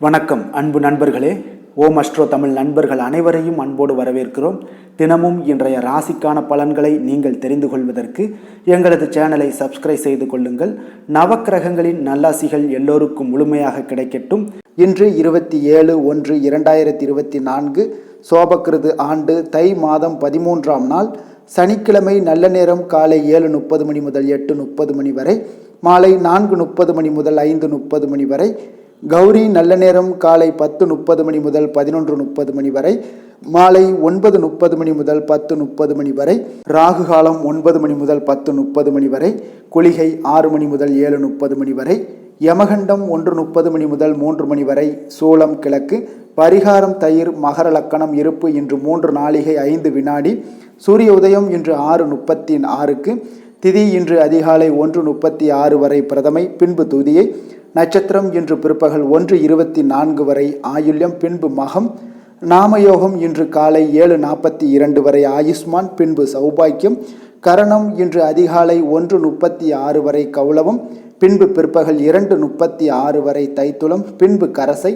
வணக்கம் அன்பு நண்பர்களே. ஓம் அஸ்ட்ரோ தமிழ் நண்பர்கள் அனைவரையும் அன்போடு வரவேற்கிறோம். தினமும் இன்றைய ராசிக்கான பலன்களை நீங்கள் தெரிந்து கொள்வதற்கு எங்களது சேனலை சப்ஸ்கிரைப் செய்து கொள்ளுங்கள். நவக்கிரகங்களின் நல்லாசிகள் எல்லோருக்கும் முழுமையாக கிடைக்கட்டும். இன்று 27/1/2024 சோபக்கிருது ஆண்டு தை மாதம் 13ஆம் நாள் சனிக்கிழமை. நல்ல நேரம் காலை 7:30 மணி முதல் 8:30 மணி வரை, மாலை 4:30 மணி முதல் 5:30 மணி வரை. கௌரி நல்ல நேரம் காலை 10:30 மணி முதல் 11:30 மணி வரை, மாலை 9:30 மணி முதல் 10:30 மணி வரை. ராகு காலம் 9 மணி முதல் 10:30 மணி வரை. குளிகை 6 மணி முதல் 7:30 மணி வரை. யமகண்டம் 1:30 மணி முதல் 3 மணி வரை. சூலம் கிழக்கு. பரிகாரம் தயிர். மகர லக்கணம் இருப்பு இன்று 3 நாழிகை 5 வினாடி. சூரிய உதயம் இன்று 6:36க்கு. திதி இன்று அதிகாலை 1:36 வரை பிரதமை, பின்பு துதியை. நட்சத்திரம் இன்று பிற்பகல் 1:24 வரை ஆயுள்யம், பின்பு மகம். நாமயோகம் இன்று காலை 7:42 வரை ஆயுஷ்மான், பின்பு சௌபாக்கியம். கரணம் இன்று அதிகாலை 1:36 வரை கௌளவம், பின்பு பிற்பகல் 2:36 வரை தைத்துளம், பின்பு கரசை.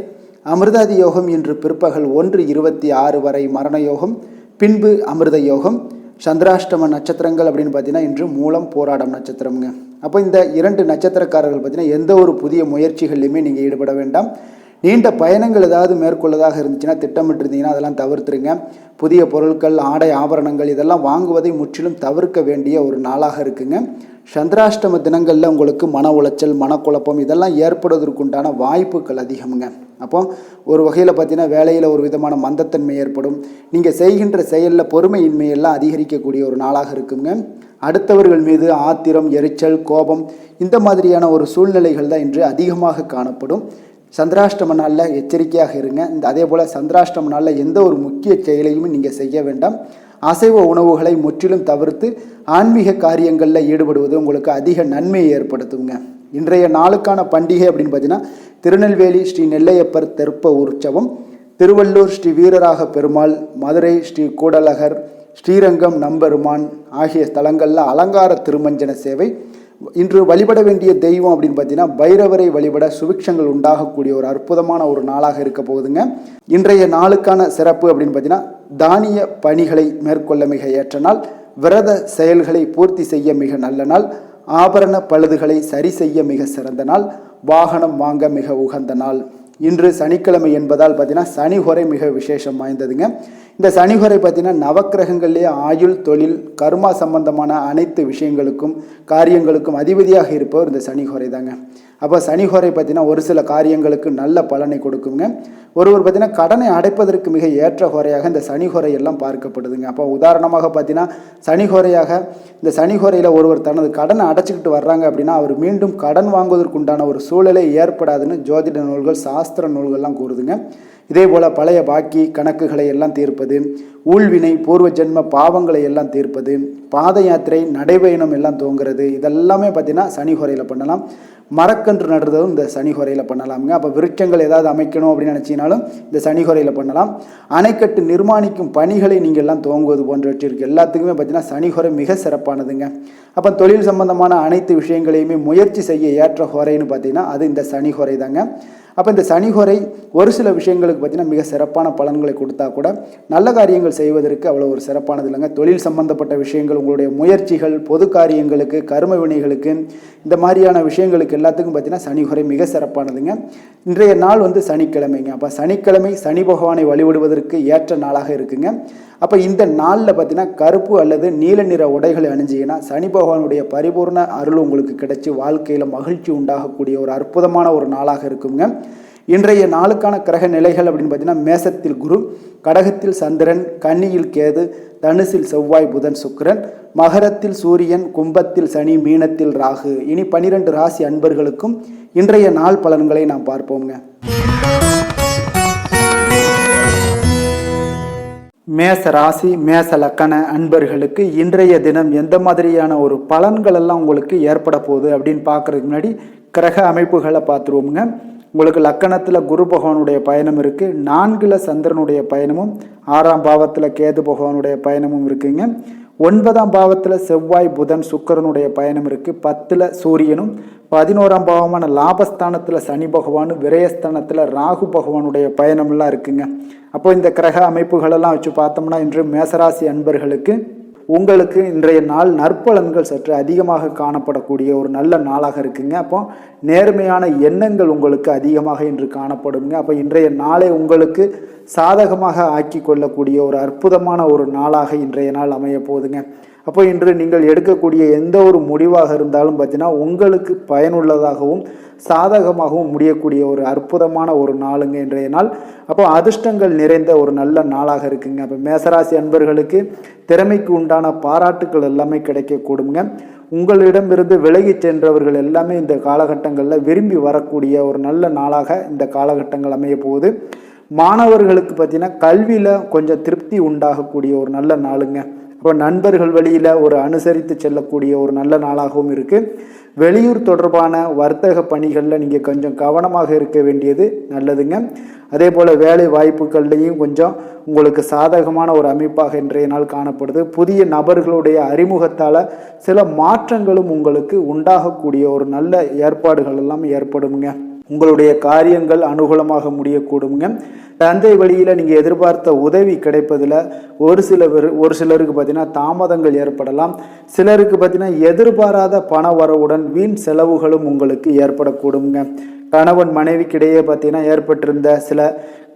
அமிர்தாதி யோகம் இன்று பிற்பகல் 1:26 வரை மரணயோகம், பின்பு அமிர்த யோகம். சந்திராஷ்டம நட்சத்திரங்கள் அப்படின்னு பார்த்தீங்கன்னா இன்று மூலம் போராடம் நட்சத்திரம்ங்க. அப்போ இந்த 2 நட்சத்திரக்காரர்கள் பார்த்தீங்கன்னா எந்த ஒரு புதிய முயற்சிகள்லையுமே நீங்கள் ஈடுபட வேண்டாம். நீண்ட பயணங்கள் ஏதாவது மேற்கொள்ளதாக இருந்துச்சுன்னா திட்டமிட்டிருந்தீங்கன்னா அதெல்லாம் தவிர்த்துருங்க. புதிய பொருட்கள், ஆடை, ஆபரணங்கள் இதெல்லாம் வாங்குவதை முற்றிலும் தவிர்க்க வேண்டிய ஒரு நாளாக இருக்குங்க. சந்திராஷ்டம தினங்களில் உங்களுக்கு மன உளைச்சல், மனக்குழப்பம் இதெல்லாம் ஏற்படுவதற்குண்டான வாய்ப்புகள் அதிகமுங்க. அப்போ ஒரு வகையில் பார்த்தீங்கன்னா வேலையில் ஒரு விதமான மந்தத்தன்மை ஏற்படும். நீங்கள் செய்கின்ற செயலில் பொறுமையின்மையெல்லாம் அதிகரிக்கக்கூடிய ஒரு நாளாக இருக்குங்க. அடுத்தவர்கள் மீது ஆத்திரம், எரிச்சல், கோபம் இந்த மாதிரியான ஒரு சூழ்நிலைகள் தான் இன்று அதிகமாக காணப்படும். சந்திராஷ்டம நாளில் எச்சரிக்கையாக இருங்க. அதே போல் சந்திராஷ்டம நாளில் எந்த ஒரு முக்கிய செயலையும் நீங்கள் செய்ய வேண்டாம். அசைவ உணவுகளை முற்றிலும் தவிர்த்து ஆன்மீக காரியங்களில் ஈடுபடுவது உங்களுக்கு அதிக நன்மையை ஏற்படுத்துங்க. இன்றைய நாளுக்கான பண்டிகை அப்படின்னு பார்த்தீங்கன்னா திருநெல்வேலி ஸ்ரீ நெல்லையப்பர் தெற்ப உற்சவம், திருவள்ளூர் ஸ்ரீ வீரராக பெருமாள், மதுரை ஸ்ரீ கூடலகர், ஸ்ரீரங்கம் நம்பெருமான் ஆகிய ஸ்தலங்களில் அலங்கார திருமஞ்சன சேவை. இன்று வழிபட வேண்டிய தெய்வம் அப்படின்னு பார்த்தீங்கன்னா பைரவரை வழிபட சுபிக்ஷங்கள் உண்டாகக்கூடிய ஒரு அற்புதமான ஒரு நாளாக இருக்க போகுதுங்க. இன்றைய நாளுக்கான சிறப்பு அப்படின்னு பார்த்தீங்கன்னா தானிய பணிகளை மேற்கொள்ள மிக ஏற்ற நாள், விரத செயல்களை பூர்த்தி செய்ய மிக நல்ல நாள், ஆபரண பழுதுகளை சரி செய்ய மிக சிறந்த நாள், வாகனம் வாங்க மிக உகந்த நாள். இன்று சனிக்கிழமை என்பதால் பார்த்தீங்கன்னா சனிஹொரை மிக விசேஷம் வாய்ந்ததுங்க. இந்த சனிஹொரை பார்த்தீங்கன்னா நவக்கிரகங்கள்லேயே ஆயுள், தொழில், கர்மா சம்பந்தமான அனைத்து விஷயங்களுக்கும் காரியங்களுக்கும் அதிபதியாக இருப்பவர் இந்த சனிஹொரை தாங்க. அப்போ சனிஹொரை பார்த்தீங்கன்னா ஒரு சில காரியங்களுக்கு நல்ல பலனை கொடுக்குங்க. ஒருவர் பார்த்தீங்கன்னா கடனை அடைப்பதற்கு மிக ஏற்ற ஹொரையாக இந்த சனிஹொரை எல்லாம் பார்க்கப்படுதுங்க. அப்போ உதாரணமாக பார்த்தீங்கன்னா சனிஹொரையாக இந்த சனிஹொரையில் ஒருவர் தனது கடனை அடைச்சிக்கிட்டு வர்றாங்க அப்படின்னா அவர் மீண்டும் கடன் வாங்குவதற்குண்டான ஒரு சூழலை ஏற்படாதுன்னு ஜோதிட நூல்கள், சாஸ்திர நூல்கள்லாம் கூறுதுங்க. இதே போல் பழைய பாக்கி கணக்குகளை எல்லாம் தீர்ப்பது, ஊழ்வினை, பூர்வ ஜென்ம பாவங்களை எல்லாம் தீர்ப்பது, பாத யாத்திரை, நடைபயணம் எல்லாம் தோங்குறது இதெல்லாமே பார்த்தீங்கன்னா சனிஹொரையில் பண்ணலாம். மரக்கன்று நடுறதும் இந்த சனிஹொரையில் பண்ணலாமுங்க. அப்போ விருட்சங்கள் ஏதாவது அமைக்கணும் அப்படின்னு நினச்சினாலும் இந்த சனிஹொரையில் பண்ணலாம். அணைக்கட்டு நிர்மாணிக்கும் பணிகளை நீங்கள் எல்லாம் துவங்குவது போன்றவற்றிற்கு எல்லாத்துக்குமே பார்த்தீங்கன்னா சனிஹொரை மிக சிறப்பானதுங்க. அப்போ தொழில் சம்பந்தமான அனைத்து விஷயங்களையுமே முயற்சி செய்ய ஏற்ற ஹொரைன்னு பார்த்தீங்கன்னா அது இந்த சனிஹொரை தாங்க. அப்போ இந்த சனிஹொரை ஒரு சில விஷயங்களுக்கு பார்த்தீங்கன்னா மிக சிறப்பான பலன்களை கொடுத்தா கூட நல்ல காரியங்கள் செய்வதற்கு அவ்வளோ ஒரு சிறப்பானது இல்லைங்க. தொழில் சம்பந்தப்பட்ட விஷயங்கள், உங்களுடைய முயற்சிகள், பொது காரியங்களுக்கு, கர்ம வினைகளுக்கு இந்த மாதிரியான விஷயங்களுக்கு எல்லாத்துக்கும் பார்த்தீங்கன்னா சனிஹொரை மிக சிறப்பானதுங்க. இன்றைய நாள் சனிக்கிழமைங்க. அப்போ சனிக்கிழமை சனி பகவானை வழிபடுவதற்கு ஏற்ற நாளாக இருக்குங்க. அப்போ இந்த நாளில் பார்த்தீங்கன்னா கருப்பு அல்லது நீல நிற உடைகளை அணிஞ்சிங்கன்னா சனி பகவானுடைய பரிபூர்ண அருள் உங்களுக்கு கிடைச்சி வாழ்க்கையில் மகிழ்ச்சி உண்டாகக்கூடிய ஒரு அற்புதமான ஒரு நாளாக இருக்குங்க. இன்றைய நாளுக்கான கிரக நிலைகள் அப்படின்னு பார்த்தீங்கன்னா மேசத்தில் குரு, கடகத்தில் சந்திரன், கன்னியில் கேது, தனுசில் செவ்வாய், புதன், சுக்கிரன், மகரத்தில் சூரியன், கும்பத்தில் சனி, மீனத்தில் ராகு. இனி 12 ராசி அன்பர்களுக்கும் இன்றைய நாள் பலன்களை நாம் பார்ப்போங்க. மேச ராசி, மேச லக்கண அன்பர்களுக்கு இன்றைய தினம் எந்த மாதிரியான ஒரு பலன்கள் எல்லாம் உங்களுக்கு ஏற்பட போகுது அப்படின்னு பார்க்கறதுக்கு முன்னாடி கிரக அமைப்புகளை பார்த்துருவோமுங்க. உங்களுக்கு லக்கணத்தில் குரு பகவானுடைய பயணம் இருக்குது, 4ல் சந்திரனுடைய பயணமும், 6ஆம் பாவத்தில் கேது பகவானுடைய பயணமும் இருக்குங்க. 9ஆம் பாவத்தில் செவ்வாய், புதன், சுக்கிரனுடைய பயணம் இருக்குது. 10ல் சூரியனும், 11ஆம் பாவமான லாபஸ்தானத்தில் சனி பகவான், விரயஸ்தானத்தில் ராகு பகவானுடைய பயணம்லாம் இருக்குங்க. அப்போ இந்த கிரக அமைப்புகளெல்லாம் வச்சு பார்த்தோம்னா இன்று மேசராசி அன்பர்களுக்கு உங்களுக்கு இன்றைய நாள் நற்பலன்கள் சற்று அதிகமாக காணப்படக்கூடிய ஒரு நல்ல நாளாக இருக்குங்க. அப்போ நேர்மையான எண்ணங்கள் உங்களுக்கு அதிகமாக இன்று காணப்படுங்க. அப்போ இன்றைய நாளை உங்களுக்கு சாதகமாக ஆக்கி கொள்ளக்கூடிய ஒரு அற்புதமான ஒரு நாளாக இன்றைய நாள் அமைய போகுதுங்க. அப்போ இன்று நீங்கள் எடுக்கக்கூடிய எந்த ஒரு முடிவாக இருந்தாலும் பார்த்தீங்கன்னா உங்களுக்கு பயனுள்ளதாகவும் சாதகமாகவும் முடியக்கூடிய ஒரு அற்புதமான ஒரு நாளுங்க இன்றைய நாள். அப்போ அதிர்ஷ்டங்கள் நிறைந்த ஒரு நல்ல நாளாக இருக்குங்க. அப்போ மேசராசி அன்பர்களுக்கு திறமைக்கு உண்டான பாராட்டுக்கள் எல்லாமே கிடைக்கக்கூடுங்க. உங்களிடமிருந்து விலகி சென்றவர்கள் எல்லாமே இந்த காலகட்டங்களில் விரும்பி வரக்கூடிய ஒரு நல்ல நாளாக இந்த காலகட்டங்கள் அமைய போகுது. மாணவர்களுக்கு பார்த்தீங்கன்னா கல்வியில் கொஞ்சம் திருப்தி உண்டாகக்கூடிய ஒரு நல்ல நாளுங்க. இப்போ நண்பர்கள் வழியில் ஒரு அனுசரித்து செல்லக்கூடிய ஒரு நல்ல நாளாகவும் இருக்குது. வெளியூர் தொடர்பான வர்த்தக பணிகளில் நீங்கள் கொஞ்சம் கவனமாக இருக்க வேண்டியது நல்லதுங்க. அதே போல் வேலை வாய்ப்புகள்லையும் கொஞ்சம் உங்களுக்கு சாதகமான ஒரு அமைப்பாக இன்றைய நாள் காணப்படுது. புதிய நபர்களுடைய அறிமுகத்தால் சில மாற்றங்களும் உங்களுக்கு உண்டாகக்கூடிய ஒரு நல்ல ஏற்பாடுகள் எல்லாம் ஏற்படுங்க. உங்களுடைய காரியங்கள் அனுகூலமாக முடியக்கூடுங்க. தந்தை வழியில் நீங்கள் எதிர்பார்த்த உதவி கிடைப்பதில் ஒரு சிலருக்கு பார்த்தீங்கன்னா தாமதங்கள் ஏற்படலாம். சிலருக்கு பார்த்தீங்கன்னா எதிர்பாராத பண வரவுடன் வீண் செலவுகளும் உங்களுக்கு ஏற்படக்கூடுங்க. கணவன் மனைவிக்கிடையே பார்த்தீங்கன்னா ஏற்பட்டிருந்த சில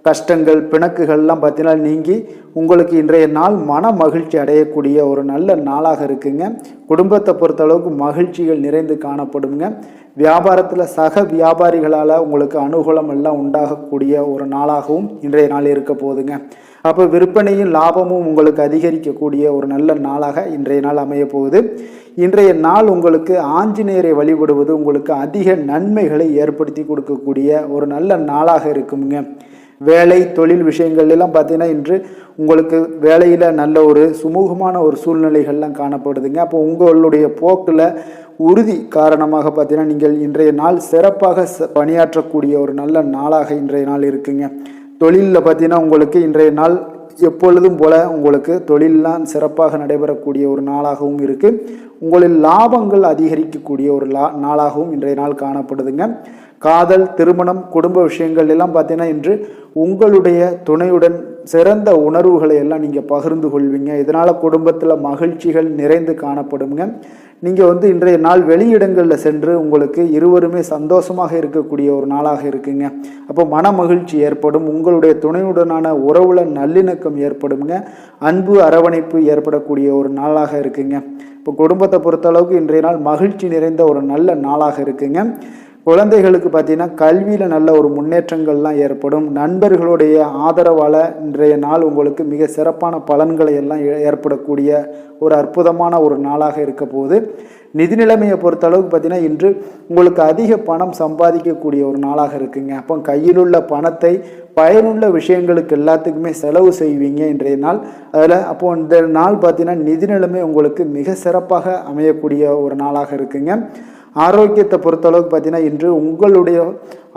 கஷ்டங்கள் பிணக்குகள்லாம் பார்த்தீங்கன்னா நீங்கி உங்களுக்கு இன்றைய நாள் மன மகிழ்ச்சி அடையக்கூடிய ஒரு நல்ல நாளாக இருக்குங்க. குடும்பத்தை பொறுத்தளவுக்கு மகிழ்ச்சிகள் நிறைந்து காணப்படுங்க. வியாபாரத்தில் சக வியாபாரிகளால் உங்களுக்கு அனுகூலம் எல்லாம் உண்டாகக்கூடிய ஒரு நாளாகவும் இன்றைய நாள் இருக்க போகுதுங்க. அப்போ விற்பனையும் லாபமும் உங்களுக்கு அதிகரிக்கக்கூடிய ஒரு நல்ல நாளாக இன்றைய நாள் அமைய போகுது. இன்றைய நாள் உங்களுக்கு ஆஞ்சநேயரை வழிபடுவது உங்களுக்கு அதிக நன்மைகளை ஏற்படுத்தி கொடுக்கக்கூடிய ஒரு நல்ல நாளாக இருக்குங்க. வேலை தொழில் விஷயங்கள் எல்லாம் பார்த்தீங்கன்னா இன்று உங்களுக்கு வேலையில் நல்ல ஒரு சுமூகமான ஒரு சூழ்நிலைகள்லாம் காணப்படுதுங்க. அப்போ உங்களுடைய போக்கில் உறுதி காரணமாக பார்த்தீங்கன்னா நீங்கள் இன்றைய நாள் சிறப்பாக பணியாற்றக்கூடிய ஒரு நல்ல நாளாக இன்றைய நாள் இருக்குங்க. தொழிலில் பார்த்தீங்கன்னா உங்களுக்கு இன்றைய நாள் எப்பொழுதும் போல உங்களுக்கு தொழிலெலாம் சிறப்பாக நடைபெறக்கூடிய ஒரு நாளாகவும் இருக்குது. உங்களின் லாபங்கள் அதிகரிக்கக்கூடிய ஒரு நாளாகவும் இன்றைய நாள் காணப்படுதுங்க. காதல், திருமணம், குடும்ப விஷயங்கள் எல்லாம் பார்த்தீங்கன்னா இன்று உங்களுடைய துணையுடன் சிறந்த உணர்வுகளை எல்லாம் நீங்கள் பகிர்ந்து கொள்வீங்க. இதனால் குடும்பத்தில் மகிழ்ச்சிகள் நிறைந்து காணப்படுங்க. நீங்கள் இன்றைய நாள் வெளியிடங்களில் சென்று உங்களுக்கு இருவருமே சந்தோஷமாக இருக்கக்கூடிய ஒரு நாளாக இருக்குங்க. அப்போ மன மகிழ்ச்சி ஏற்படும். உங்களுடைய துணையுடனான உறவுல நல்லிணக்கம் ஏற்படுங்க. அன்பு அரவணைப்பு ஏற்படக்கூடிய ஒரு நாளாக இருக்குங்க. இப்போ குடும்பத்தை பொறுத்தளவுக்கு இன்றைய நாள் மகிழ்ச்சி நிறைந்த ஒரு நல்ல நாளாக இருக்குங்க. குழந்தைகளுக்கு பார்த்தீங்கன்னா கல்வியில் நல்ல ஒரு முன்னேற்றங்கள்லாம் ஏற்படும். நண்பர்களுடைய ஆதரவால் இன்றைய நாள் உங்களுக்கு மிக சிறப்பான பலன்களை எல்லாம் ஏற்படக்கூடிய ஒரு அற்புதமான ஒரு நாளாக இருக்க போகுது. நிதி நிலைமையை பொறுத்தளவுக்கு பார்த்தீங்கன்னா இன்று உங்களுக்கு அதிக பணம் சம்பாதிக்கக்கூடிய ஒரு நாளாக இருக்குங்க. அப்போ கையில் உள்ள பணத்தை பயனுள்ள விஷயங்களுக்கு எல்லாத்துக்குமே செலவு செய்வீங்க இன்றைய நாள். அதில் அப்போ இந்த நாள் பார்த்தீங்கன்னா நிதி நிலைமை உங்களுக்கு மிக சிறப்பாக அமையக்கூடிய ஒரு நாளாக இருக்குங்க. ஆரோக்கியத்தை பொறுத்தளவுக்கு பார்த்தீங்கன்னா இன்று உங்களுடைய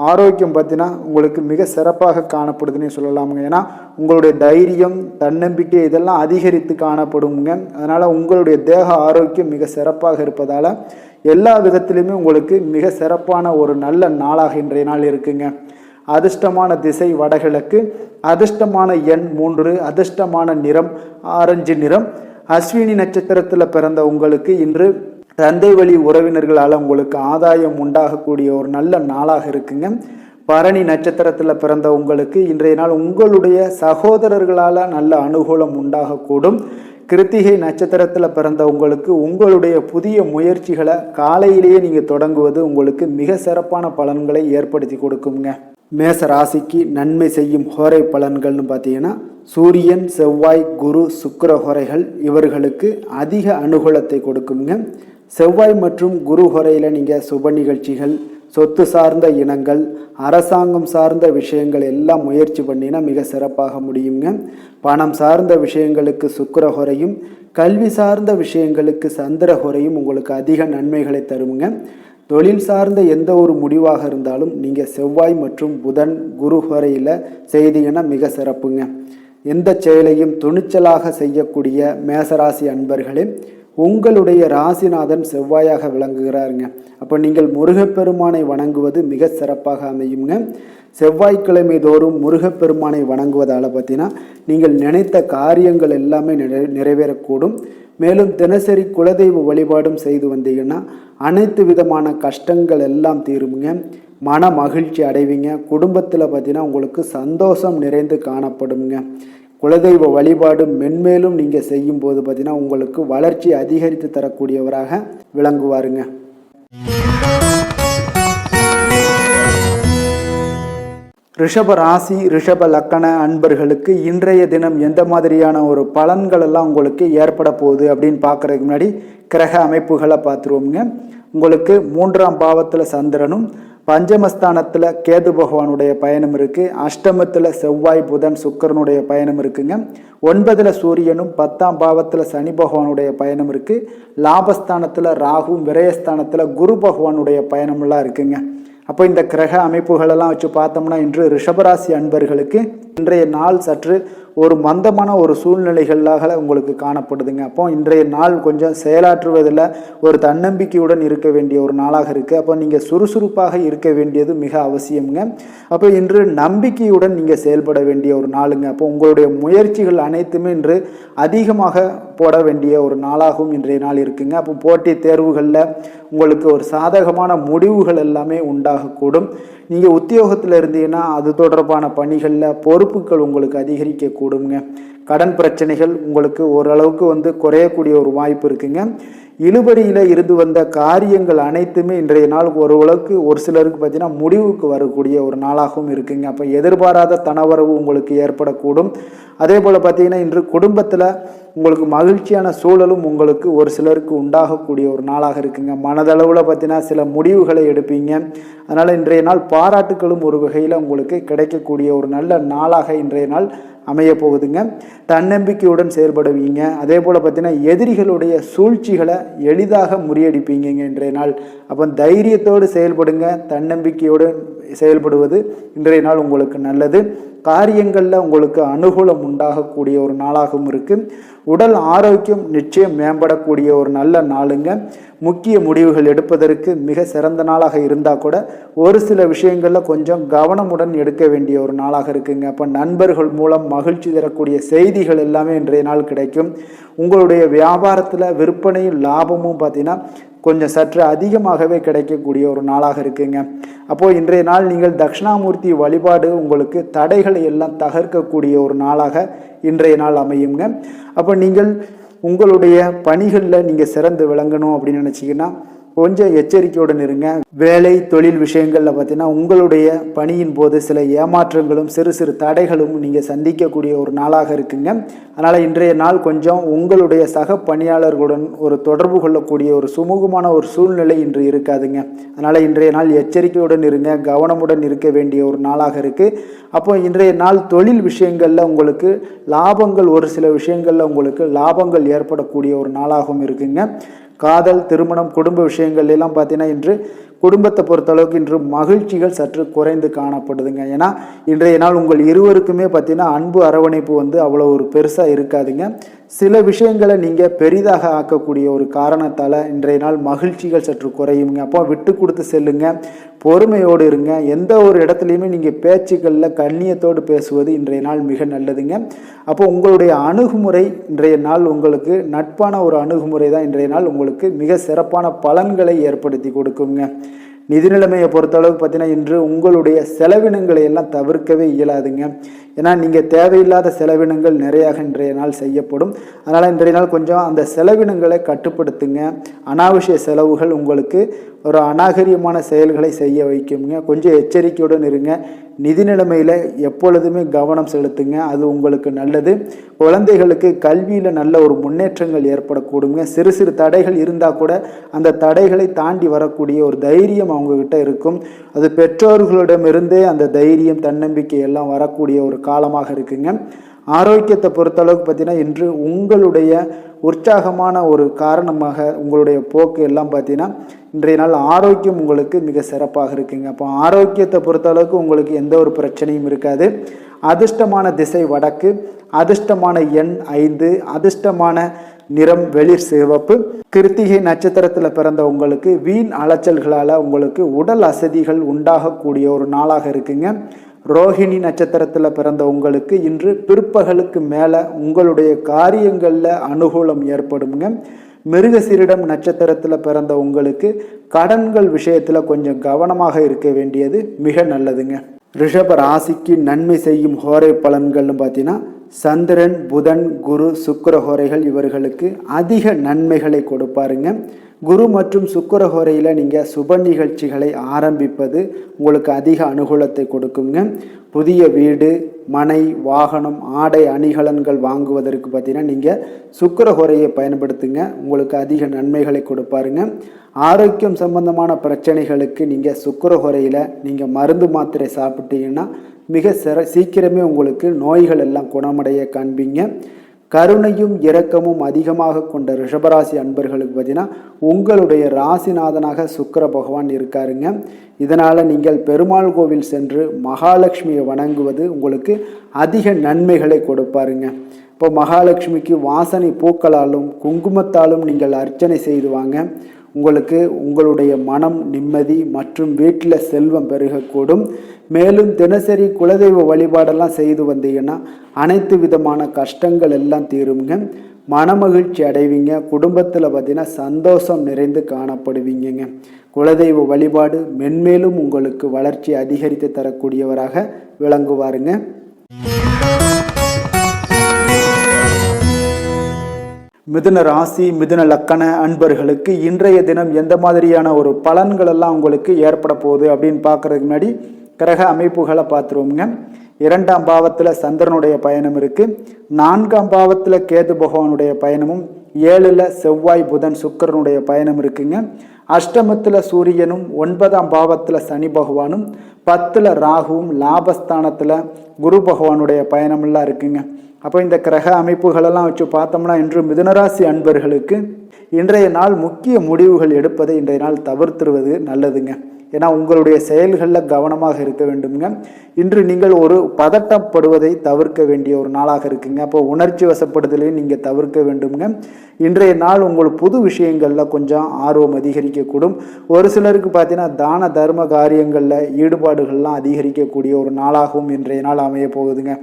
ஆரோக்கியம் பார்த்தீங்கன்னா உங்களுக்கு மிக சிறப்பாக காணப்படுதுன்னு சொல்லலாமுங்க. ஏன்னா உங்களுடைய தைரியம், தன்னம்பிக்கை இதெல்லாம் அதிகரித்து காணப்படுங்க. அதனால் உங்களுடைய தேக ஆரோக்கியம் மிக சிறப்பாக இருப்பதால் எல்லா விதத்திலையுமே உங்களுக்கு மிக சிறப்பான ஒரு நல்ல நாளாக இன்றைய நாள் இருக்குங்க. அதிர்ஷ்டமான திசை வடகிழக்கு, அதிர்ஷ்டமான எண் 3, அதிர்ஷ்டமான நிறம் ஆரஞ்சு நிறம். அஸ்வினி நட்சத்திரத்தில் பிறந்த உங்களுக்கு இன்று தந்தை வழி உறவினர்களால் உங்களுக்கு ஆதாயம் உண்டாகக்கூடிய ஒரு நல்ல நாளாக இருக்குங்க. பரணி நட்சத்திரத்தில் பிறந்த உங்களுக்கு இன்றைய நாள் உங்களுடைய சகோதரர்களால் நல்ல அனுகூலம் உண்டாகக்கூடும். கிருத்திகை நட்சத்திரத்தில் பிறந்த உங்களுக்கு உங்களுடைய புதிய முயற்சிகளை காலையிலேயே நீங்கள் தொடங்குவது உங்களுக்கு மிக சிறப்பான பலன்களை ஏற்படுத்தி கொடுக்குங்க. மேச ராசிக்கு நன்மை செய்யும் ஹோரை பலன்கள்னு பார்த்தீங்கன்னா சூரியன், செவ்வாய், குரு, சுக்கிர ஹோரைகள் இவர்களுக்கு அதிக அனுகூலத்தை கொடுக்குங்க. செவ்வாய் மற்றும் குரு ஹோரையில் நீங்கள் சுப நிகழ்ச்சிகள், சொத்து சார்ந்த இனங்கள், அரசாங்கம் சார்ந்த விஷயங்கள் எல்லாம் முயற்சி பண்ணினா மிக சிறப்பாக முடியுங்க. பணம் சார்ந்த விஷயங்களுக்கு சுக்கிர ஹோரையும், கல்வி சார்ந்த விஷயங்களுக்கு சந்திர ஹோரையும் உங்களுக்கு அதிக நன்மைகளை தருங்க. தொழில் சார்ந்த எந்த ஒரு முடிவாக இருந்தாலும் நீங்கள் செவ்வாய் மற்றும் புதன், குரு ஹோரையில் செய்தீங்கன்னா மிக சிறப்புங்க. எந்த செயலையும் துணிச்சலாக செய்யக்கூடிய மேசராசி அன்பர்களே, உங்களுடைய ராசிநாதன் செவ்வாயாக விளங்குகிறாருங்க. அப்போ நீங்கள் முருகப்பெருமானை வணங்குவது மிக சிறப்பாக அமையுங்க. செவ்வாய்க்கிழமை தோறும் முருகப்பெருமானை வணங்குவதால் பார்த்தீங்கன்னா நீங்கள் நினைத்த காரியங்கள் எல்லாமே நிறைவேறக்கூடும். மேலும் தினசரி குலதெய்வ வழிபாடும் செய்து வந்தீங்கன்னா அனைத்து விதமான கஷ்டங்கள் எல்லாம் தீருமுங்க. மன மகிழ்ச்சி அடைவீங்க. குடும்பத்தில் பார்த்தீங்கன்னா உங்களுக்கு சந்தோஷம் நிறைந்து காணப்படுங்க. குலதெய்வ வழிபாடு மென்மேலும் நீங்கள் செய்யும்போது பார்த்தீங்கன்னா உங்களுக்கு வளர்ச்சி அதிகரித்து தரக்கூடியவராக விளங்குவாருங்க. ரிஷப ராசி ரிஷப லக்கண அன்பர்களுக்கு இன்றைய தினம் எந்த மாதிரியான ஒரு பலன்கள் எல்லாம் உங்களுக்கு ஏற்பட போகுது அப்படின்னு பார்க்குறதுக்கு முன்னாடி கிரக அமைப்புகளை பார்த்துருவோம்ங்க. உங்களுக்கு 3ஆம் பாவத்தில் சந்திரனும், பஞ்சமஸ்தானத்தில் கேது பகவானுடைய பயணம் இருக்குது. அஷ்டமத்தில் செவ்வாய் புதன் சுக்கிரனுடைய பயணம் இருக்குங்க. 9ல் சூரியனும், 10ஆம் பாவத்தில் சனி பகவானுடைய பயணம் இருக்குது. லாபஸ்தானத்தில் ராகுவும், விரயஸ்தானத்தில் குரு பகவானுடைய பயணமெல்லாம் இருக்குங்க. அப்போ இந்த கிரக அமைப்புகளெல்லாம் வச்சு பார்த்தோம்னா இன்று ரிஷபராசி அன்பர்களுக்கு இன்றைய நாள் சற்று ஒரு மந்தமான ஒரு சூழ்நிலைகளாக உங்களுக்கு காணப்படுதுங்க. அப்போ இன்றைய நாள் கொஞ்சம் செயலாற்றுவதில் ஒரு தன்னம்பிக்கையுடன் இருக்க வேண்டிய ஒரு நாளாக இருக்குது. அப்போ நீங்கள் சுறுசுறுப்பாக இருக்க வேண்டியது மிக அவசியம்ங்க. அப்போ இன்று நம்பிக்கையுடன் நீங்கள் செயல்பட வேண்டிய ஒரு நாளுங்க. அப்போ உங்களுடைய முயற்சிகள் அனைத்துமே இன்று அதிகமாக போட வேண்டிய ஒரு நாளாகவும் இன்றைய நாள் இருக்குங்க. அப்போ போட்டி தேர்வுகளில் உங்களுக்கு ஒரு சாதகமான முடிவுகள் எல்லாமே உண்டாகக்கூடும். நீங்கள் உத்தியோகத்தில் இருந்தீங்கன்னா அது தொடர்பான பணிகளில் பொறுப்புகள் உங்களுக்கு அதிகரிக்கக்கூடுங்க. கடன் பிரச்சனைகள் உங்களுக்கு ஓரளவுக்கு குறையக்கூடிய ஒரு வாய்ப்பு இருக்குங்க. இழுபறியில் இருந்து வந்த காரியங்கள் அனைத்துமே இன்றைய நாள் ஓரளவுக்கு ஒரு சிலருக்கு பார்த்தீங்கன்னா முடிவுக்கு வரக்கூடிய ஒரு நாளாகவும் இருக்குங்க. அப்போ எதிர்பாராத தனவரவு உங்களுக்கு ஏற்படக்கூடும். அதே போல் பார்த்தீங்கன்னா இன்று குடும்பத்தில் உங்களுக்கு மகிழ்ச்சியான சூழலும் உங்களுக்கு ஒரு சிலருக்கு உண்டாகக்கூடிய ஒரு நாளாக இருக்குங்க. மனதளவில் பார்த்தீங்கன்னா சில முடிவுகளை எடுப்பீங்க. அதனால் இன்றைய நாள் பாராட்டுகளும் ஒரு வகையில் உங்களுக்கு கிடைக்கக்கூடிய ஒரு நல்ல நாளாக இன்றைய நாள் அமைய போகுதுங்க. தன்னம்பிக்கையுடன் செயல்படுவீங்க. அதே போல் பார்த்தீங்கன்னா எதிரிகளுடைய சூழ்ச்சிகளை எளிதாக முறியடிப்பீங்க இன்றைய நாள். அப்போ தைரியத்தோடு செயல்படுங்க. தன்னம்பிக்கையோடு செயல்படுவது இன்றைய நாள் உங்களுக்கு நல்லது. காரியங்களில் உங்களுக்கு அனுகூலம் உண்டாகக்கூடிய ஒரு நாளாகவும் இருக்குது. உடல் ஆரோக்கியம் நிச்சயம் மேம்படக்கூடிய ஒரு நல்ல நாளுங்க. முக்கிய முடிவுகள் எடுப்பதற்கு மிக சிறந்த நாளாக இருந்தால் கூட ஒரு சில விஷயங்களில் கொஞ்சம் கவனமுடன் எடுக்க வேண்டிய ஒரு நாளாக இருக்குங்க. அப்போ நண்பர்கள் மூலம் மகிழ்ச்சி தரக்கூடிய செய்திகள் எல்லாமே இன்றைய நாள் கிடைக்கும். உங்களுடைய வியாபாரத்தில் விற்பனையும் லாபமும் பார்த்தீங்கன்னா கொஞ்சம் சற்று அதிகமாகவே கிடைக்கக்கூடிய ஒரு நாளாக இருக்குங்க. அப்போது இன்றைய நாள் நீங்கள் தட்சிணாமூர்த்தி வழிபாடு உங்களுக்கு தடைகளை எல்லாம் தகர்க்கக்கூடிய ஒரு நாளாக இன்றைய நாள் அமையுங்க. அப்போ நீங்கள் உங்களுடைய பணிகளில் நீங்கள் சிறந்து விளங்கணும் அப்படின்னு நினச்சிங்கன்னா கொஞ்சம் எச்சரிக்கையுடன் இருங்க. வேலை தொழில் விஷயங்களில் பார்த்தீங்கன்னா உங்களுடைய பணியின் போது சில ஏமாற்றங்களும் சிறு சிறு தடைகளும் நீங்கள் சந்திக்கக்கூடிய ஒரு நாளாக இருக்குங்க. அதனால் இன்றைய நாள் கொஞ்சம் உங்களுடைய சக பணியாளர்களுடன் ஒரு தொடர்பு கொள்ளக்கூடிய ஒரு சுமூகமான ஒரு சூழ்நிலை இன்று இருக்காதுங்க. அதனால் இன்றைய நாள் எச்சரிக்கையுடன் இருங்க. கவனமுடன் இருக்க வேண்டிய ஒரு நாளாக இருக்குது. அப்போ இன்றைய நாள் தொழில் விஷயங்களில் உங்களுக்கு லாபங்கள் ஒரு சில விஷயங்களில் உங்களுக்கு லாபங்கள் ஏற்படக்கூடிய ஒரு நாளாகவும் இருக்குங்க. காதல், திருமணம், குடும்ப விஷயங்கள் எல்லாம் பார்த்தீங்கன்னா இன்று குடும்பத்தை பொறுத்தளவுக்கு இன்று மகிழ்ச்சிகள் சற்று குறைந்து காணப்படுதுங்க. ஏன்னா இன்றைய நாள் உங்கள் இருவருக்குமே பார்த்தீங்கன்னா அன்பு அரவணைப்பு அவ்வளோ ஒரு பெருசாக இருக்காதுங்க. சில விஷயங்களை நீங்கள் பெரிதாக ஆக்கக்கூடிய ஒரு காரணத்தால் இன்றைய நாள் மகிழ்ச்சிகள் சற்று குறையுங்க. அப்போ விட்டு கொடுத்து செல்லுங்க. பொறுமையோடு இருங்க. எந்த ஒரு இடத்துலையுமே நீங்கள் பேச்சுக்களில் கண்ணியத்தோடு பேசுவது இன்றைய நாள் மிக நல்லதுங்க. அப்போ உங்களுடைய அணுகுமுறை இன்றைய நாள் உங்களுக்கு நட்பான ஒரு அணுகுமுறை தான் இன்றைய நாள் உங்களுக்கு மிக சிறப்பான பலன்களை ஏற்படுத்தி கொடுக்குங்க. நிதி நிலைமையை பொறுத்தளவுக்கு பார்த்தீங்கன்னா இன்று உங்களுடைய செலவினங்களை எல்லாம் தவிர்க்கவே இயலாதுங்க. ஏன்னா நீங்கள் தேவையில்லாத செலவினங்கள் நிறையாக இன்றைய நாள் செய்யப்படும். அதனால் இன்றைய நாள் கொஞ்சம் அந்த செலவினங்களை கட்டுப்படுத்துங்க. அனாவசிய செலவுகள் உங்களுக்கு ஒரு அநாகரிகமான செயல்களை செய்ய வைக்குங்க. கொஞ்சம் எச்சரிக்கையுடன் இருங்க. நிதி நிலைமையில் எப்பொழுதுமே கவனம் செலுத்துங்க. அது உங்களுக்கு நல்லது. குழந்தைகளுக்கு கல்வியில் நல்ல ஒரு முன்னேற்றங்கள் ஏற்படக்கூடுங்க. சிறு சிறு தடைகள் இருந்தால் கூட அந்த தடைகளை தாண்டி வரக்கூடிய ஒரு தைரியம் அவங்கக்கிட்ட இருக்கும். அது பெற்றோர்களிடமிருந்தே அந்த தைரியம் தன்னம்பிக்கை எல்லாம் வரக்கூடிய ஒரு காலமாக இருக்குங்க. ஆரோக்கியத்தை பொறுத்தளவுக்கு பார்த்தீங்கன்னா இன்று உங்களுடைய உற்சாகமான ஒரு காரணமாக உங்களுடைய போக்கு எல்லாம் பார்த்தீங்கன்னா இன்றைய நாள் ஆரோக்கியம் உங்களுக்கு மிக சிறப்பாக இருக்குங்க. அப்போ ஆரோக்கியத்தை பொறுத்தளவுக்கு உங்களுக்கு எந்த ஒரு பிரச்சனையும் இருக்காது. அதிர்ஷ்டமான திசை வடக்கு, அதிர்ஷ்டமான எண் 5, அதிர்ஷ்டமான நிறம் வெளிர் சிவப்பு. கிருத்திகை நட்சத்திரத்தில் பிறந்த உங்களுக்கு வீண் அலைச்சல்களால் உங்களுக்கு உடல் அசதிகள் உண்டாகக்கூடிய ஒரு நாளாக இருக்குங்க. ரோஹிணி நட்சத்திரத்தில் பிறந்த உங்களுக்கு இன்று பிற்பகலுக்கு மேலே உங்களுடைய காரியங்களில் அனுகூலம் ஏற்படுங்க. மிருகசீரிடம் நட்சத்திரத்தில் பிறந்த உங்களுக்கு கடன்கள் விஷயத்தில் கொஞ்சம் கவனமாக இருக்க வேண்டியது மிக நல்லதுங்க. ரிஷப ராசிக்கு நன்மை செய்யும் ஹோரை பலன்கள்னு பார்த்தீங்கன்னா சந்திரன், புதன், குரு, சுக்கிர ஹோரைகள் இவர்களுக்கு அதிக நன்மைகளை கொடுப்பாருங்க. குரு மற்றும் சுக்கிர ஹோரையில் நீங்கள் சுப நிகழ்ச்சிகளை ஆரம்பிப்பது உங்களுக்கு அதிக அனுகூலத்தை கொடுக்குங்க. புதிய வீடு, மனை, வாகனம், ஆடை அணிகலன்கள் வாங்குவதற்கு பார்த்தீங்கன்னா நீங்கள் சுக்கிர ஹோரையை பயன்படுத்துங்க, உங்களுக்கு அதிக நன்மைகளை கொடுப்பாருங்க. ஆரோக்கியம் சம்பந்தமான பிரச்சனைகளுக்கு நீங்கள் சுக்கிர ஹோரையில் நீங்கள் மருந்து மாத்திரை சாப்பிட்டீங்கன்னா மிக சீக்கிரமே உங்களுக்கு நோய்கள் எல்லாம் குணமடைய காண்பீங்க. கருணையும் இரக்கமும் அதிகமாக கொண்ட ரிஷபராசி அன்பர்களுக்கு பார்த்தீங்கன்னா உங்களுடைய ராசிநாதனாக சுக்கிர பகவான் இருக்காருங்க. இதனால் நீங்கள் பெருமாள் கோவில் சென்று மகாலட்சுமியை வணங்குவது உங்களுக்கு அதிக நன்மைகளை கொடுப்பாருங்க. இப்போ மகாலட்சுமிக்கு வாசனை பூக்களாலும் குங்குமத்தாலும் நீங்கள் அர்ச்சனை செய்து வாங்க. உங்களுக்கு உங்களுடைய மனம் நிம்மதி மற்றும் வீட்டில் செல்வம் பெருகக்கூடும். மேலும் தினசரி குலதெய்வ வழிபாடெல்லாம் செய்து வந்தீங்கன்னா அனைத்து விதமான கஷ்டங்கள் எல்லாம் தீருங்க. மனமகிழ்ச்சி அடைவீங்க. குடும்பத்தில் பார்த்தீங்கன்னா சந்தோஷம் நிறைந்து காணப்படுவீங்க. குலதெய்வ வழிபாடு மென்மேலும் உங்களுக்கு வளர்ச்சி அதிகரித்து தரக்கூடியவராக விளங்குவாருங்க. மிதுன ராசி, மிதுன லக்கண அன்பர்களுக்கு இன்றைய தினம் எந்த மாதிரியான ஒரு பலன்கள் எல்லாம் உங்களுக்கு ஏற்பட போகுது அப்படின்னு பார்க்கறதுக்கு முன்னாடி கிரக அமைப்புகளை பார்த்துருவோங்க. 2ஆம் பாவத்தில் சந்திரனுடைய பயணம் இருக்குது. 4ஆம் பாவத்தில் கேது பகவானுடைய பயணமும், 7ல் செவ்வாய், புதன், சுக்கிரனுடைய பயணம் இருக்குங்க. அஷ்டமத்தில் சூரியனும், 9ஆம் பாவத்தில் சனி பகவானும், 10ல் ராகுவும், லாபஸ்தானத்தில் குரு பகவானுடைய பயணமெல்லாம் இருக்குங்க. அப்போ இந்த கிரக அமைப்புகளெல்லாம் வச்சு பார்த்தோம்னா இன்று மிதுனராசி அன்பர்களுக்கு இன்றைய நாள் முக்கிய முடிவுகள் எடுப்பதை இன்றைய நாள் தவிர்த்துருவது நல்லதுங்க. ஏன்னா உங்களுடைய செயல்களில் கவனமாக இருக்க வேண்டுங்க. இன்று நீங்கள் ஒரு பதட்டப்படுவதை தவிர்க்க வேண்டிய ஒரு நாளாக இருக்குங்க. அப்போ உணர்ச்சி வசப்படுதலையும் நீங்கள் தவிர்க்க வேண்டுங்க. இன்றைய நாள் உங்கள் புது விஷயங்களில் கொஞ்சம் ஆர்வம் அதிகரிக்கக்கூடும். ஒரு சிலருக்கு பார்த்தீங்கன்னா தான தர்ம காரியங்களில் ஈடுபாடுகள்லாம் அதிகரிக்கக்கூடிய ஒரு நாளாகவும் இன்றைய நாள் அமைய போகுதுங்க.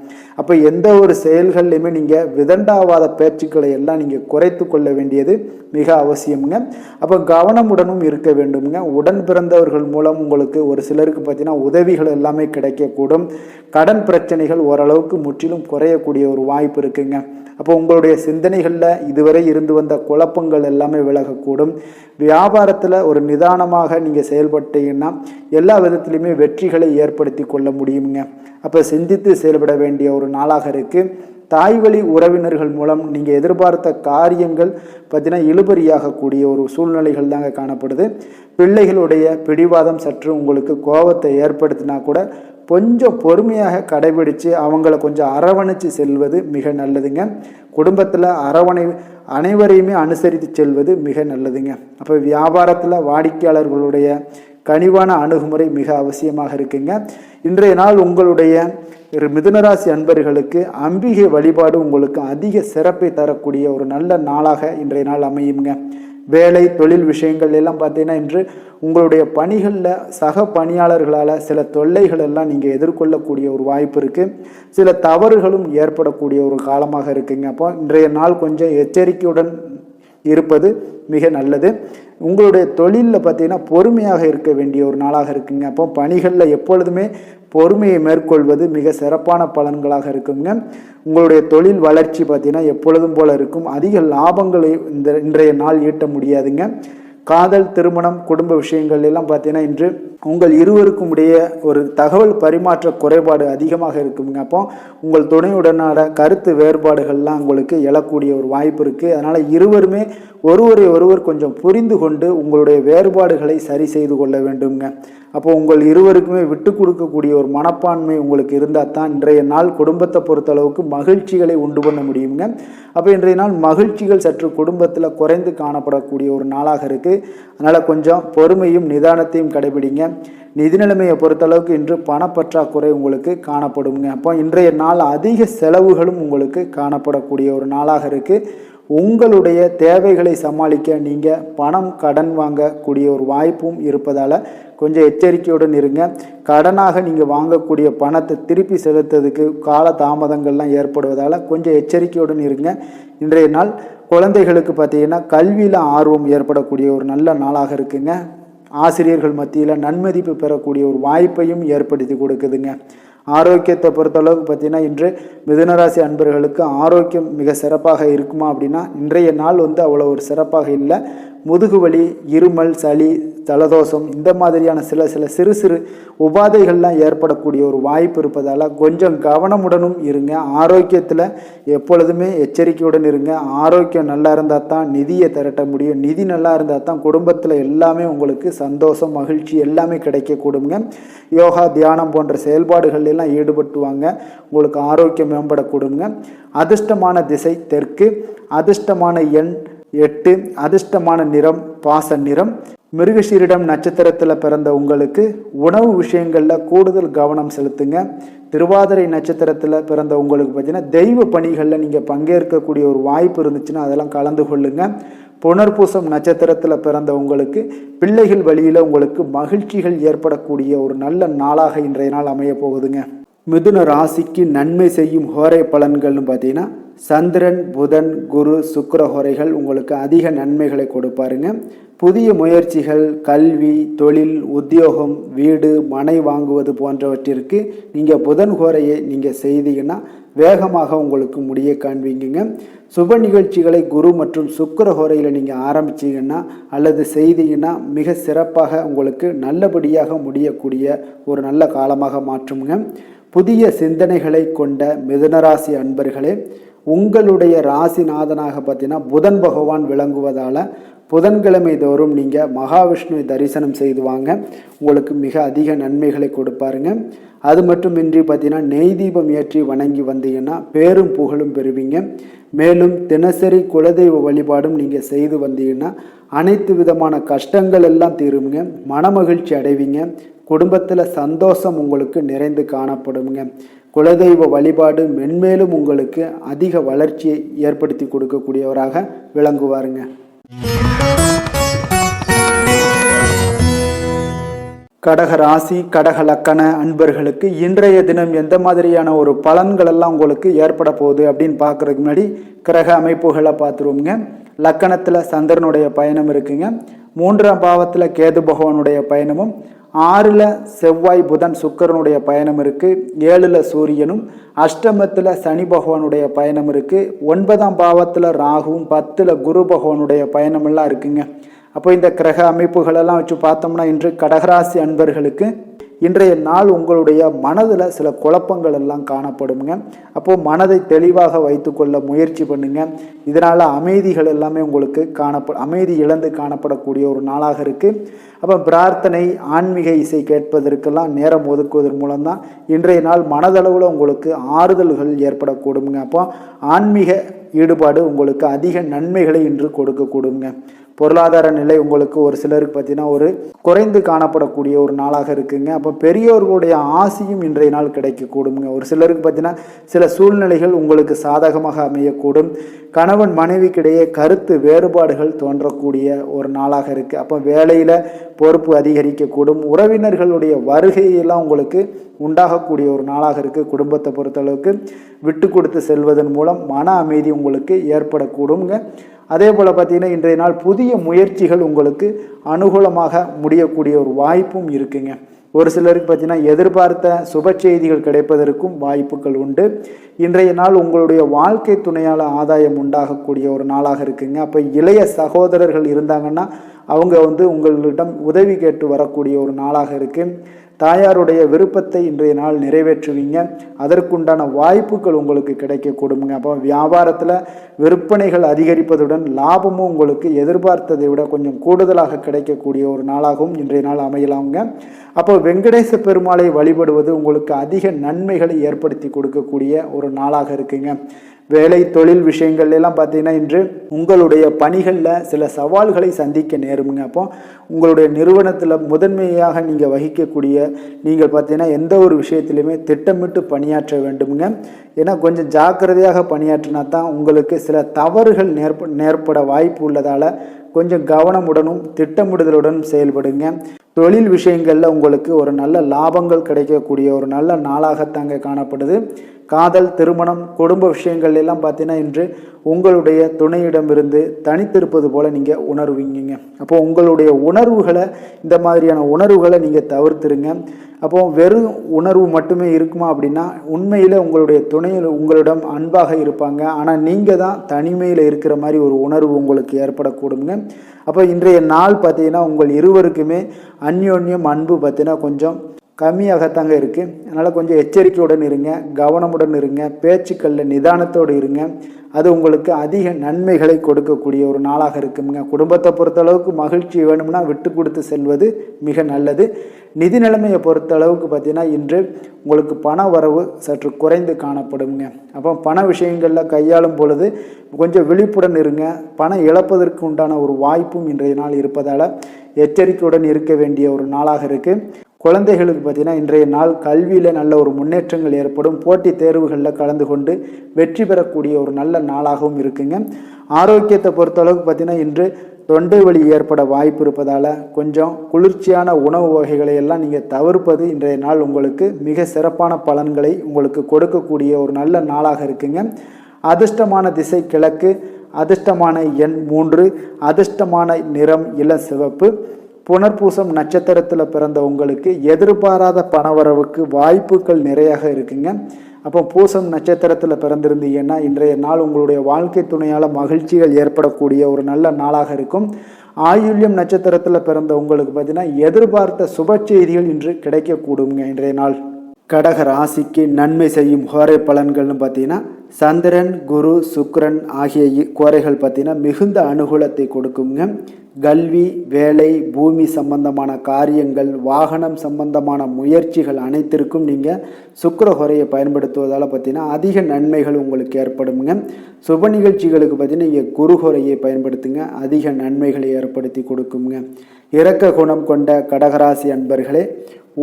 அப்போ எந்த ஒரு செயல்கள்லையுமே நீங்கள் விதண்டாவாத பேச்சுக்களை எல்லாம் நீங்கள் குறைத்து கொள்ள வேண்டியது மிக அவசியம்ங்க. அப்போ கவனமுடனும் இருக்க வேண்டும்ங்க. உடன் பிறந்தவர்கள் மூலம் உங்களுக்கு ஒரு சிலருக்கு பார்த்தீங்கன்னா உதவிகள் எல்லாமே கிடைக்கக்கூடும். கடன் பிரச்சனைகள் ஓரளவுக்கு முற்றிலும் குறையக்கூடிய ஒரு வாய்ப்பு இருக்குங்க. அப்போ உங்களுடைய சிந்தனைகளில் இதுவரை இருந்து வந்த குழப்பங்கள் எல்லாமே விலகக்கூடும். வியாபாரத்தில் ஒரு நிதானமாக நீங்கள் செயல்பட்டீங்கன்னா எல்லா விதத்திலையுமே வெற்றிகளை ஏற்படுத்தி கொள்ள முடியுங்க. அப்போ சிந்தித்து செயல்பட வேண்டிய ஒரு நாளாக இருக்குது. தாய் வழி உறவினர்கள் மூலம் நீங்கள் எதிர்பார்த்த காரியங்கள் பார்த்தீங்கன்னா இழுபறியாகக்கூடிய ஒரு சூழ்நிலைகள் தாங்க காணப்படுது. பிள்ளைகளுடைய பிடிவாதம் சற்று உங்களுக்கு கோபத்தை ஏற்படுத்தினா கூட கொஞ்சம் பொறுமையாக கடைபிடித்து அவங்கள கொஞ்சம் அரவணைச்சு செல்வது மிக நல்லதுங்க. குடும்பத்தில் அனைவரையுமே அனுசரித்து செல்வது மிக நல்லதுங்க. அப்போ வியாபாரத்தில் வாடிக்கையாளர்களுடைய கனிவான அணுகுமுறை மிக அவசியமாக இருக்குங்க. இன்றைய நாள் உங்களுடைய மிதுனராசி அன்பர்களுக்கு அம்பிகை வழிபாடு உங்களுக்கு அதிக சிறப்பை தரக்கூடிய ஒரு நல்ல நாளாக இன்றைய நாள் அமையுங்க. வேலை தொழில் விஷயங்கள் எல்லாம் பார்த்தீங்கன்னா இன்று உங்களுடைய பணிகளில் சக பணியாளர்களால் சில தொல்லைகள் எல்லாம் நீங்கள் எதிர்கொள்ளக்கூடிய ஒரு வாய்ப்பு இருக்குது. சில தவறுகளும் ஏற்படக்கூடிய ஒரு காலமாக இருக்குங்க. அப்போ இன்றைய நாள் கொஞ்சம் எச்சரிக்கையுடன் இருப்பது மிக நல்லது. உங்களுடைய தொழிலில் பார்த்தீங்கன்னா பொறுமையாக இருக்க வேண்டிய ஒரு நாளாக இருக்குங்க. அப்போ பணிகளில் எப்பொழுதுமே பொறுமையை மேற்கொள்வது மிக சிறப்பான பலன்களாக இருக்குங்க. உங்களுடைய தொழில் வளர்ச்சி பார்த்தீங்கன்னா எப்பொழுதும் போல இருக்கும். அதிக லாபங்களை இன்றைய நாள் ஈட்ட முடியாதுங்க. காதல், திருமணம், குடும்ப விஷயங்கள் எல்லாம் பார்த்தீங்கன்னா இன்று உங்கள் இருவருக்கும் இடையே ஒரு தகவல் பரிமாற்ற குறைபாடு அதிகமாக இருக்குங்க. அப்போ உங்கள் துணையுடனான கருத்து வேறுபாடுகள்லாம் உங்களுக்கு எழக்கூடிய ஒரு வாய்ப்பு இருக்குது. அதனால் இருவருமே ஒருவர் கொஞ்சம் புரிந்து கொண்டு உங்களுடைய வேறுபாடுகளை சரி செய்து கொள்ள வேண்டுங்க. அப்போ உங்கள் இருவருக்குமே விட்டு கொடுக்கக்கூடிய ஒரு மனப்பான்மை உங்களுக்கு இருந்தால் தான் இன்றைய நாள் குடும்பத்தை பொறுத்தளவுக்கு மகிழ்ச்சிகளை உண்டு பண்ண முடியுங்க. அப்போ இன்றைய நாள் மகிழ்ச்சிகள் சற்று குடும்பத்தில் குறைந்து காணப்படக்கூடிய ஒரு நாளாக இருக்குது. அதனால் கொஞ்சம் பொறுமையும் நிதானத்தையும் கடைபிடிங்க. நிதி நிலைமையை பொறுத்தளவுக்கு இன்று பணப்பற்றாக்குறை உங்களுக்கு காணப்படுங்க. அப்போ இன்றைய நாள் அதிக செலவுகளும் உங்களுக்கு காணப்படக்கூடிய ஒரு நாளாக இருக்குது. உங்களுடைய தேவைகளை சமாளிக்க நீங்கள் பணம் கடன் வாங்கக்கூடிய ஒரு வாய்ப்பும் இருப்பதால் கொஞ்சம் எச்சரிக்கையுடன் இருங்க. கடனாக நீங்கள் வாங்கக்கூடிய பணத்தை திருப்பி செலுத்துறதுக்கு கால தாமதங்கள்லாம் ஏற்படுவதால் கொஞ்சம் எச்சரிக்கையுடன் இருங்க. இன்றைய நாள் குழந்தைகளுக்கு பார்த்தீங்கன்னா கல்வியில் ஆர்வம் ஏற்படக்கூடிய ஒரு நல்ல நாளாக இருக்குங்க. ஆசிரியர்கள் மத்தியில் நன்மதிப்பு பெறக்கூடிய ஒரு வாய்ப்பையும் ஏற்படுத்தி கொடுக்குதுங்க. ஆரோக்கியத்தை பொறுத்தளவுக்கு பார்த்தீங்கன்னா இன்று மிதுனராசி அன்பர்களுக்கு ஆரோக்கியம் மிக சிறப்பாக இருக்குமா அப்படின்னா இன்றைய நாள் அவ்வளோ ஒரு சிறப்பாக இல்லை. முதுகு வலி, இருமல், சளி, ஜலதோஷம் இந்த மாதிரியான சில சிறு சிறு உபாதைகள்லாம் ஏற்படக்கூடிய ஒரு வாய்ப்பு இருப்பதால் கொஞ்சம் கவனமுடனும் இருங்க. ஆரோக்கியத்தில் எப்பொழுதுமே எச்சரிக்கையுடன் இருங்க. ஆரோக்கியம் நல்லா இருந்தால் தான் நிதியை திரட்ட முடியும். நிதி நல்லா இருந்தால் தான் குடும்பத்தில் எல்லாமே உங்களுக்கு சந்தோஷம், மகிழ்ச்சி எல்லாமே கிடைக்கக்கூடுங்க. யோகா, தியானம் போன்ற செயல்பாடுகள் எல்லாம் ஈடுபட்டுவாங்க. உங்களுக்கு ஆரோக்கியம் மேம்படக்கூடுங்க. அதிர்ஷ்டமான திசை தெற்கு, அதிர்ஷ்டமான எண் 8, அதிர்ஷ்டமான நிறம் பாச நிறம். மிருகசீரிடம் நட்சத்திரத்தில் பிறந்த உங்களுக்கு உணவு விஷயங்களில் கூடுதல் கவனம் செலுத்துங்க. திருவாதிரை நட்சத்திரத்தில் பிறந்த உங்களுக்கு பார்த்தீங்கன்னா தெய்வ பணிகளில் நீங்கள் பங்கேற்கக்கூடிய ஒரு வாய்ப்பு இருந்துச்சுன்னா அதெல்லாம் கலந்து கொள்ளுங்க. புனர்பூசம் நட்சத்திரத்தில் பிறந்த உங்களுக்கு பிள்ளைகள் வழியில் உங்களுக்கு மகிழ்ச்சிகள் ஏற்படக்கூடிய ஒரு நல்ல நாளாக இன்றைய நாள் அமைய போகுதுங்க. மிதுன ராசிக்கு நன்மை செய்யும் ஹோரை பலன்கள்னு பார்த்தீங்கன்னா சந்திரன், புதன், குரு, சுக்கிர ஹோரைகள் உங்களுக்கு அதிக நன்மைகளை கொடுப்பாருங்க. புதிய முயற்சிகள், கல்வி, தொழில், உத்தியோகம், வீடு, மனை வாங்குவது போன்றவற்றிற்கு நீங்கள் புதன் ஹோரையை நீங்கள் செய்தீங்கன்னா வேகமாக உங்களுக்கு முடிய காண்பீங்க. சுப நிகழ்ச்சிகளை குரு மற்றும் சுக்கிர ஹோரையில் நீங்கள் ஆரம்பிச்சிங்கன்னா அல்லது செய்தீங்கன்னா மிக சிறப்பாக உங்களுக்கு நல்லபடியாக முடியக்கூடிய ஒரு நல்ல காலமாக மாற்றுங்க. புதிய சிந்தனைகளை கொண்ட மிதுனராசி அன்பர்களே, உங்களுடைய ராசிநாதனாக பார்த்தீங்கன்னா புதன் பகவான் விளங்குவதால் புதன்கிழமை தோறும் நீங்கள் மகாவிஷ்ணுவை தரிசனம் செய்து வாங்க. உங்களுக்கு மிக அதிக நன்மைகளை கொடுப்பாருங்க. அது மட்டுமின்றி பார்த்தீங்கன்னா நெய் தீபம் ஏற்றி வணங்கி வந்தீங்கன்னா பேரும் புகழும் பெறுவீங்க. மேலும் தினசரி குலதெய்வ வழிபாடும் நீங்கள் செய்து வந்தீங்கன்னா அனைத்து விதமான கஷ்டங்கள் எல்லாம் தீருங்க. மனமகிழ்ச்சி அடைவீங்க. குடும்பத்தில் சந்தோஷம் உங்களுக்கு நிறைந்து காணப்படுங்க. குலதெய்வ வழிபாடு மென்மேலும் உங்களுக்கு அதிக வளர்ச்சியை ஏற்படுத்தி கொடுக்கக்கூடியவராக விளங்குவாருங்க. கடக ராசி, கடக லக்கண அன்பர்களுக்கு இன்றைய தினம் எந்த மாதிரியான ஒரு பலன்கள் எல்லாம் உங்களுக்கு ஏற்பட போகுது அப்படின்னு பார்க்கறதுக்கு முன்னாடி கிரக அமைப்புகளை பார்த்துருவோங்க. லக்கணத்தில் சந்திரனுடைய பயணம் இருக்குங்க. 3ஆம் பாவத்தில் கேது பகவானுடைய பயணமும், 6ல் செவ்வாய், புதன், சுக்கிரனுடைய பயணம் இருக்குது. 7ல் சூரியனும், அஷ்டமத்தில் சனி பகவானுடைய பயணம் இருக்குது. 9ஆம் பாவத்தில் ராகுவும், 10ல் குரு பகவானுடைய பயணமெல்லாம் இருக்குங்க. அப்போ இந்த கிரக அமைப்புகளெல்லாம் வச்சு பார்த்தோம்னா இன்று கடகராசி அன்பர்களுக்கு இன்றைய நாள் உங்களுடைய மனதில் சில குழப்பங்கள் எல்லாம் காணப்படுங்க. அப்போது மனதை தெளிவாக வைத்துக்கொள்ள முயற்சி பண்ணுங்க. இதனால் அமைதிகள் எல்லாமே உங்களுக்கு அமைதி இழந்து காணப்படக்கூடிய ஒரு நாளாக இருக்குது. அப்போ பிரார்த்தனை, ஆன்மீக இசை கேட்பதற்கெல்லாம் நேரம் ஒதுக்குவதன் மூலம்தான் இன்றைய நாள் மனதளவில் உங்களுக்கு ஆறுதல்கள் ஏற்படக்கூடுங்க. அப்போ ஆன்மீக ஈடுபாடு உங்களுக்கு அதிக நன்மைகளை இன்று கொடுக்கக்கூடுங்க. பொருளாதார நிலை உங்களுக்கு ஒரு சிலருக்கு பார்த்தீங்கன்னா ஒரு குறைந்து காணப்படக்கூடிய ஒரு நாளாக இருக்குங்க. அப்போ பெரியோர்களுடைய ஆசையும் இன்றைய நாள் கிடைக்கக்கூடுங்க. ஒரு சிலருக்கு பார்த்தீங்கன்னா சில சூழ்நிலைகள் உங்களுக்கு சாதகமாக அமையக்கூடும். கணவன் மனைவிக்கிடையே கருத்து வேறுபாடுகள் தோன்றக்கூடிய ஒரு நாளாக இருக்குது. அப்போ வேலையில் பொறுப்பு அதிகரிக்கக்கூடும். உறவினர்களுடைய வருகையெல்லாம் உங்களுக்கு உண்டாகக்கூடிய ஒரு நாளாக இருக்குது. குடும்பத்தை பொறுத்தளவுக்கு விட்டு கொடுத்து செல்வதன் மூலம் மன அமைதி உங்களுக்கு ஏற்படக்கூடுங்க. அதே போல் பார்த்தீங்கன்னா இன்றைய நாள் புதிய முயற்சிகள் உங்களுக்கு அனுகூலமாக முடியக்கூடிய ஒரு வாய்ப்பும் இருக்குங்க. ஒரு சிலருக்கு பார்த்தீங்கன்னா எதிர்பார்த்த சுப செய்திகள் கிடைப்பதற்கும் வாய்ப்புகள் உண்டு. இன்றைய நாள் உங்களுடைய வாழ்க்கை துணையால் ஆதாயம் உண்டாகக்கூடிய ஒரு நாளாக இருக்குங்க. அப்போ இளைய சகோதரர்கள் இருந்தாங்கன்னா அவங்க உங்களிடம் உதவி கேட்டு வரக்கூடிய ஒரு நாளாக இருக்குது. தாயாருடைய விருப்பத்தை இன்றைய நாள் நிறைவேற்றுவீங்க. அதற்குண்டான வாய்ப்புகள் உங்களுக்கு கிடைக்கக்கூடுங்க. அப்போ வியாபாரத்தில் விற்பனைகள் அதிகரிப்பதுடன் லாபமும் உங்களுக்கு எதிர்பார்த்ததை விட கொஞ்சம் கூடுதலாக கிடைக்கக்கூடிய ஒரு நாளாகவும் இன்றைய நாள் அமையலாங்க. அப்போ வெங்கடேச பெருமாளை வழிபடுவது உங்களுக்கு அதிக நன்மைகளை ஏற்படுத்தி கொடுக்கக்கூடிய ஒரு நாளாக இருக்குங்க. வேலை தொழில் விஷயங்கள் எல்லாம் பார்த்தீங்கன்னா இன்று உங்களுடைய பணிகளில் சில சவால்களை சந்திக்க நேருங்க. அப்போ உங்களுடைய நிறுவனத்தில் முதன்மையாக நீங்கள் வகிக்கக்கூடிய நீங்கள் பார்த்தீங்கன்னா எந்த ஒரு விஷயத்திலையுமே திட்டமிட்டு பணியாற்ற வேண்டுங்க. ஏன்னா கொஞ்சம் ஜாக்கிரதையாக பணியாற்றினா தான் உங்களுக்கு சில தவறுகள் நேர்பட வாய்ப்பு உள்ளதால் கொஞ்சம் கவனமுடனும் திட்டமிடுதலுடன் செயல்படுங்க. தொழில் விஷயங்களில் உங்களுக்கு ஒரு நல்ல லாபங்கள் கிடைக்கக்கூடிய ஒரு நல்ல நாளாகத்தாங்க காணப்படுது. காதல், திருமணம், குடும்ப விஷயங்கள் எல்லாம் பார்த்தீங்கன்னா இன்று உங்களுடைய துணையிடமிருந்து தனித்திருப்பது போல் நீங்கள் உணர்வீங்க. அப்போ உங்களுடைய உணர்வுகளை, இந்த மாதிரியான உணர்வுகளை நீங்கள் தவிர்த்துருங்க. அப்போ வெறும் உணர்வு மட்டுமே இருக்குமா அப்படின்னா, உண்மையில் உங்களுடைய துணையில் உங்களிடம் அன்பாக இருப்பாங்க, ஆனால் நீங்கள் தான் தனிமையில் இருக்கிற மாதிரி ஒரு உணர்வு உங்களுக்கு ஏற்படக்கூடுங்க. அப்போ இன்றைய நாள் பார்த்தீங்கன்னா உங்கள் இருவருக்குமே அந்யோன்யம், அன்பு பார்த்தீங்கன்னா கொஞ்சம் கம்மியாகத்தாங்க இருக்குது. அதனால் கொஞ்சம் எச்சரிக்கையுடன் இருங்க, கவனமுடன் இருங்க, பேச்சுக்களில் நிதானத்தோடு இருங்க. அது உங்களுக்கு அதிக நன்மைகளை கொடுக்கக்கூடிய ஒரு நாளாக இருக்குங்க. குடும்பத்தை பொறுத்தளவுக்கு மகிழ்ச்சி வேணும்னா விட்டு கொடுத்து செல்வது மிக நல்லது. நிதி நிலைமையை பொறுத்த அளவுக்கு பார்த்தீங்கன்னா இன்று உங்களுக்கு பண வரவு சற்று குறைந்து காணப்படுங்க. அப்போ பண விஷயங்களில் கையாளும் பொழுது கொஞ்சம் விழிப்புடன் இருங்க. பணம் இழப்பதற்கு உண்டான ஒரு வாய்ப்பும் இன்றைய நாள் இருப்பதால் எச்சரிக்கையுடன் இருக்க வேண்டிய ஒரு நாளாக இருக்குது. குழந்தைகளுக்கு பார்த்தீங்கன்னா இன்றைய நாள் கல்வியில் நல்ல ஒரு முன்னேற்றங்கள் ஏற்படும். போட்டித் தேர்வுகளில் கலந்து கொண்டு வெற்றி பெறக்கூடிய ஒரு நல்ல நாளாகவும் இருக்குங்க. ஆரோக்கியத்தை பொறுத்தளவுக்கு பார்த்தீங்கன்னா இன்று தொண்டை வலி ஏற்பட வாய்ப்பு இருப்பதால் கொஞ்சம் குளிர்ச்சியான உணவு வகைகளை எல்லாம் நீங்கள் தவிர்ப்பது இன்றைய நாள் உங்களுக்கு மிக சிறப்பான பலன்களை உங்களுக்கு கொடுக்கக்கூடிய ஒரு நல்ல நாளாக இருக்குங்க. அதிர்ஷ்டமான திசை கிழக்கு, அதிர்ஷ்டமான எண் 3, அதிர்ஷ்டமான நிறம் இளம் சிவப்பு. புனர்பூசம் நட்சத்திரத்தில் பிறந்த உங்களுக்கு எதிர்பாராத பணவரவுக்கு வாய்ப்புகள் நிறையாக இருக்குங்க. அப்போ பூசம் நட்சத்திரத்தில் பிறந்திருந்தீங்கன்னா இன்றைய நாள் உங்களுடைய வாழ்க்கை துணையால் மகிழ்ச்சிகள் ஏற்படக்கூடிய ஒரு நல்ல நாளாக இருக்கும். ஆயுள்யம் நட்சத்திரத்தில் பிறந்த உங்களுக்கு பார்த்தீங்கன்னா எதிர்பார்த்த சுப செய்திகள் இன்று கிடைக்கக்கூடுங்க. இன்றைய நாள் கடக ராசிக்கு நன்மை செய்யும் கோரை பலன்கள்னு பார்த்தீங்கன்னா சந்திரன், குரு, சுக்கிரன் ஆகிய கோரைகள் பார்த்தீங்கன்னா மிகுந்த அனுகூலத்தை கொடுக்குங்க. கல்வி, வேலை, பூமி சம்பந்தமான காரியங்கள், வாகனம் சம்பந்தமான முயற்சிகள் அனைத்திற்கும் நீங்கள் சுக்கிர ஹோரையை பயன்படுத்துவதால் பார்த்தீங்கன்னா அதிக நன்மைகள் உங்களுக்கு ஏற்படுங்க. சுப நிகழ்ச்சிகளுக்கு பார்த்தீங்கன்னா இங்கே குரு ஹோரையை பயன்படுத்துங்க, அதிக நன்மைகளை ஏற்படுத்தி கொடுக்குங்க. இரக்க குணம் கொண்ட கடகராசி அன்பர்களே,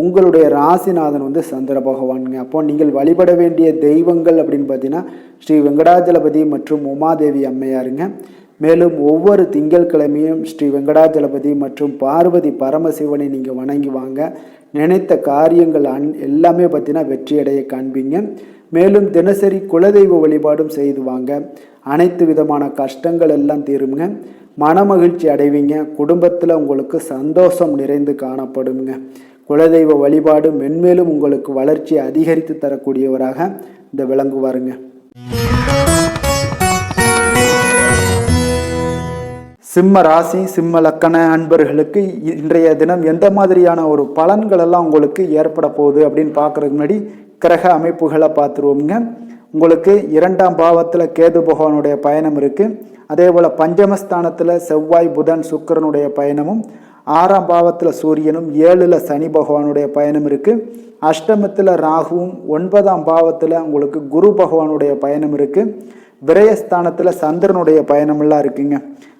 உங்களுடைய ராசிநாதன் சந்திர பகவானுங்க. அப்போ நீங்கள் வழிபட வேண்டிய தெய்வங்கள் அப்படின்னு பார்த்தீங்கன்னா ஸ்ரீ வெங்கடாஜலபதி மற்றும் உமாதேவி அம்மையாருங்க. மேலும் ஒவ்வொரு திங்கட்கிழமையும் ஸ்ரீ வெங்கடாஜலபதி மற்றும் பார்வதி பரமசிவனை நீங்கள் வணங்கி வாங்க. நினைத்த காரியங்கள் எல்லாமே பார்த்தீங்கன்னா வெற்றியடைய காண்பீங்க. மேலும் தினசரி குலதெய்வ வழிபாடும் செய்து வாங்க. அனைத்து விதமான கஷ்டங்கள் எல்லாம் தீருங்க. மனமகிழ்ச்சி அடைவீங்க. குடும்பத்தில் உங்களுக்கு சந்தோஷம் நிறைந்து காணப்படுங்க. குலதெய்வ வழிபாடு மென்மேலும் உங்களுக்கு வளர்ச்சி அதிகரித்து தரக்கூடியவராக இந்த விளங்குவாருங்க. சிம்ம ராசி, சிம்ம லக்கண அன்பர்களுக்கு இன்றைய தினம் எந்த மாதிரியான ஒரு பலன்கள் எல்லாம் உங்களுக்கு ஏற்பட போகுது அப்படின்னு பார்க்கறதுக்கு முன்னாடி கிரக அமைப்புகளை பார்த்துருவோம்ங்க. உங்களுக்கு 2ஆம் பாவத்தில் கேது பகவானுடைய பயணம் இருக்குது. அதே போல் பஞ்சமஸ்தானத்தில் செவ்வாய், புதன், சுக்கிரனுடைய பயணமும், 6ஆம் பாவத்தில் சூரியனும், 7ல் சனி பகவானுடைய பயணம் இருக்குது. அஷ்டமத்தில் ராகுவும், 9ஆம் பாவத்தில் உங்களுக்கு குரு பகவானுடைய பயணம் இருக்குது. விரயஸ்தானத்தில் சந்திரனுடைய பயணமெல்லாம் இருக்குங்க.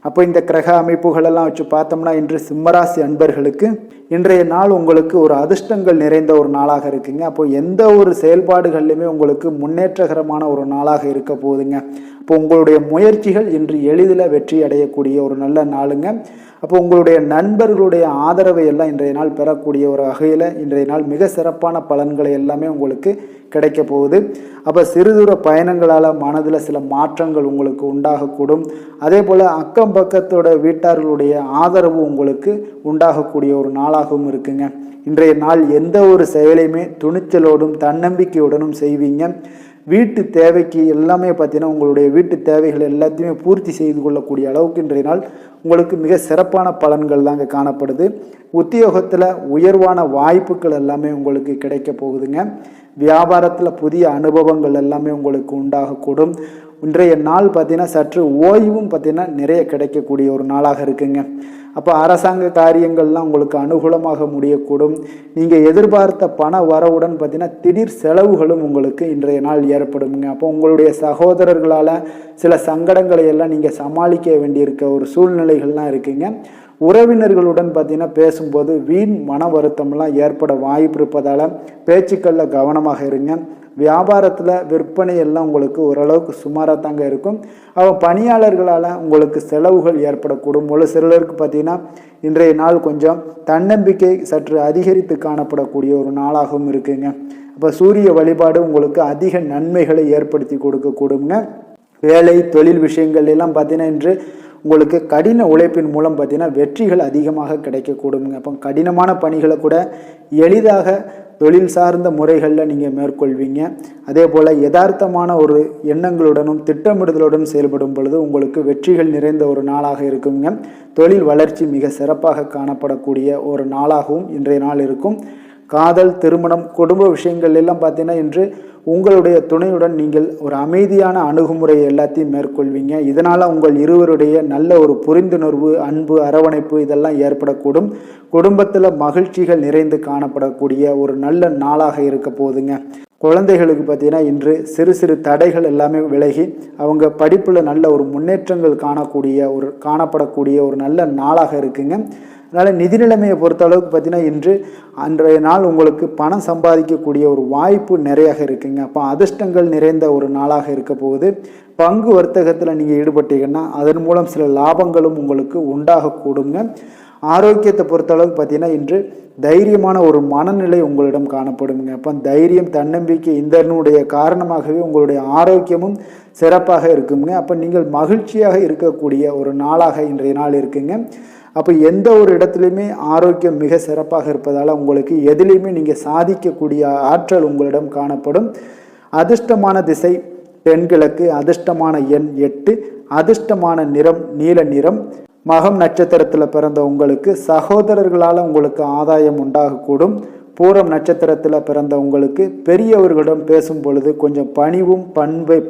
அப்போ இந்த கிரக அமைப்புகளெல்லாம் வச்சு பார்த்தோம்னா இன்று சிம்மராசி அன்பர்களுக்கு இன்றைய நாள் உங்களுக்கு ஒரு அதிர்ஷ்டங்கள் நிறைந்த ஒரு நாளாக இருக்குங்க. அப்போ எந்த ஒரு செயல்பாடுகள்லையுமே உங்களுக்கு முன்னேற்றகரமான ஒரு நாளாக இருக்க போகுதுங்க. அப்போ உங்களுடைய முயற்சிகள் இன்று எளிதில் வெற்றி அடையக்கூடிய ஒரு நல்ல நாளுங்க. அப்போ உங்களுடைய நண்பர்களுடைய ஆதரவை எல்லாம் இன்றைய நாள் பெறக்கூடிய ஒரு வகையில் இன்றைய நாள் மிக சிறப்பான பலன்களை எல்லாமே உங்களுக்கு கிடைக்க போகுது. அப்போ சிறுதூர பயணங்களால் மனதில் சில மாற்றங்கள் உங்களுக்கு உண்டாகக்கூடும். அதே போல் அக்கம் பக்கத்தோட வீட்டார்களுடைய ஆதரவு உங்களுக்கு உண்டாகக்கூடிய ஒரு நாளாகவும் இருக்குங்க. இன்றைய நாள் எந்த ஒரு செயலையுமே துணிச்சலோடும் தன்னம்பிக்கையுடனும் செய்வீங்க. வீட்டு தேவைக்கு எல்லாமே பார்த்தீங்கன்னா உங்களுடைய வீட்டு தேவைகள் எல்லாத்தையுமே பூர்த்தி செய்து கொள்ளக்கூடிய அளவுக்கு இன்றைய நாள் உங்களுக்கு மிக சிறப்பான பலன்கள் தாங்க காணப்படுது. உத்தியோகத்தில் உயர்வான வாய்ப்புகள் எல்லாமே உங்களுக்கு கிடைக்க போகுதுங்க. வியாபாரத்தில் புதிய அனுபவங்கள் எல்லாமே உங்களுக்கு உண்டாகக்கூடும். இன்றைய நாள் பார்த்தீங்கன்னா சற்று ஓய்வும் பார்த்தீங்கன்னா நிறைய கிடைக்கக்கூடிய ஒரு நாளாக இருக்குங்க. அப்போ அரசாங்க காரியங்கள்லாம் உங்களுக்கு அனுகூலமாக முடியக்கூடும். நீங்கள் எதிர்பார்த்த பண வரவுடன் பார்த்தீங்கன்னா திடீர் செலவுகளும் உங்களுக்கு இன்றைய நாள் ஏற்படுங்க. அப்போ உங்களுடைய சகோதரர்களால் சில சங்கடங்களை எல்லாம் நீங்கள் சமாளிக்க வேண்டியிருக்க ஒரு சூழ்நிலைகள்லாம் இருக்குங்க. உறவினர்களுடன் பார்த்தீங்கன்னா பேசும்போது வீண் மன வருத்தம்லாம் ஏற்பட வாய்ப்பு இருப்பதால் பேச்சுக்களில் கவனமாக இருங்க. வியாபாரத்தில் விற்பனை எல்லாம் உங்களுக்கு ஓரளவுக்கு சுமாராக தாங்க இருக்கும். பணியாளர்களால் உங்களுக்கு செலவுகள் ஏற்படக்கூடும். ஒரு சிலருக்கு பார்த்தீங்கன்னா இன்றைய நாள் கொஞ்சம் தன்னம்பிக்கை சற்று அதிகரித்து காணப்படக்கூடிய ஒரு நாளாகவும் இருக்குங்க. அப்போ சூரிய வழிபாடு உங்களுக்கு அதிக நன்மைகளை ஏற்படுத்தி கொடுக்கக்கூடுங்க. வேலை தொழில் விஷயங்கள் எல்லாம் பார்த்தீங்கன்னா இன்று உங்களுக்கு கடின உழைப்பின் மூலம் பார்த்தீங்கன்னா வெற்றிகள் அதிகமாக கிடைக்கக்கூடுங்க. அப்போ கடினமான பணிகளை கூட எளிதாக தொழில் சார்ந்த முறைகளில் நீங்கள் மேற்கொள்வீங்க. அதே போல் யதார்த்தமான ஒரு எண்ணங்களுடனும் திட்டமிடுதலுடன் செயல்படும் பொழுது உங்களுக்கு வெற்றிகள் நிறைந்த ஒரு நாளாக இருக்குங்க. தொழில் வளர்ச்சி மிக சிறப்பாக காணப்படக்கூடிய ஒரு நாளாகவும் இன்றைய நாள் இருக்கும். காதல், திருமணம், குடும்ப விஷயங்கள் எல்லாம் பார்த்தீங்கன்னா இன்று உங்களுடைய துணையுடன் நீங்கள் ஒரு அமைதியான அணுகுமுறை எல்லாத்தையும் மேற்கொள்வீங்க. இதனால் உங்கள் இருவருடைய நல்ல ஒரு புரிந்துணர்வு, அன்பு, அரவணைப்பு இதெல்லாம் ஏற்படக்கூடும். குடும்பத்தில் மகிழ்ச்சிகள் நிறைந்து காணப்படக்கூடிய ஒரு நல்ல நாளாக இருக்க போகுதுங்க. குழந்தைகளுக்கு பார்த்தீங்கன்னா இன்று சிறு சிறு தடைகள் எல்லாமே விலகி அவங்க படிப்பில் நல்ல ஒரு முன்னேற்றங்கள் காணப்படக்கூடிய ஒரு நல்ல நாளாக இருக்குங்க. அதனால் நிதி நிலைமையை பொறுத்த அளவுக்கு பார்த்தீங்கன்னா இன்று அன்றைய நாள் உங்களுக்கு பணம் சம்பாதிக்கக்கூடிய ஒரு வாய்ப்பு நிறையாக இருக்குங்க. அப்போ அதிர்ஷ்டங்கள் நிறைந்த ஒரு நாளாக இருக்க போகுது. பங்கு வர்த்தகத்தில் நீங்கள் ஈடுபட்டீங்கன்னா அதன் மூலம் சில லாபங்களும் உங்களுக்கு உண்டாகக்கூடுங்க. ஆரோக்கியத்தை பொறுத்த அளவுக்கு பார்த்தீங்கன்னா இன்று தைரியமான ஒரு மனநிலை உங்களிடம் காணப்படுங்க. அப்போ தைரியம், தன்னம்பிக்கை இதனுடைய காரணமாகவே உங்களுடைய ஆரோக்கியமும் சிறப்பாக இருக்குங்க. அப்போ நீங்கள் மகிழ்ச்சியாக இருக்கக்கூடிய ஒரு நாளாக இன்றைய நாள் இருக்குங்க. அப்போ எந்த ஒரு இடத்துலையுமே ஆரோக்கியம் மிக சிறப்பாக இருப்பதால் உங்களுக்கு எதிலையுமே நீங்கள் சாதிக்கக்கூடிய ஆற்றல் உங்களிடம் காணப்படும். அதிர்ஷ்டமான திசை தென்கிழக்கு, அதிர்ஷ்டமான எண் 8, அதிர்ஷ்டமான நிறம் நீல நிறம். மகம் நட்சத்திரத்தில் பிறந்த உங்களுக்கு சகோதரர்களால் உங்களுக்கு ஆதாயம் உண்டாகக்கூடும். பூரம் நட்சத்திரத்தில் பிறந்த உங்களுக்கு பெரியவர்களிடம் பேசும் பொழுது கொஞ்சம் பணிவும்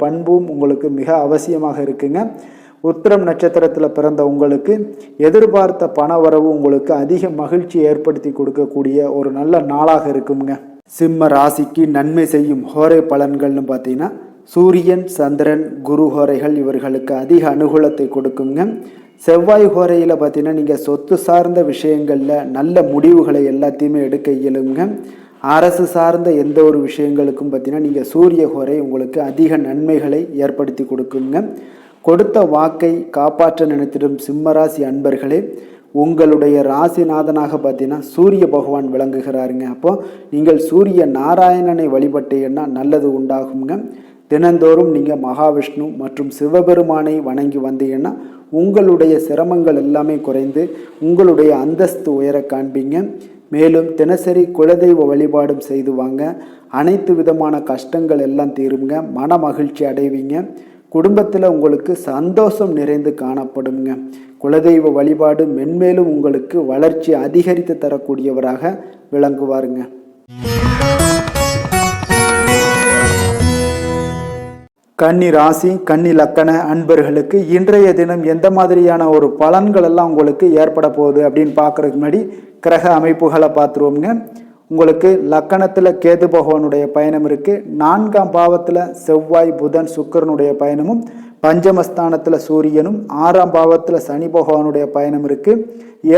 பண்பும் உங்களுக்கு மிக அவசியமாக இருக்குங்க. உத்திரம் நட்சத்திரத்தில் பிறந்த உங்களுக்கு எதிர்பார்த்த பண வரவு உங்களுக்கு அதிக மகிழ்ச்சி ஏற்படுத்தி கொடுக்கக்கூடிய ஒரு நல்ல நாளாக இருக்குங்க. சிம்ம ராசிக்கு நன்மை செய்யும் ஹோரை பலன்கள்னு பார்த்தீங்கன்னா சூரியன், சந்திரன், குரு ஹோரைகள் இவர்களுக்கு அதிக அனுகூலத்தை கொடுக்குங்க. செவ்வாய் ஹோரையில் பார்த்தீங்கன்னா நீங்கள் சொத்து சார்ந்த விஷயங்களில் நல்ல முடிவுகளை எல்லாத்தையுமே எடுக்க இயலுங்க. அரசு சார்ந்த எந்த ஒரு விஷயங்களுக்கும் பார்த்தீங்கன்னா நீங்கள் சூரிய ஹோரை உங்களுக்கு அதிக நன்மைகளை ஏற்படுத்தி கொடுக்குங்க. கொடுத்த வாக்கை காப்பாற்ற நினைத்திடும் சிம்மராசி அன்பர்களே, உங்களுடைய ராசிநாதனாக பார்த்தீங்கன்னா சூரிய பகவான் விளங்குகிறாருங்க. அப்போது நீங்கள் சூரிய நாராயணனை வழிபட்டீங்கன்னா நல்லது உண்டாகுங்க. தினந்தோறும் நீங்கள் மகாவிஷ்ணு மற்றும் சிவபெருமானை வணங்கி வந்தீங்கன்னா உங்களுடைய சிரமங்கள் எல்லாமே குறைந்து உங்களுடைய அந்தஸ்து உயர காண்பீங்க. மேலும் தினசரி குலதெய்வ வழிபாடும் செய்து வாங்க. அனைத்து விதமான கஷ்டங்கள் எல்லாம் தீருங்க. மன மகிழ்ச்சி அடைவீங்க. குடும்பத்தில் உங்களுக்கு சந்தோஷம் நிறைந்து காணப்படுங்க. குலதெய்வ வழிபாடு மென்மேலும் உங்களுக்கு வளர்ச்சி அதிகரித்து தரக்கூடியவராக விளங்குவாருங்க. கன்னி ராசி, கன்னி லக்கண அன்பர்களுக்கு இன்றைய தினம் எந்த மாதிரியான ஒரு பலன்கள் எல்லாம் உங்களுக்கு ஏற்பட போகுது அப்படின்னு பார்க்கறதுக்கு முன்னாடி கிரக அமைப்புகளை பார்த்துருவோங்க. உங்களுக்கு லக்கணத்தில் கேது பகவானுடைய பயணம் இருக்குது. 4ஆம் பாவத்தில் செவ்வாய், புதன், சுக்கிரனுடைய பயணமும், பஞ்சமஸ்தானத்தில் சூரியனும், 6ஆம் பாவத்தில் சனி பகவானுடைய பயணம் இருக்குது.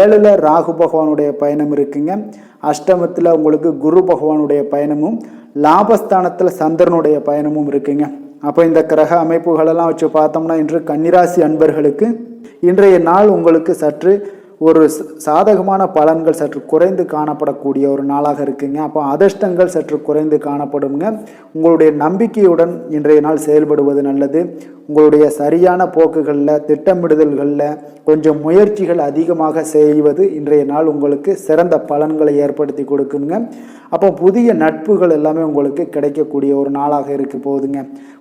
7ல் ராகு பகவானுடைய பயணம் இருக்குங்க. அஷ்டமத்தில் உங்களுக்கு குரு பகவானுடைய பயணமும், லாபஸ்தானத்தில் சந்திரனுடைய பயணமும் இருக்குங்க. அப்போ இந்த கிரக அமைப்புகளெல்லாம் வச்சு பார்த்தோம்னா இன்று கன்னிராசி அன்பர்களுக்கு இன்றைய நாள் உங்களுக்கு சற்று ஒரு சாதகமான பலன்கள் சற்று குறைந்து காணப்படக்கூடிய ஒரு நாளாக இருக்குங்க. அப்போ அதிர்ஷ்டங்கள் சற்று குறைந்து காணப்படுங்க. உங்களுடைய நம்பிக்கையுடன் இன்றைய நாள் செயல்படுவது நல்லது. உங்களுடைய சரியான போக்குகளில், திட்டமிடுதல்களில் கொஞ்சம் முயற்சிகள் அதிகமாக செய்வது இன்றைய நாள் உங்களுக்கு சிறந்த பலன்களை ஏற்படுத்தி கொடுக்குங்க. அப்போ புதிய நட்புகள் எல்லாமே உங்களுக்கு கிடைக்கக்கூடிய ஒரு நாளாக இருக்க போகுதுங்க.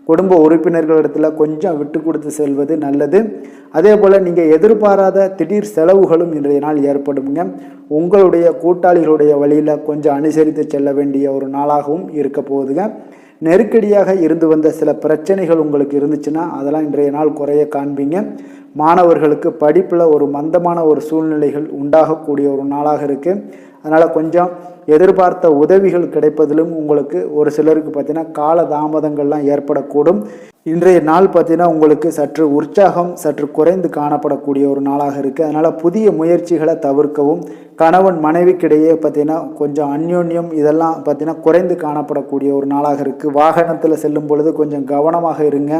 குடும்ப உறுப்பினர்களிடத்தில் கொஞ்சம் விட்டு கொடுத்து செல்வது நல்லது. அதே போல் நீங்கள் எதிர்பாராத திடீர் செலவுகளும் இன்றைய நாள் ஏற்படுங்க. உங்களுடைய கூட்டாளிகளுடைய வழியில் கொஞ்சம் அனுசரித்து செல்ல வேண்டிய ஒரு நாளாகவும் இருக்க போகுதுங்க. நெருக்கடியாக இருந்து வந்த சில பிரச்சனைகள் உங்களுக்கு இருந்துச்சுன்னா அதெல்லாம் இன்றைய நாள் குறைய காண்பீங்க. மாணவர்களுக்கு படிப்பில் ஒரு மந்தமான ஒரு சூழ்நிலைகள் உண்டாகக்கூடிய ஒரு நாளாக இருக்குது. அதனால் கொஞ்சம் எதிர்பார்த்த உதவிகள் கிடைப்பதிலும் உங்களுக்கு ஒரு சிலருக்கு பார்த்தீங்கன்னா கால தாமதங்கள்லாம் ஏற்படக்கூடும். இன்றைய நாள் பார்த்தீங்கன்னா உங்களுக்கு சற்று உற்சாகம் சற்று குறைந்து காணப்படக்கூடிய ஒரு நாளாக இருக்குது. அதனால் புதிய முயற்சிகளை தவிர்க்கவும், கணவன் மனைவிக்கிடையே பார்த்தீங்கன்னா கொஞ்சம் அந்யோன்யம் இதெல்லாம் பார்த்தீங்கன்னா குறைந்து காணப்படக்கூடிய ஒரு நாளாக இருக்குது. வாகனத்தில் செல்லும் பொழுது கொஞ்சம் கவனமாக இருங்க.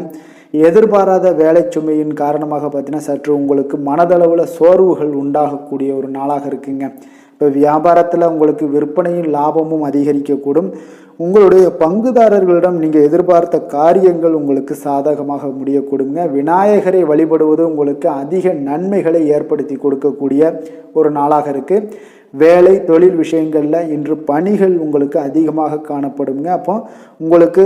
எதிர்பாராத வேலை சுமையின் காரணமாக பார்த்தீங்கன்னா சற்று உங்களுக்கு மனதளவில் சோர்வுகள் உண்டாகக்கூடிய ஒரு நாளாக இருக்குங்க. இப்போ வியாபாரத்தில் உங்களுக்கு விற்பனையும் லாபமும் அதிகரிக்கக்கூடும். உங்களுடைய பங்குதாரர்களிடம் நீங்கள் எதிர்பார்த்த காரியங்கள் உங்களுக்கு சாதகமாக முடியக்கூடுங்க. விநாயகரை வழிபடுவது உங்களுக்கு அதிக நன்மைகளை ஏற்படுத்தி கொடுக்கக்கூடிய ஒரு நாளாக இருக்குது. வேலை தொழில் விஷயங்களில் இன்று பணிகள் உங்களுக்கு அதிகமாக காணப்படுங்க. அப்போ உங்களுக்கு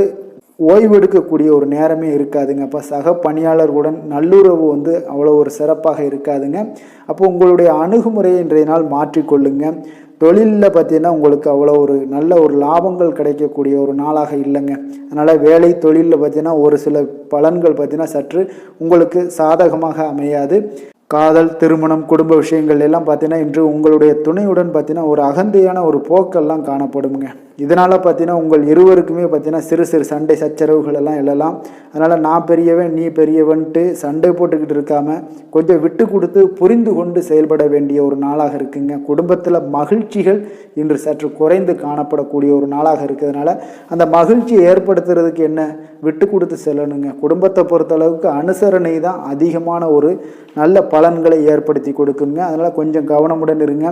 ஓய்வெடுக்கக்கூடிய ஒரு நேரமே இருக்காதுங்க. அப்போ சக பணியாளர்களுடன் நல்லுறவு அவ்வளோ ஒரு சிறப்பாக இருக்காதுங்க. அப்போ உங்களுடைய அணுகுமுறையை இன்றைய நாள் மாற்றிக்கொள்ளுங்க. தொழிலில் பார்த்தீங்கன்னா உங்களுக்கு அவ்வளோ ஒரு நல்ல ஒரு லாபங்கள் கிடைக்கக்கூடிய ஒரு நாளாக இல்லைங்க. அதனால் வேலை தொழிலில் பார்த்தீங்கன்னா ஒரு சில பலன்கள் பார்த்தீங்கன்னா சற்று உங்களுக்கு சாதகமாக அமையாது. காதல், திருமணம், குடும்ப விஷயங்கள் எல்லாம் பார்த்தீங்கன்னா இன்று உங்களுடைய துணையுடன் பார்த்தீங்கன்னா ஒரு அகந்தையான ஒரு போக்கெல்லாம் காணப்படுங்க. இதனால் பார்த்தீங்கன்னா உங்கள் இருவருக்குமே பார்த்தீங்கன்னா சிறு சிறு சண்டை சச்சரவுகள் எல்லாம் எழலாம். அதனால் நான் பெரியவன் நீ பெரியவன்ட்டு சண்டை போட்டுக்கிட்டு இருக்காமல் கொஞ்சம் விட்டு கொடுத்து புரிந்து கொண்டு செயல்பட வேண்டிய ஒரு நாளாக இருக்குங்க. குடும்பத்தில் மகிழ்ச்சிகள் இன்று சற்று குறைந்து காணப்படக்கூடிய ஒரு நாளாக இருக்கிறதுனால அந்த மகிழ்ச்சியை ஏற்படுத்துறதுக்கு என்ன விட்டு கொடுத்து செல்லணுங்க. குடும்பத்தை பொறுத்தளவுக்கு அனுசரணை தான் அதிகமான ஒரு நல்ல பலன்களை ஏற்படுத்தி கொடுக்குங்க. அதனால் கொஞ்சம் கவனமுடன் இருங்க.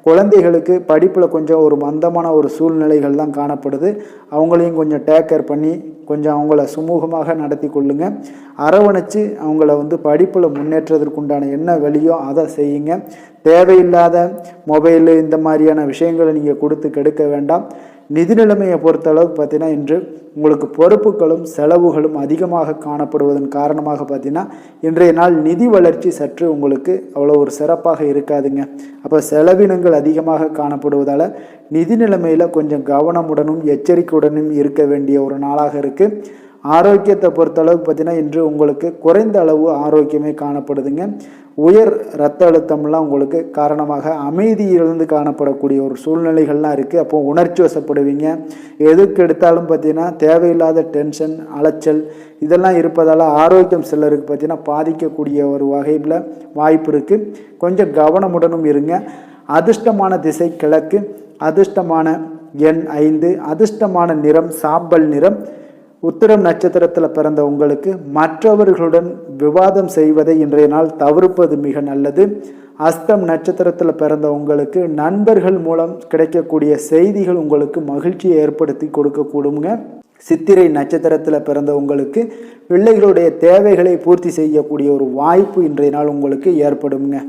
குழந்தைகளுக்கு படிப்பில் கொஞ்சம் ஒரு மந்தமான ஒரு சூழ்நிலைகள் தான் காணப்படுது. அவங்களையும் கொஞ்சம் டேக் கேர் பண்ணி கொஞ்சம் அவங்கள சுமூகமாக நடத்தி கொள்ளுங்க. அரவணைச்சு அவங்கள படிப்பில் முன்னேற்றத்திற்குண்டான என்ன வழியோ அதை செய்யுங்க. தேவையில்லாத மொபைலு இந்த மாதிரியான விஷயங்களை நீங்கள் கொடுத்து கெடுக்க வேண்டாம். நிதி நிலைமையை பொறுத்தளவுக்கு பார்த்தீங்கன்னா இன்று உங்களுக்கு பொறுப்புகளும் செலவுகளும் அதிகமாக காணப்படுவதன் காரணமாக பார்த்தீங்கன்னா இன்றைய நாள் நிதி வளர்ச்சி சற்று உங்களுக்கு அவ்வளோ ஒரு சிறப்பாக இருக்காதுங்க. அப்போ செலவினங்கள் அதிகமாக காணப்படுவதால் நிதி நிலைமையில் கொஞ்சம் கவனமுடனும் எச்சரிக்கையுடனும் இருக்க வேண்டிய ஒரு நாளாக இருக்குது. ஆரோக்கியத்தை பொறுத்தளவுக்கு பார்த்தீங்கன்னா இன்று உங்களுக்கு குறைந்த அளவு ஆரோக்கியமே காணப்படுதுங்க. உயர் இரத்த அழுத்தம்லாம் உங்களுக்கு காரணமாக அமைதியிலிருந்து காணப்படக்கூடிய ஒரு சூழ்நிலைகள்லாம் இருக்குது. அப்போ உணர்ச்சி வசப்படுவீங்க. எதுக்கு எடுத்தாலும் பார்த்தீங்கன்னா தேவையில்லாத டென்ஷன், அலைச்சல் இதெல்லாம் இருப்பதால் ஆரோக்கியம் சிலருக்கு பார்த்தீங்கன்னா பாதிக்கக்கூடிய ஒரு வகையில் வாய்ப்பு இருக்குது. கொஞ்சம் கவனமுடனும் இருங்க. அதிர்ஷ்டமான திசை கிழக்கு, அதிர்ஷ்டமான எண் 5, அதிர்ஷ்டமான நிறம் சாம்பல் நிறம். உத்திரம் நட்சத்திரத்தில் பிறந்த உங்களுக்கு மற்றவர்களுடன் விவாதம் செய்வதை இன்றைய நாள் தவிர்ப்பது மிக நல்லது. அஸ்தம் நட்சத்திரத்தில் பிறந்த உங்களுக்கு நண்பர்கள் மூலம் கிடைக்கக்கூடிய செய்திகள் உங்களுக்கு மகிழ்ச்சியை ஏற்படுத்தி கொடுக்கக்கூடுங்க. சித்திரை நட்சத்திரத்தில் பிறந்த உங்களுக்கு பிள்ளைகளுடைய தேவைகளை பூர்த்தி செய்யக்கூடிய ஒரு வாய்ப்பு இன்றைய நாள் உங்களுக்கு ஏற்படுங்க.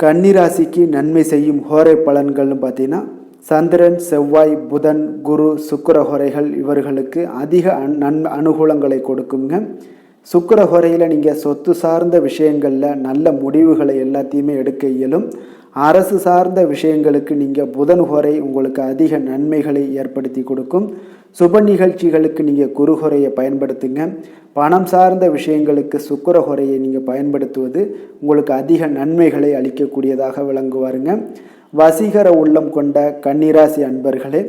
கன்னிராசிக்கு நன்மை செய்யும் ஹோரை பலன்கள்னு பார்த்தீங்கன்னா சந்திரன், செவ்வாய், புதன், குரு, சுக்கிர ஹோரைகள் இவர்களுக்கு அதிக அனுகூலங்களை கொடுக்குங்க. சுக்கிர ஹோரையில் நீங்கள் சொத்து சார்ந்த விஷயங்களில் நல்ல முடிவுகளை எல்லாத்தையுமே எடுக்க இயலும். அரசு சார்ந்த விஷயங்களுக்கு நீங்கள் புதன் ஹோரை உங்களுக்கு அதிக நன்மைகளை ஏற்படுத்தி கொடுக்கும். சுப நிகழ்ச்சிகளுக்கு நீங்கள் குரு ஹோரையை பயன்படுத்துங்க. பணம் சார்ந்த விஷயங்களுக்கு சுக்கிர ஹோரையை நீங்கள் பயன்படுத்துவது உங்களுக்கு அதிக நன்மைகளை அளிக்கக்கூடியதாக விளங்குவாருங்க. வசீகர உள்ளம் கொண்ட கன்னிராசி அன்பர்களே,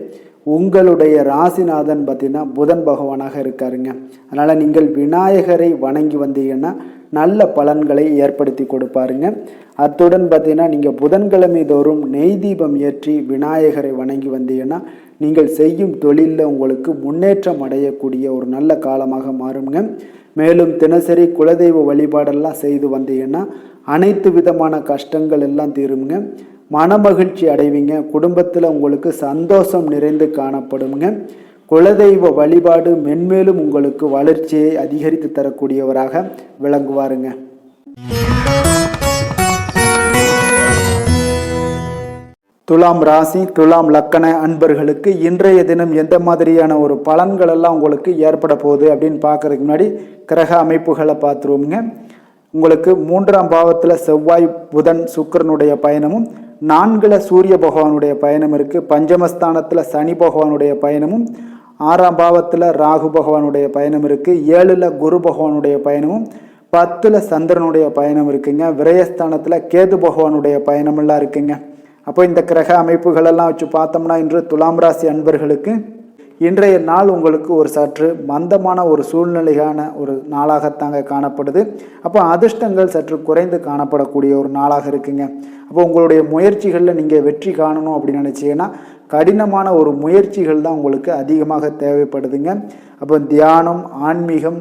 உங்களுடைய ராசிநாதன் பார்த்தீங்கன்னா புதன் பகவானாக இருக்காருங்க. அதனால் நீங்கள் விநாயகரை வணங்கி வந்தீங்கன்னா நல்ல பலன்களை ஏற்படுத்தி கொடுப்பாருங்க. அத்துடன் பார்த்தீங்கன்னா நீங்கள் புதன்கிழமை தோறும் நெய் தீபம் ஏற்றி விநாயகரை வணங்கி வந்தீங்கன்னா நீங்கள் செய்யும் தொழிலில் உங்களுக்கு முன்னேற்றம் அடையக்கூடிய ஒரு நல்ல காலமாக மாறுங்க. மேலும் தினசரி குலதெய்வ வழிபாடெல்லாம் செய்து வந்தீங்கன்னா அனைத்து விதமான கஷ்டங்கள் எல்லாம் தீருங்க. மனமகிழ்ச்சி அடைவீங்க. குடும்பத்தில் உங்களுக்கு சந்தோஷம் நிறைந்து காணப்படுங்க. குலதெய்வ வழிபாடு மென்மேலும் உங்களுக்கு வளர்ச்சியை அதிகரித்து தரக்கூடியவராக விளங்குவாருங்க. துலாம் ராசி, துலாம் லக்கண அன்பர்களுக்கு இன்றைய தினம் எந்த மாதிரியான ஒரு பலன்கள் எல்லாம் உங்களுக்கு ஏற்பட போகுது அப்படின்னு பார்க்கறதுக்கு முன்னாடி கிரக அமைப்புகளை பார்த்துருவோங்க. உங்களுக்கு 3ஆம் பாவத்தில் செவ்வாய், புதன், சுக்கிரனுடைய பயணமும், 4ல் சூரிய பகவானுடைய பயணம் இருக்குது. பஞ்சமஸ்தானத்தில் சனி பகவானுடைய பயணமும், 6ஆம் பாவத்தில் ராகு பகவானுடைய பயணம் இருக்குது. 7ல் குரு பகவானுடைய பயணமும், 10ல் சந்திரனுடைய பயணம் இருக்குங்க. விரயஸ்தானத்தில் கேது பகவானுடைய பயணமெல்லாம் இருக்குங்க. அப்போ இந்த கிரக அமைப்புகளெல்லாம் வச்சு பார்த்தோம்னா இன்று துலாம் ராசி அன்பர்களுக்கு இன்றைய நாள் உங்களுக்கு ஒரு சற்று மந்தமான ஒரு சூழ்நிலையான ஒரு நாளாகத்தாங்க காணப்படுது. அப்போ அதிர்ஷ்டங்கள் சற்று குறைந்து காணப்படக்கூடிய ஒரு நாளாக இருக்குங்க. அப்போ உங்களுடைய முயற்சிகளில் நீங்கள் வெற்றி காணணும் அப்படின்னு நினச்சிங்கன்னா கடினமான ஒரு முயற்சிகள் தான் உங்களுக்கு அதிகமாக தேவைப்படுதுங்க. அப்போ தியானம், ஆன்மீகம்,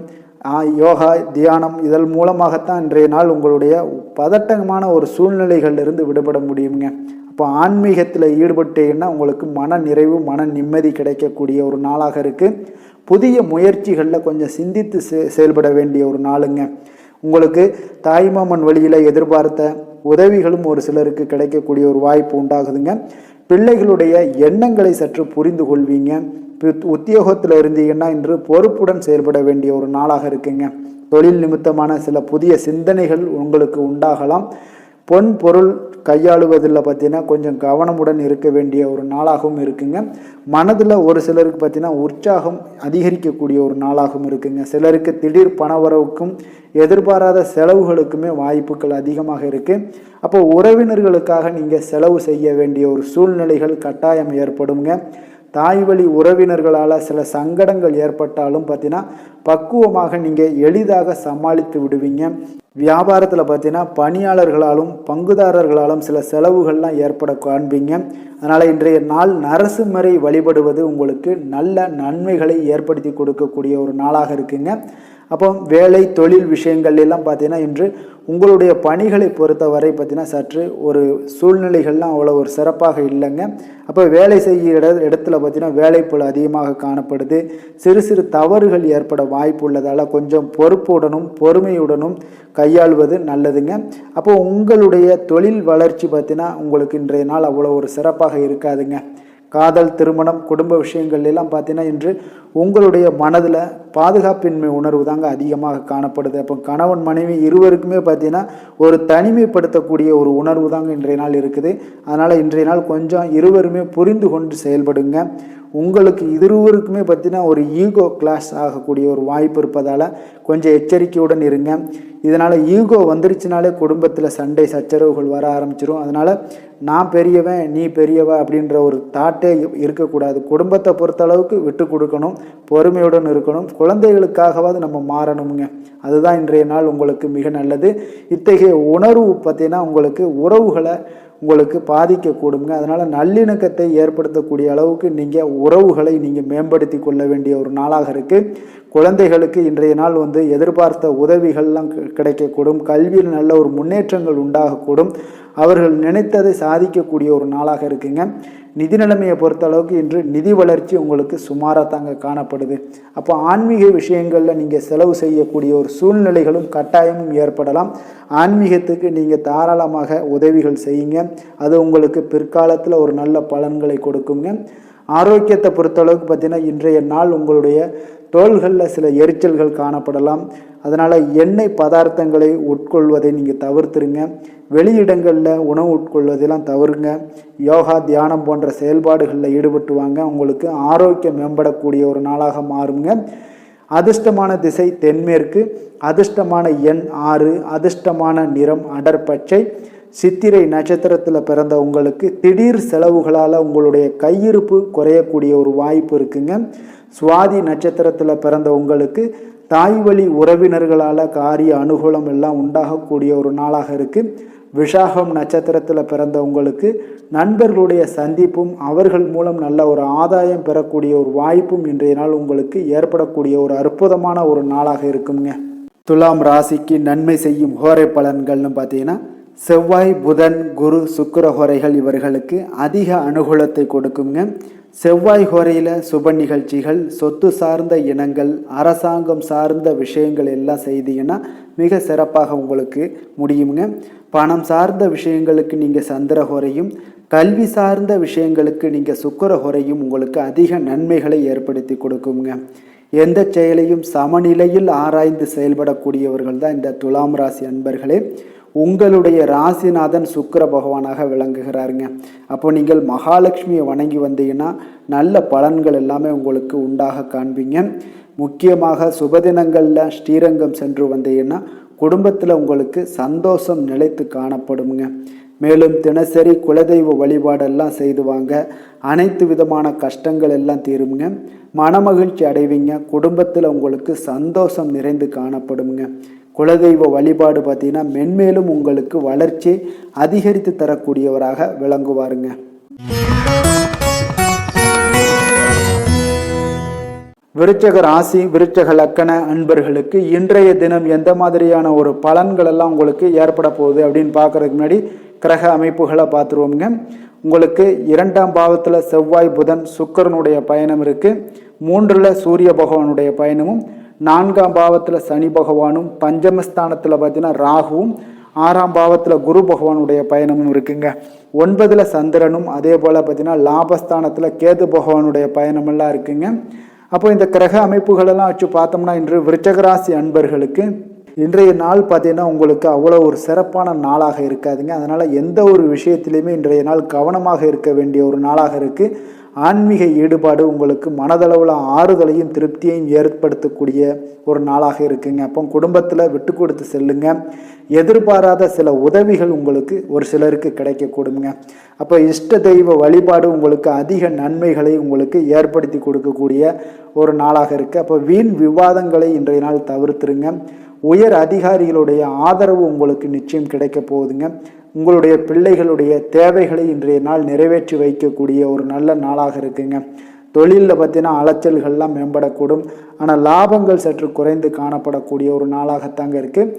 யோகா, தியானம் இதன் மூலமாகத்தான் இன்றைய நாள் உங்களுடைய பதட்டமான ஒரு சூழ்நிலைகளிலிருந்து விடுபட முடியுங்க. இப்போ ஆன்மீகத்தில் ஈடுபட்டீங்கன்னா உங்களுக்கு மன நிறைவு, மன நிம்மதி கிடைக்கக்கூடிய ஒரு நாளாக இருக்குது. புதிய முயற்சிகளில் கொஞ்சம் சிந்தித்து செயல்பட வேண்டிய ஒரு நாளுங்க. உங்களுக்கு தாய்மாமன் வழியில் எதிர்பார்த்த உதவிகளும் ஒரு சிலருக்கு கிடைக்கக்கூடிய ஒரு வாய்ப்பு உண்டாகுதுங்க. பிள்ளைகளுடைய எண்ணங்களை சற்று புரிந்து கொள்வீங்க. உத்தியோகத்தில் இருந்தீங்கன்னா இன்று பொறுப்புடன் செயல்பட வேண்டிய ஒரு நாளாக இருக்குங்க. தொழில் நிமித்தமான சில புதிய சிந்தனைகள் உங்களுக்கு உண்டாகலாம். பொன் பொருள் கையாளுவதில் பார்த்தீங்கன்னா கொஞ்சம் கவனமுடன் இருக்க வேண்டிய ஒரு நாளாகவும் இருக்குங்க. மனதில் ஒரு சிலருக்கு பார்த்தீங்கன்னா உற்சாகம் அதிகரிக்கக்கூடிய ஒரு நாளாகவும் இருக்குங்க. சிலருக்கு திடீர் பணவரவுக்கும் எதிர்பாராத செலவுகளுக்குமே வாய்ப்புகள் அதிகமாக இருக்குது. அப்போ உறவினர்களுக்காக நீங்கள் செலவு செய்ய வேண்டிய ஒரு சூழ்நிலைகள் கட்டாயம் ஏற்படுங்க. தாய் வழி உறவினர்களால் சில சங்கடங்கள் ஏற்பட்டாலும் பார்த்தீங்கன்னா பக்குவமாக நீங்கள் எளிதாக சமாளித்து விடுவீங்க. வியாபாரத்தில் பார்த்தீங்கன்னா பணியாளர்களாலும் பங்குதாரர்களாலும் சில செலவுகள்லாம் ஏற்பட காண்பீங்க. அதனால் இன்றைய நாள் நரசிம்மரை வழிபடுவது உங்களுக்கு நல்ல நன்மைகளை ஏற்படுத்தி கொடுக்கக்கூடிய ஒரு நாளாக இருக்குங்க. அப்போ வேலை தொழில் விஷயங்கள் எல்லாம் பார்த்தீங்கன்னா இன்று உங்களுடைய பணிகளை பொறுத்தவரை பார்த்தீங்கன்னா சற்று ஒரு சூழ்நிலைகள்லாம் அவ்வளோ ஒரு சிறப்பாக இல்லைங்க. அப்போ வேலை செய்கிற இடத்துல பார்த்தீங்கன்னா வேலைப்பளு அதிகமாக காணப்படுது. சிறு சிறு தவறுகள் ஏற்பட வாய்ப்பு உள்ளதால் கொஞ்சம் பொறுப்புடனும் பொறுமையுடனும் கையாளுவது நல்லதுங்க. அப்போ உங்களுடைய தொழில் வளர்ச்சி பார்த்தீங்கன்னா உங்களுக்கு இன்றைய நாள் அவ்வளோ ஒரு சிறப்பாக இருக்காதுங்க. காதல், திருமணம், குடும்ப விஷயங்கள் எல்லாம் பார்த்தீங்கன்னா இன்று உங்களுடைய மனதில் பாதுகாப்பின்மை உணர்வு தாங்க அதிகமாக காணப்படுது. அப்போ கணவன் மனைவி இருவருக்குமே பார்த்தீங்கன்னா ஒரு தனிமைப்படுத்தக்கூடிய ஒரு உணர்வு தாங்க இன்றைய நாள் இருக்குது. அதனால் இன்றைய நாள் கொஞ்சம் இருவருமே புரிந்து கொண்டு செயல்படுங்க. உங்களுக்கு இருவருக்குமே பார்த்தீங்கன்னா ஒரு ஈகோ கிளாஸ் ஆகக்கூடிய ஒரு வாய்ப்பு இருப்பதால் கொஞ்சம் எச்சரிக்கையுடன் இருங்க. இதனால் ஈகோ வந்துருச்சுனாலே குடும்பத்தில் சண்டை சச்சரவுகள் வர ஆரம்பிச்சிடும். அதனால் நான் பெரியவன் நீ பெரியவ அப்படின்ற ஒரு தாட்டே இருக்கக்கூடாது. குடும்பத்தை பொறுத்தளவுக்கு விட்டு கொடுக்கணும், பொறுமையுடன் இருக்கணும். குழந்தைகளுக்காகவாது நம்ம மாறணுங்க. அதுதான் இன்றைய நாள் உங்களுக்கு மிக நல்லது. இத்தகைய உணர்வு பார்த்தீங்கன்னா உங்களுக்கு உறவுகளை உங்களுக்கு பாதிக்கக்கூடுங்க. அதனால் நல்லிணக்கத்தை ஏற்படுத்தக்கூடிய அளவுக்கு நீங்கள் உறவுகளை நீங்கள் மேம்படுத்தி கொள்ள வேண்டிய ஒரு நாளாக இருக்குது. குழந்தைகளுக்கு இன்றைய நாள் எதிர்பார்த்த உதவிகள்லாம் கிடைக்கக்கூடும். கல்வியில் நல்ல ஒரு முன்னேற்றங்கள் உண்டாகக்கூடும். அவர்கள் நினைத்ததை சாதிக்கக்கூடிய ஒரு நாளாக இருக்குங்க. நிதி நிலைமையை பொறுத்த அளவுக்கு இன்று நிதி வளர்ச்சி உங்களுக்கு சுமாராக தாங்க காணப்படுது. அப்போ ஆன்மீக விஷயங்களில் நீங்கள் செலவு செய்யக்கூடிய ஒரு சூழ்நிலைகளும் கட்டாயமும் ஏற்படலாம். ஆன்மீகத்துக்கு நீங்கள் தாராளமாக உதவிகள் செய்யுங்க. அது உங்களுக்கு பிற்காலத்தில் ஒரு நல்ல பலன்களை கொடுக்குங்க. ஆரோக்கியத்தை பொறுத்தளவுக்கு பார்த்தீங்கன்னா இன்றைய நாள் உங்களுடைய தோள்களில் சில எரிச்சல்கள் காணப்படலாம். அதனால் எண்ணெய் பதார்த்தங்களை உட்கொள்வதை நீங்கள் தவிர்த்துருங்க. வெளியிடங்களில் உணவு உட்கொள்வதெல்லாம் தவிருங்க. யோகா, தியானம் போன்ற செயல்பாடுகளில் ஈடுபட்டு வாங்க. உங்களுக்கு ஆரோக்கியம் மேம்படக்கூடிய ஒரு நாளாக மாறுங்க. அதிர்ஷ்டமான திசை தென்மேற்கு, அதிர்ஷ்டமான எண் 6, அதிர்ஷ்டமான நிறம் அடர்பச்சை. சித்திரை நட்சத்திரத்தில் பிறந்த உங்களுக்கு திடீர் செலவுகளால் உங்களுடைய கையிருப்பு குறையக்கூடிய ஒரு வாய்ப்பு இருக்குங்க. சுவாதி நட்சத்திரத்தில் பிறந்த உங்களுக்கு தாய் வழி உறவினர்களால் காரிய அனுகூலம் எல்லாம் உண்டாகக்கூடிய ஒரு நாளாக இருக்குது. விஷாகம் நட்சத்திரத்தில் பிறந்த உங்களுக்கு நண்பர்களுடைய சந்திப்பும் அவர்கள் மூலம் நல்ல ஒரு ஆதாயம் பெறக்கூடிய ஒரு வாய்ப்பும் இன்றைய நாள் உங்களுக்கு ஏற்படக்கூடிய ஒரு அற்புதமான ஒரு நாளாக இருக்குங்க. துலாம் ராசிக்கு நன்மை செய்யும் ஹோரை பலன்கள்னு பார்த்தீங்கன்னா செவ்வாய், புதன், குரு, சுக்கிர ஹோரைகள் இவர்களுக்கு அதிக அனுகூலத்தை கொடுக்குங்க. செவ்வாய் ஹோரையில் சுப நிகழ்ச்சிகள், சொத்து சார்ந்த இனங்கள், அரசாங்கம் சார்ந்த விஷயங்கள் எல்லாம் செய்தீங்கன்னா மிக சிறப்பாக உங்களுக்கு முடியுங்க. பணம் சார்ந்த விஷயங்களுக்கு நீங்கள் சந்திர ஹோரையும், கல்வி சார்ந்த விஷயங்களுக்கு நீங்கள் சுக்கிர ஹோரையும் உங்களுக்கு அதிக நன்மைகளை ஏற்படுத்தி கொடுக்குங்க. எந்த செயலையும் சமநிலையில் ஆராய்ந்து செயல்படக்கூடியவர்கள் தான் இந்த துலாம் ராசி அன்பர்களே. உங்களுடைய ராசிநாதன் சுக்கிர பகவானாக விளங்குகிறாருங்க. அப்போ நீங்கள் மகாலட்சுமியை வணங்கி வந்தீங்கன்னா நல்ல பலன்கள் எல்லாமே உங்களுக்கு உண்டாக காண்பீங்க. முக்கியமாக சுபதினங்களில் ஸ்ரீரங்கம் சென்று வந்தீங்கன்னா குடும்பத்தில் உங்களுக்கு சந்தோஷம் நிலைத்து காணப்படுங்க. மேலும் தினசரி குலதெய்வ வழிபாடெல்லாம் செய்து வாங்க. அனைத்து விதமான கஷ்டங்கள் எல்லாம் தீருங்க. மனமகிழ்ச்சி அடைவீங்க. குடும்பத்தில் உங்களுக்கு சந்தோஷம் நிறைந்து காணப்படுங்க. குலதெய்வ வழிபாடு பார்த்தீங்கன்னா மென்மேலும் உங்களுக்கு வளர்ச்சி அதிகரித்து தரக்கூடியவராக விளங்குவாருங்க. விருச்சக ராசி விருச்சக லக்கண அன்பர்களுக்கு இன்றைய தினம் எந்த மாதிரியான ஒரு பலன்கள் எல்லாம் உங்களுக்கு ஏற்பட போகுது அப்படின்னு பார்க்கறதுக்கு முன்னாடி கிரக அமைப்புகளை பார்த்துருவோம்ங்க. உங்களுக்கு 2ஆம் பாவத்தில் செவ்வாய் புதன் சுக்கிரனுடைய பயணம் இருக்குது. 3ல் சூரிய பகவானுடைய பயணமும், 4ஆம் பாவத்தில் சனி பகவானும், பஞ்சமஸ்தானத்தில் பார்த்தீங்கன்னா ராகுவும், 6ஆம் பாவத்தில் குரு பகவானுடைய பயணமும் இருக்குங்க. 9ல் சந்திரனும், அதே போல் பார்த்தீங்கன்னா லாபஸ்தானத்தில் கேது பகவானுடைய பயணமெல்லாம் இருக்குங்க. அப்போ இந்த கிரக அமைப்புகளெல்லாம் வச்சு பார்த்தோம்னா இன்று விருச்சகராசி அன்பர்களுக்கு இன்றைய நாள் பார்த்தீங்கன்னா உங்களுக்கு அவ்வளோ ஒரு சிறப்பான நாளாக இருக்காதுங்க. அதனால் எந்த ஒரு விஷயத்திலையுமே இன்றைய நாள் கவனமாக இருக்க வேண்டிய ஒரு நாளாக இருக்குது. ஆன்மீக ஈடுபாடு உங்களுக்கு மனதளவில் ஆறுதலையும் திருப்தியையும் ஏற்படுத்தக்கூடிய ஒரு நாளாக இருக்குங்க. அப்போ குடும்பத்தில் விட்டு கொடுத்து செல்லுங்க. எதிர்பாராத சில உதவிகள் உங்களுக்கு ஒரு சிலருக்கு கிடைக்கக்கூடுங்க. அப்போ இஷ்ட தெய்வ வழிபாடு உங்களுக்கு அதிக நன்மைகளை உங்களுக்கு ஏற்படுத்தி கொடுக்கக்கூடிய ஒரு நாளாக இருக்குது. அப்போ வீண் விவாதங்களை இன்றைய நாள் தவிர்த்துருங்க. உயர் அதிகாரிகளுடைய ஆதரவு உங்களுக்கு நிச்சயம் கிடைக்க போகுதுங்க. உங்களுடைய பிள்ளைகளுடைய தேவைகளை இன்றைய நாள் நிறைவேற்றி வைக்கக்கூடிய ஒரு நல்ல நாளாக இருக்குங்க. தொழிலில் பார்த்தீங்கன்னா அலைச்சல்கள்லாம் மேம்படக்கூடும். ஆனால் லாபங்கள் சற்று குறைந்து காணப்படக்கூடிய ஒரு நாளாகத்தாங்க இருக்குது.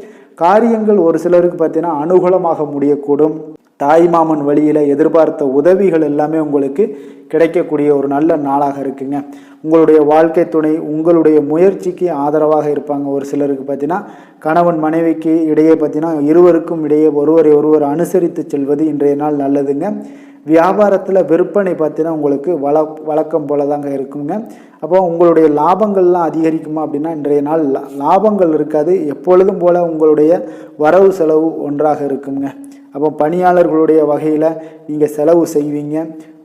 காரியங்கள் ஒரு சிலருக்கு பார்த்தீங்கன்னா அனுகூலமாக முடியக்கூடும். தாய்மாமன் வழியில் எதிர்பார்த்த உதவிகள் எல்லாமே உங்களுக்கு கிடைக்கக்கூடிய ஒரு நல்ல நாளாக இருக்குங்க. உங்களுடைய வாழ்க்கை துணை உங்களுடைய முயற்சிக்கு ஆதரவாக இருப்பாங்க. ஒரு சிலருக்கு பார்த்தீங்கன்னா கணவன் மனைவிக்கு இடையே பார்த்தீங்கன்னா இருவருக்கும் இடையே ஒருவர் அனுசரித்து செல்வது இன்றைய நாள் நல்லதுங்க. வியாபாரத்தில் விற்பனை பார்த்தீங்கன்னா உங்களுக்கு வழக்கம் போல தாங்க இருக்குங்க. அப்போ உங்களுடைய லாபங்கள்லாம் அதிகரிக்குமா அப்படின்னா இன்றைய நாள் லாபங்கள் இருக்காது. எப்பொழுதும் போல் உங்களுடைய வரவு செலவு ஒன்றாக இருக்குங்க. அப்போ பணியாளர்களுடைய வகையில் நீங்கள் செலவு செய்வீங்க.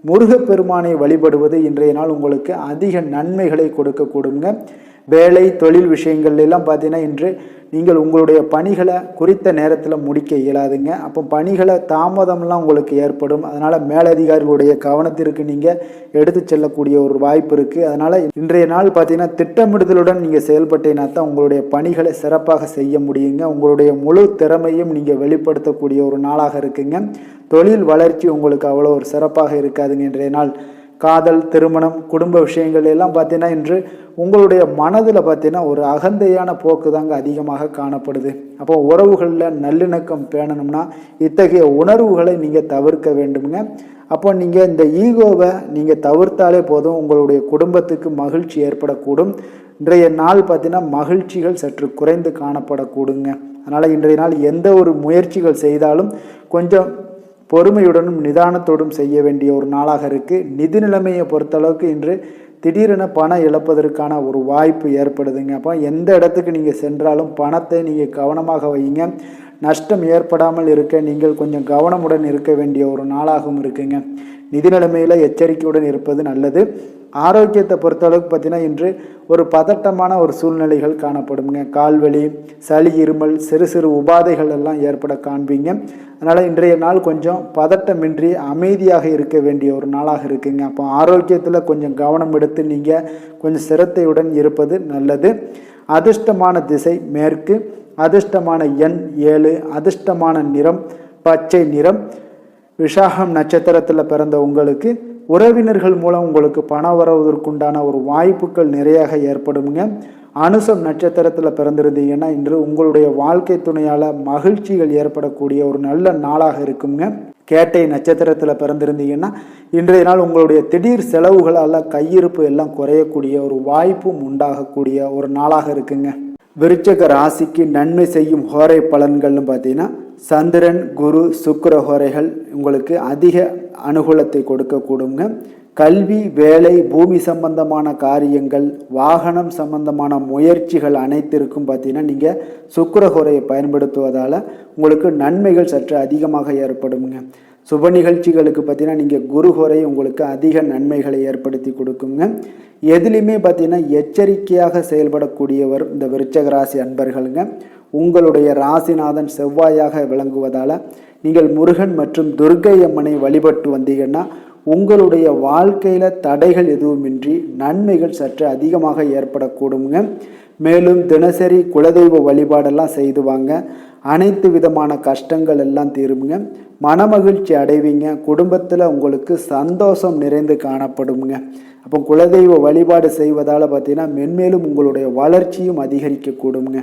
முருகப்பெருமானை வழிபடுவது இன்றைய நாள் உங்களுக்கு அதிக நன்மைகளை கொடுக்கக்கூடுங்க. வேலை தொழில் விஷயங்கள் எல்லாம் பார்த்தீங்கன்னா இன்று நீங்கள் உங்களுடைய பணிகளை குறித்த நேரத்தில் முடிக்க இயலாதுங்க. அப்போ பணிகளை தாமதம்லாம் உங்களுக்கு ஏற்படும். அதனால் மேலதிகாரிகளுடைய கவனத்திற்கு நீங்கள் எடுத்து செல்லக்கூடிய ஒரு வாய்ப்பு இருக்குது. அதனால் இன்றைய நாள் பார்த்தீங்கன்னா திட்டமிடுதலுடன் நீங்கள் செயல்பட்டீங்கன்னா தான் உங்களுடைய பணிகளை சிறப்பாக செய்ய முடியுங்க. உங்களுடைய முழு திறமையும் நீங்கள் வெளிப்படுத்தக்கூடிய ஒரு நாளாக இருக்குங்க. தொழில் வளர்ச்சி உங்களுக்கு அவ்வளோ ஒரு சிறப்பாக இருக்காதுங்க. இன்றைய நாள் காதல் திருமணம் குடும்ப விஷயங்கள் எல்லாம் பார்த்தீங்கன்னா இன்று உங்களுடைய மனதில் பார்த்தீங்கன்னா ஒரு அகந்தையான போக்கு தாங்க அதிகமாக காணப்படுது. அப்போ உறவுகளில் நல்லிணக்கம் பேணணும்னா இத்தகைய உணர்வுகளை நீங்கள் தவிர்க்க வேண்டுங்க. அப்போ நீங்கள் இந்த ஈகோவை நீங்கள் தவிர்த்தாலே போதும். உங்களுடைய குடும்பத்துக்கு மகிழ்ச்சி ஏற்படக்கூடும். இன்றைய நாள் பார்த்தீங்கன்னா மகிழ்ச்சிகள் சற்று குறைந்து காணப்படக்கூடுங்க. அதனால் இன்றைய நாள் எந்த ஒரு முயற்சிகள் செய்தாலும் கொஞ்சம் பொறுமையுடனும் நிதானத்தோடும் செய்ய வேண்டிய ஒரு நாளாக இருக்குது. நிதி நிலைமையை பொறுத்தளவுக்கு இன்று திடீரென பணம் இழப்பதற்கான ஒரு வாய்ப்பு ஏற்படுதுங்க. அப்போ எந்த இடத்துக்கு நீங்கள் சென்றாலும் பணத்தை நீங்கள் கவனமாக வைங்க. நஷ்டம் ஏற்படாமல் இருக்க நீங்கள் கொஞ்சம் கவனமுடன் இருக்க வேண்டிய ஒரு நாளாகவும் இருக்குங்க. நிதி நிலைமையில் எச்சரிக்கையுடன் இருப்பது நல்லது. ஆரோக்கியத்தை பொறுத்தளவுக்கு பார்த்தீங்கன்னா இன்று ஒரு பதட்டமான ஒரு சூழ்நிலைகள் காணப்படுங்க. கால்வலி சளி இருமல் சிறு சிறு உபாதைகள் எல்லாம் ஏற்பட காண்பீங்க. அதனால் இன்றைய நாள் கொஞ்சம் பதட்டமின்றி அமைதியாக இருக்க வேண்டிய ஒரு நாளாக இருக்குங்க. அப்போ ஆரோக்கியத்தில் கொஞ்சம் கவனம் எடுத்து நீங்கள் கொஞ்சம் சிரத்தையுடன் இருப்பது நல்லது. அதிர்ஷ்டமான திசை மேற்கு. அதிர்ஷ்டமான எண் 7. அதிர்ஷ்டமான நிறம் பச்சை நிறம். விஷாகம் நட்சத்திரத்தில் பிறந்த உங்களுக்கு உறவினர்கள் மூலம் உங்களுக்கு பண வருவதற்குண்டான ஒரு வாய்ப்புகள் நிறையாக ஏற்படுங்க. அனுசம் நட்சத்திரத்தில் பிறந்திருந்தீங்கன்னா இன்று உங்களுடைய வாழ்க்கை துணையால் மகிழ்ச்சிகள் ஏற்படக்கூடிய ஒரு நல்ல நாளாக இருக்குங்க. கேட்டை நட்சத்திரத்தில் பிறந்திருந்தீங்கன்னா இன்றைய நாள் உங்களுடைய திடீர் செலவுகளால் கையிருப்பு எல்லாம் குறையக்கூடிய ஒரு வாய்ப்பும் உண்டாகக்கூடிய ஒரு நாளாக இருக்குங்க. விருச்சக ராசிக்கு நன்மை செய்யும் ஹோரை பலன்கள்னு பார்த்தீங்கன்னா சந்திரன் குரு சுக்கிர ஹோரைகள் உங்களுக்கு அதிக அனுகூலத்தை கொடுக்கக்கூடுங்க. கல்வி வேலை பூமி சம்பந்தமான காரியங்கள் வாகனம் சம்பந்தமான முயற்சிகள் அனைத்திற்கும் பார்த்தீங்கன்னா நீங்கள் சுக்கிர ஹோரையை பயன்படுத்துவதால் உங்களுக்கு நன்மைகள் சற்று அதிகமாக ஏற்படுங்க. சுப நிகழ்ச்சிகளுக்கு பார்த்தீங்கன்னா நீங்கள் குருஹோரை உங்களுக்கு அதிக நன்மைகளை ஏற்படுத்தி கொடுக்குங்க. எதுலேயுமே பார்த்தீங்கன்னா எச்சரிக்கையாக செயல்படக்கூடியவர் இந்த விருச்சக ராசி அன்பர்களுங்க. உங்களுடைய ராசிநாதன் செவ்வாயாக விளங்குவதால் நீங்கள் முருகன் மற்றும் துர்க்கை அம்மனை வழிபட்டு வந்தீங்கன்னா உங்களுடைய வாழ்க்கையில் தடைகள் எதுவுமின்றி நன்மைகள் சற்று அதிகமாக ஏற்படக்கூடுங்க. மேலும் தினசரி குலதெய்வ வழிபாடெல்லாம் செய்து வாங்க. அனைத்து விதமான கஷ்டங்கள் எல்லாம் தீருமுங்க. மனமகிழ்ச்சி அடைவீங்க. குடும்பத்தில் உங்களுக்கு சந்தோஷம் நிறைந்து காணப்படுங்க. அப்போ குலதெய்வ வழிபாடு செய்வதால் பார்த்தீங்கன்னா மென்மேலும் உங்களுடைய வளர்ச்சியும் அதிகரிக்க கூடுங்க.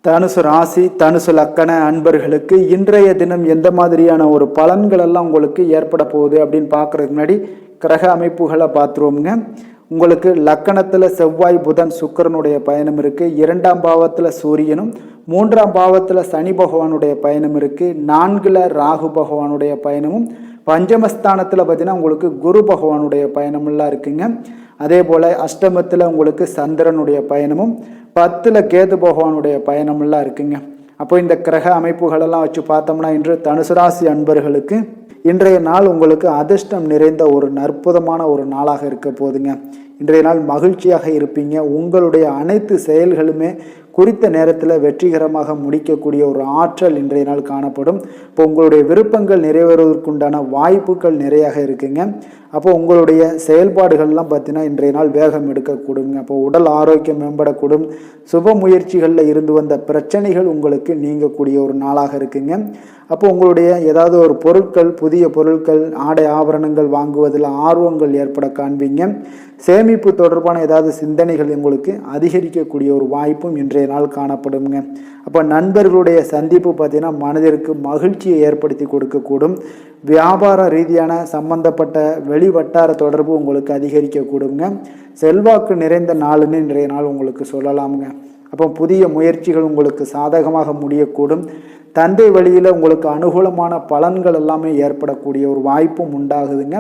தனுசு ராசி தனுசு லக்கண அன்பர்களுக்கு இன்றைய தினம் எந்த மாதிரியான ஒரு பலன்கள் எல்லாம் உங்களுக்கு ஏற்பட போகுது அப்படின்னு பார்க்கறதுக்கு முன்னாடி கிரக அமைப்புகளை பார்த்துருவோங்க. உங்களுக்கு லக்கணத்தில் செவ்வாய் புதன் சுக்கிரனுடைய பயணம் இருக்குது. 2ஆம் பாவத்தில் சூரியனும் 3ஆம் பாவத்தில் சனி பகவானுடைய பயணம் இருக்குது. 4ல் ராகு பகவானுடைய பயணமும் பஞ்சமஸ்தானத்தில் பார்த்தீங்கன்னா உங்களுக்கு குரு பகவானுடைய பயணமெல்லாம் இருக்குங்க. அதே போல் அஷ்டமத்தில் உங்களுக்கு சந்திரனுடைய பயணமும் 10ல் கேது பகவானுடைய பயணமெல்லாம் இருக்குங்க. அப்போ இந்த கிரக அமைப்புகளெல்லாம் வச்சு பார்த்தோம்னா இன்று தனுசு ராசி அன்பர்களுக்கு இன்றைய நாள் உங்களுக்கு அதிர்ஷ்டம் நிறைந்த ஒரு அற்புதமான ஒரு நாளாக இருக்க போதுங்க. இன்றைய நாள் மகிழ்ச்சியாக இருப்பீங்க. உங்களுடைய அனைத்து செயல்களுமே குறித்த நேரத்தில் வெற்றிகரமாக முடிக்கக்கூடிய ஒரு ஆற்றல் இன்றைய நாள் காணப்படும். இப்போ உங்களுடைய விருப்பங்கள் நிறைவேறுவதற்குண்டான வாய்ப்புகள் நிறையாக இருக்குங்க. அப்போ உங்களுடைய செயல்பாடுகள்லாம் பார்த்தீங்கன்னா இன்றைய நாள் வேகம் எடுக்கக்கூடுங்க. அப்போ உடல் ஆரோக்கியம் மேம்படக்கூடும். சுப முயற்சிகளில் இருந்து வந்த பிரச்சனைகள் உங்களுக்கு நீங்கக்கூடிய ஒரு நாளாக இருக்குங்க. அப்போ உங்களுடைய ஏதாவது ஒரு பொருட்கள், புதிய பொருட்கள், ஆடை ஆபரணங்கள் வாங்குவதில் ஆர்வங்கள் ஏற்பட காண்பீங்க. சேமிப்பு தொடர்பான ஏதாவது சிந்தனைகள் உங்களுக்கு அதிகரிக்கக்கூடிய ஒரு வாய்ப்பும் இன்றைய நாள் காணப்படுங்க. அப்போ நண்பர்களுடைய சந்திப்பு பார்த்தீங்கன்னா மனதிற்கு மகிழ்ச்சியை ஏற்படுத்தி கொடுக்கக்கூடும். வியாபார ரீதியான சம்பந்தப்பட்ட வெளி வட்டார தொடர்பு உங்களுக்கு அதிகரிக்கக்கூடுங்க. செல்வாக்கு நிறைந்த நாளுன்னு இன்றைய நாள் உங்களுக்கு சொல்லலாமுங்க. அப்போ புதிய முயற்சிகள் உங்களுக்கு சாதகமாக முடியக்கூடும். தந்தை வழியில் உங்களுக்கு அனுகூலமான பலன்கள் எல்லாமே ஏற்படக்கூடிய ஒரு வாய்ப்பும் உண்டாகுதுங்க.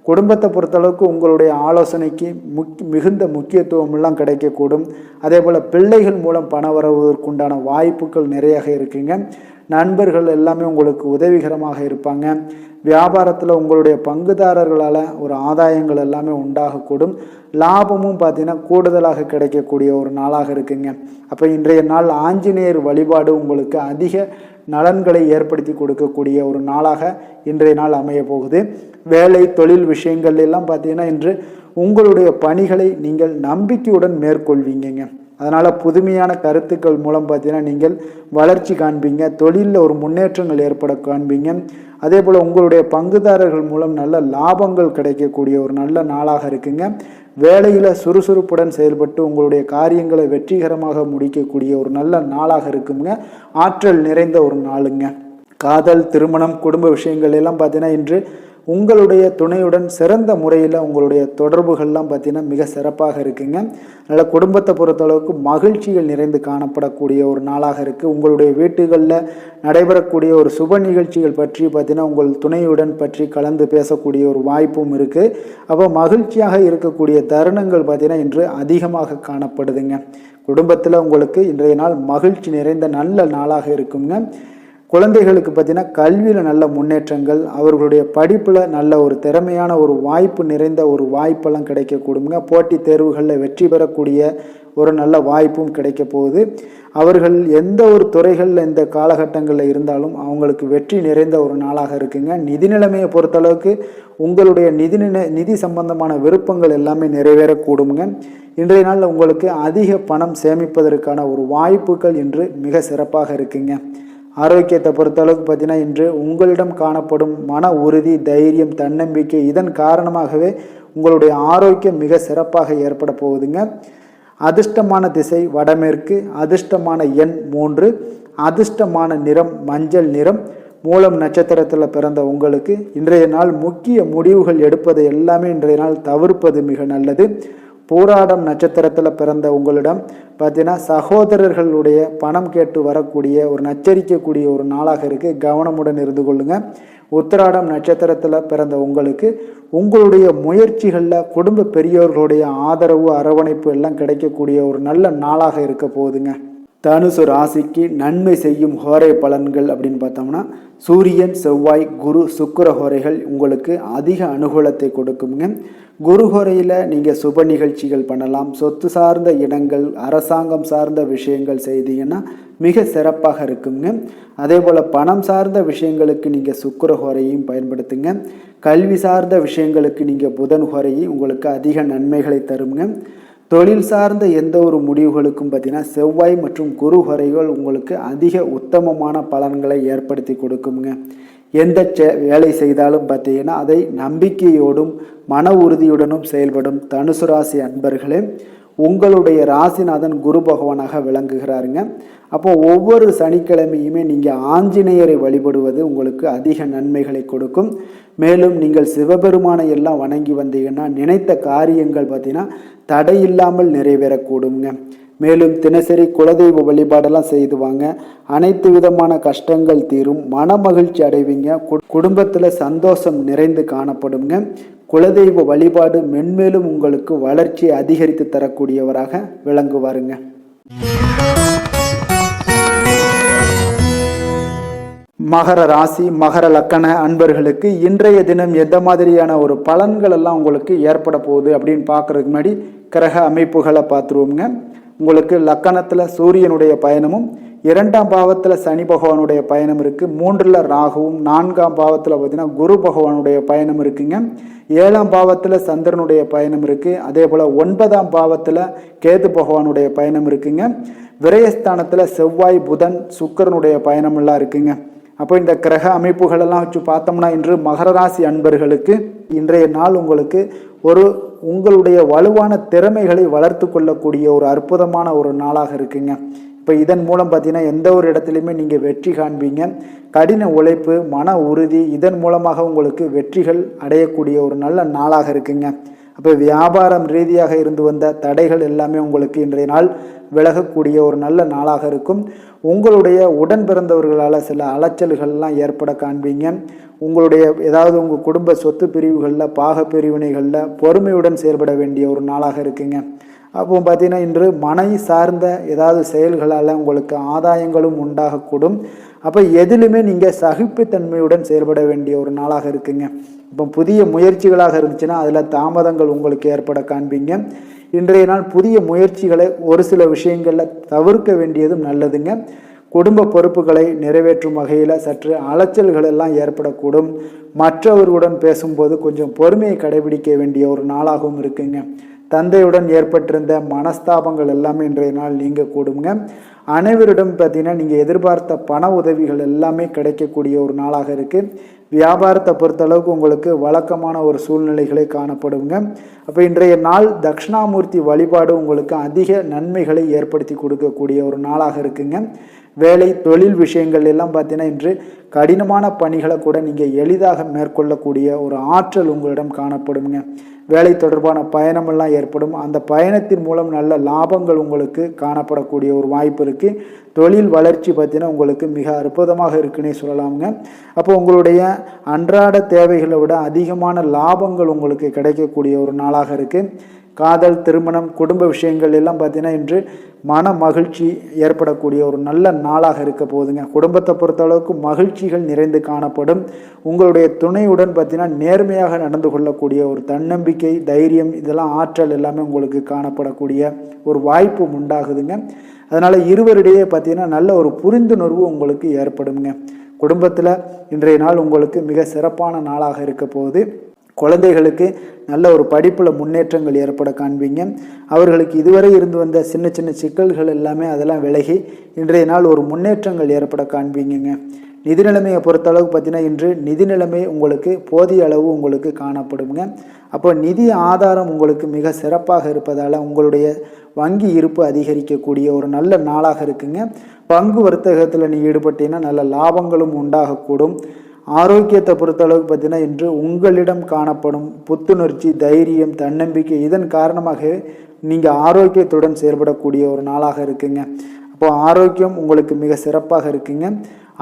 குடும்பத்தை பொறுத்தளவுக்கு உங்களுடைய ஆலோசனைக்கு மிகுந்த முக்கியத்துவம் எல்லாம் கிடைக்கக்கூடும். அதே போல் பிள்ளைகள் மூலம் பண வருவதற்குண்டான வாய்ப்புகள் நிறையாக இருக்குங்க. நண்பர்கள் எல்லாமே உங்களுக்கு உதவிகரமாக இருப்பாங்க. வியாபாரத்தில் உங்களுடைய பங்குதாரர்களால் ஒரு ஆதாயங்கள் எல்லாமே உண்டாகக்கூடும். லாபமும் பார்த்தீங்கன்னா கூடுதலாக கிடைக்கக்கூடிய ஒரு நாளாக இருக்குங்க. அப்போ இன்றைய நாள் ஆஞ்சநேயர் வழிபாடு உங்களுக்கு அதிக நலன்களை ஏற்படுத்தி கொடுக்கக்கூடிய ஒரு நாளாக இன்றைய நாள் அமைய போகுது. வேலை தொழில் விஷயங்கள் எல்லாம் பார்த்தீங்கன்னா இன்று உங்களுடைய பணிகளை நீங்கள் நம்பிக்கையுடன் மேற்கொள்வீங்க. அதனால் புதுமையான கருத்துக்கள் மூலம் பார்த்தீங்கன்னா நீங்கள் வளர்ச்சி காண்பீங்க. தொழிலில் ஒரு முன்னேற்றங்கள் ஏற்பட காண்பீங்க. அதே போல் உங்களுடைய பங்குதாரர்கள் மூலம் நல்ல லாபங்கள் கிடைக்கக்கூடிய ஒரு நல்ல நாளாக இருக்குங்க. வேலையில் சுறுசுறுப்புடன் செயல்பட்டு உங்களுடைய காரியங்களை வெற்றிகரமாக முடிக்கக்கூடிய ஒரு நல்ல நாளாக இருக்குங்க. ஆற்றல் நிறைந்த ஒரு நாளுங்க. காதல், திருமணம், குடும்ப விஷயங்கள் எல்லாம் பார்த்தீங்கன்னா இன்று உங்களுடைய துணையுடன் சிறந்த முறையில் உங்களுடைய தொடர்புகள்லாம் பார்த்தீங்கன்னா மிக சிறப்பாக இருக்குங்க. அதனால் குடும்பத்தை பொறுத்தளவுக்கு மகிழ்ச்சிகள் நிறைந்து காணப்படக்கூடிய ஒரு நாளாக இருக்குது. உங்களுடைய வீட்டுகளில் நடைபெறக்கூடிய ஒரு சுப நிகழ்ச்சிகள் பற்றி பார்த்தீங்கன்னா உங்கள் துணையுடன் பற்றி கலந்து பேசக்கூடிய ஒரு வாய்ப்பும் இருக்குது. அப்போ மகிழ்ச்சியாக இருக்கக்கூடிய தருணங்கள் பார்த்தீங்கன்னா இன்று அதிகமாக காணப்படுதுங்க. குடும்பத்தில் உங்களுக்கு இன்றைய நாள் மகிழ்ச்சி நிறைந்த நல்ல நாளாக இருக்குங்க. குழந்தைகளுக்கு பார்த்தீங்கன்னா கல்வியில் நல்ல முன்னேற்றங்கள், அவர்களுடைய படிப்பில் நல்ல ஒரு திறமையான ஒரு வாய்ப்பு நிறைந்த ஒரு வாய்ப்பெல்லாம் கிடைக்கக்கூடுங்க. போட்டித் தேர்வுகளில் வெற்றி பெறக்கூடிய ஒரு நல்ல வாய்ப்பும் கிடைக்க போகுது. அவர்கள் எந்த ஒரு துறைகளில் இந்த காலகட்டங்களில் இருந்தாலும் அவங்களுக்கு வெற்றி நிறைந்த ஒரு நாளாக இருக்குங்க. நிதி நிலைமையை பொறுத்தளவுக்கு உங்களுடைய நிதி சம்பந்தமான விருப்பங்கள் எல்லாமே நிறைவேறக்கூடுங்க. இன்றைய நாளில் உங்களுக்கு அதிக பணம் சேமிப்பதற்கான ஒரு வாய்ப்புகள் இன்று மிக சிறப்பாக இருக்குங்க. ஆரோக்கியத்தை பொறுத்தளவுக்கு பார்த்தீங்கன்னா இன்று உங்களிடம் காணப்படும் மன உறுதி, தைரியம், தன்னம்பிக்கை இதன் காரணமாகவே உங்களுடைய ஆரோக்கியம் மிக சிறப்பாக ஏற்பட போகுதுங்க. அதிர்ஷ்டமான திசை வடமேற்கு, அதிர்ஷ்டமான எண் 3, அதிர்ஷ்டமான நிறம் மஞ்சள் நிறம். மூலம் நட்சத்திரத்தில் பிறந்த உங்களுக்கு இன்றைய நாள் முக்கிய முடிவுகள் எடுப்பது எல்லாமே இன்றைய நாள் தவிர்ப்பது மிக நல்லது. பூராடம் நட்சத்திரத்தில் பிறந்த உங்களிடம் பார்த்தீங்கன்னா சகோதரர்களுடைய பணம் கேட்டு வரக்கூடிய ஒரு நச்சரிக்கக்கூடிய ஒரு நாளாக இருக்குது. கவனமுடன் இருந்து கொள்ளுங்கள். உத்திராடம் நட்சத்திரத்தில் பிறந்த உங்களுக்கு உங்களுடைய முயற்சிகளில் குடும்ப பெரியோர்களுடைய ஆதரவு, அரவணைப்பு எல்லாம் கிடைக்கக்கூடிய ஒரு நல்ல நாளாக இருக்க போகுதுங்க. தனுசு ராசிக்கு நன்மை செய்யும் ஹோரை பலன்கள் அப்படின்னு பார்த்தோம்னா சூரியன், செவ்வாய், குரு, சுக்கிர ஹோரைகள் உங்களுக்கு அதிக அனுகூலத்தை கொடுக்குங்க. குரு ஹோரையில் நீங்கள் சுப நிகழ்ச்சிகள் பண்ணலாம். சொத்து சார்ந்த இடங்கள், அரசாங்கம் சார்ந்த விஷயங்கள் செய்தீங்கன்னா மிக சிறப்பாக இருக்குங்க. அதே போல் பணம் சார்ந்த விஷயங்களுக்கு நீங்கள் சுக்கிர ஹோரையும் பயன்படுத்துங்க. கல்வி சார்ந்த விஷயங்களுக்கு நீங்கள் புதன் ஹோரையும் உங்களுக்கு அதிக நன்மைகளை தருங்க. தொழில் சார்ந்த எந்த ஒரு முடிவுகளுக்கும் பார்த்தீங்கன்னா செவ்வாய் மற்றும் குரு ஹோரைகள் உங்களுக்கு அதிக உத்தமமான பலன்களை ஏற்படுத்தி கொடுக்குங்க. எந்த வேலை செய்தாலும் பார்த்தீங்கன்னா அதை நம்பிக்கையோடும் மன உறுதியுடனும் செயல்படும் தனுசு ராசி அன்பர்களே, உங்களுடைய ராசிநாதன் குரு பகவானாக விளங்குகிறாருங்க. அப்போ ஒவ்வொரு சனிக்கிழமையுமே நீங்கள் ஆஞ்சநேயரை வழிபடுவது உங்களுக்கு அதிக நன்மைகளை கொடுக்கும். மேலும் நீங்கள் சிவபெருமானை எல்லாம் வணங்கி வந்தீங்கன்னா நினைத்த காரியங்கள் பார்த்தீங்கன்னா தடையில்லாமல் நிறைவேறக்கூடுங்க. மேலும் தினசரி குலதெய்வ வழிபாடெல்லாம் செய்து வாங்க. அனைத்து விதமான கஷ்டங்கள் தீரும், மன மகிழ்ச்சி அடைவீங்க, குடும்பத்தில் சந்தோஷம் நிறைந்து காணப்படுங்க. குலதெய்வ வழிபாடு மென்மேலும் உங்களுக்கு வளர்ச்சியை அதிகரித்து தரக்கூடியவராக விளங்குவாருங்க. மகர ராசி, மகர லக்கண அன்பர்களுக்கு இன்றைய தினம் எந்த மாதிரியான ஒரு பலன்கள் எல்லாம் உங்களுக்கு ஏற்பட போகுது அப்படின்னு பார்க்கறதுக்கு முன்னாடி கிரக அமைப்புகளை பார்த்துருவோங்க. உங்களுக்கு லக்கணத்தில் சூரியனுடைய பயணமும், 2ஆம் பாவத்தில் சனி பகவானுடைய பயணம் இருக்குது. 3ல் ராகுவும், 4ஆம் பாவத்தில் பார்த்தீங்கன்னா குரு பகவானுடைய பயணம் இருக்குங்க. 7ஆம் பாவத்தில் சந்திரனுடைய பயணம் இருக்குது. அதே போல் 9ஆம் பாவத்தில் கேது பகவானுடைய பயணம் இருக்குங்க. விரயஸ்தானத்தில் செவ்வாய், புதன், சுக்கிரனுடைய பயணமெல்லாம் இருக்குங்க. அப்போ இந்த கிரக அமைப்புகளெல்லாம் வச்சு பார்த்தோம்னா இன்று மகர ராசி அன்பர்களுக்கு இன்றைய நாள் உங்களுக்கு உங்களுடைய வலுவான திறமைகளை வளர்த்து கொள்ளக்கூடிய ஒரு அற்புதமான ஒரு நாளாக இருக்குங்க. இப்போ இதன் மூலம் பார்த்தீங்கன்னா எந்த ஒரு இடத்துலையுமே நீங்கள் வெற்றி காண்பீங்க. கடின உழைப்பு, மன உறுதி, இதன் மூலமாக உங்களுக்கு வெற்றிகள் அடையக்கூடிய ஒரு நல்ல நாளாக இருக்குங்க. அப்போ வியாபாரம் ரீதியாக இருந்து வந்த தடைகள் எல்லாமே உங்களுக்கு இன்றைய நாள் விலகக்கூடிய ஒரு நல்ல நாளாக இருக்கும். உங்களுடைய உடன் பிறந்தவர்களால் சில அலைச்சல்கள்லாம் ஏற்பட காண்பீங்க. உங்களுடைய ஏதாவது உங்கள் குடும்ப சொத்து பிரிவுகளில், பாக பிரிவினைகளில் பொறுமையுடன் செயல்பட வேண்டிய ஒரு நாளாக இருக்குங்க. அப்போ பார்த்தீங்கன்னா இன்று மனை சார்ந்த ஏதாவது செயல்களால் உங்களுக்கு ஆதாயங்களும் உண்டாகக்கூடும். அப்போ எதிலுமே நீங்கள் சகிப்புத்தன்மையுடன் செயல்பட வேண்டிய ஒரு நாளாக இருக்குங்க. இப்போ புதிய முயற்சிகளாக இருந்துச்சுன்னா அதில் தாமதங்கள் உங்களுக்கு ஏற்பட காண்பீங்க. இன்றைய நாள் புதிய முயற்சிகளை ஒரு சில விஷயங்களில் தவிர்க்க வேண்டியதும் நல்லதுங்க. குடும்ப பொறுப்புகளை நிறைவேற்றும் வகையில் சற்று அலைச்சல்கள் எல்லாம் ஏற்படக்கூடும். மற்றவர்களுடன் பேசும்போது கொஞ்சம் பொறுமையை கடைபிடிக்க வேண்டிய ஒரு நாளாகவும் இருக்குங்க. தந்தையுடன் ஏற்பட்டிருந்த மனஸ்தாபங்கள் எல்லாமே இன்றைய நாள் நீங்கக்கூடுங்க. அனைவரிடம் பார்த்தீங்கன்னா நீங்கள் எதிர்பார்த்த பண உதவிகள் எல்லாமே கிடைக்கக்கூடிய ஒரு நாளாக இருக்குது. வியாபாரத்தை பொறுத்தளவுக்கு உங்களுக்கு வழக்கமான ஒரு சூழ்நிலைகளை காணப்படுங்க. அப்போ இன்றைய நாள் தட்சிணாமூர்த்தி வழிபாடு உங்களுக்கு அதிக நன்மைகளை ஏற்படுத்தி கொடுக்கக்கூடிய ஒரு நாளாக இருக்குங்க. வேலை தொழில் விஷயங்கள் எல்லாம் பார்த்தீங்கன்னா இன்று கடினமான பணிகளை கூட நீங்கள் எளிதாக மேற்கொள்ளக்கூடிய ஒரு ஆற்றல் உங்களிடம் காணப்படுங்க. வேலை தொடர்பான பயணமெல்லாம் ஏற்படும். அந்த பயணத்தின் மூலம் நல்ல லாபங்கள் உங்களுக்கு காணப்படக்கூடிய ஒரு வாய்ப்பு இருக்குது. தொழில் வளர்ச்சி பார்த்தீங்கன்னா உங்களுக்கு மிக அற்புதமாக இருக்குன்னே சொல்லலாமுங்க. அப்போ உங்களுடைய அன்றாட தேவைகளை விட அதிகமான லாபங்கள் உங்களுக்கு கிடைக்கக்கூடிய ஒரு நாளாக இருக்குது. காதல், திருமணம், குடும்ப விஷயங்கள் எல்லாம் பார்த்தீங்கன்னா இன்று மன மகிழ்ச்சி ஏற்படக்கூடிய ஒரு நல்ல நாளாக இருக்க போகுதுங்க. குடும்பத்தை பொறுத்தளவுக்கு மகிழ்ச்சிகள் நிறைந்து காணப்படும். உங்களுடைய துணையுடன் பார்த்தீங்கன்னா நேர்மையாக நடந்து கொள்ளக்கூடிய ஒரு தன்னம்பிக்கை, தைரியம், இதெல்லாம் ஆற்றல் எல்லாமே உங்களுக்கு காணப்படக்கூடிய ஒரு வாய்ப்பு உண்டாகுதுங்க. அதனால் இருவரிடையே பார்த்தீங்கன்னா நல்ல ஒரு புரிந்துணர்வு உங்களுக்கு ஏற்படுங்க. குடும்பத்தில் இன்றைய நாள் உங்களுக்கு மிக சிறப்பான நாளாக இருக்க போகுது. குழந்தைகளுக்கு நல்ல ஒரு படிப்பில் முன்னேற்றங்கள் ஏற்பட காண்பீங்க. அவர்களுக்கு இதுவரை இருந்து வந்த சின்ன சின்ன சிக்கல்கள் எல்லாமே அதெல்லாம் விலகி இன்றைய நாள் ஒரு முன்னேற்றங்கள் ஏற்பட காண்பீங்க. நிதி நிலைமையை பொறுத்தளவுக்கு பார்த்தீங்கன்னா இன்று நிதி நிலைமை உங்களுக்கு போதிய அளவு உங்களுக்கு காணப்படுங்க. அப்போ நிதி ஆதாரம் உங்களுக்கு மிக சிறப்பாக இருப்பதால் உங்களுடைய வங்கி இருப்பு அதிகரிக்கக்கூடிய ஒரு நல்ல நாளாக இருக்குங்க. பங்கு வர்த்தகத்தில் நீ ஈடுபட்டீங்கன்னா நல்ல லாபங்களும் உண்டாகக்கூடும். ஆரோக்கியத்தை பொறுத்தளவுக்கு பார்த்தீங்கன்னா இன்று உங்களிடம் காணப்படும் புத்துணர்ச்சி, தைரியம், தன்னம்பிக்கை, இதன் காரணமாக நீங்கள் ஆரோக்கியத்துடன் செயல்படக்கூடிய ஒரு நாளாக இருக்குங்க. அப்போ ஆரோக்கியம் உங்களுக்கு மிக சிறப்பாக இருக்குங்க.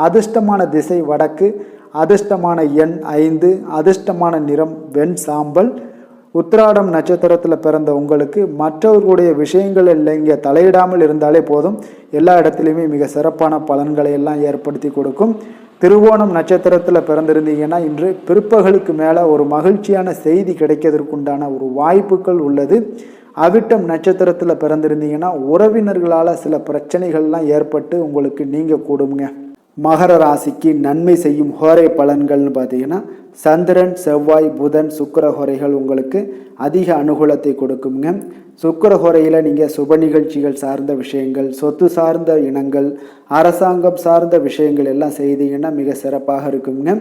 அதிர்ஷ்டமான திசை வடக்கு, அதிர்ஷ்டமான எண் 5, அதிர்ஷ்டமான நிறம் வெண் சாம்பல். உத்திராடம் நட்சத்திரத்தில் பிறந்த உங்களுக்கு மற்றவர்களுடைய விஷயங்கள் இங்கே தலையிடாமல் இருந்தாலே போதும், எல்லா இடத்துலையுமே மிக சிறப்பான பலன்களை எல்லாம் ஏற்படுத்தி கொடுக்கும். திருவோணம் நட்சத்திரத்தில் பிறந்திருந்தீங்கன்னா இன்று பிற்பகலுக்கு மேலே ஒரு மகிழ்ச்சியான செய்தி கிடைக்கிறதுக்குண்டான ஒரு வாய்ப்புகள் உள்ளது. அவிட்டம் நட்சத்திரத்தில் பிறந்திருந்தீங்கன்னா உறவினர்களால் சில பிரச்சனைகள்லாம் ஏற்பட்டு உங்களுக்கு நீங்க கூடுங்க. மகர ராசிக்கு நன்மை செய்யும் ஹோரை பலன்கள்னு பார்த்தீங்கன்னா சந்திரன், செவ்வாய், புதன், சுக்கிர ஹோரைகள் உங்களுக்கு அதிக அனுகூலத்தை கொடுக்குங்க. சுக்கிர ஹோரையில் நீங்கள் சுப நிகழ்ச்சிகள் சார்ந்த விஷயங்கள், சொத்து சார்ந்த இனங்கள், அரசாங்கம் சார்ந்த விஷயங்கள் எல்லாம் செய்தீங்கன்னா மிக சிறப்பாக இருக்குங்க.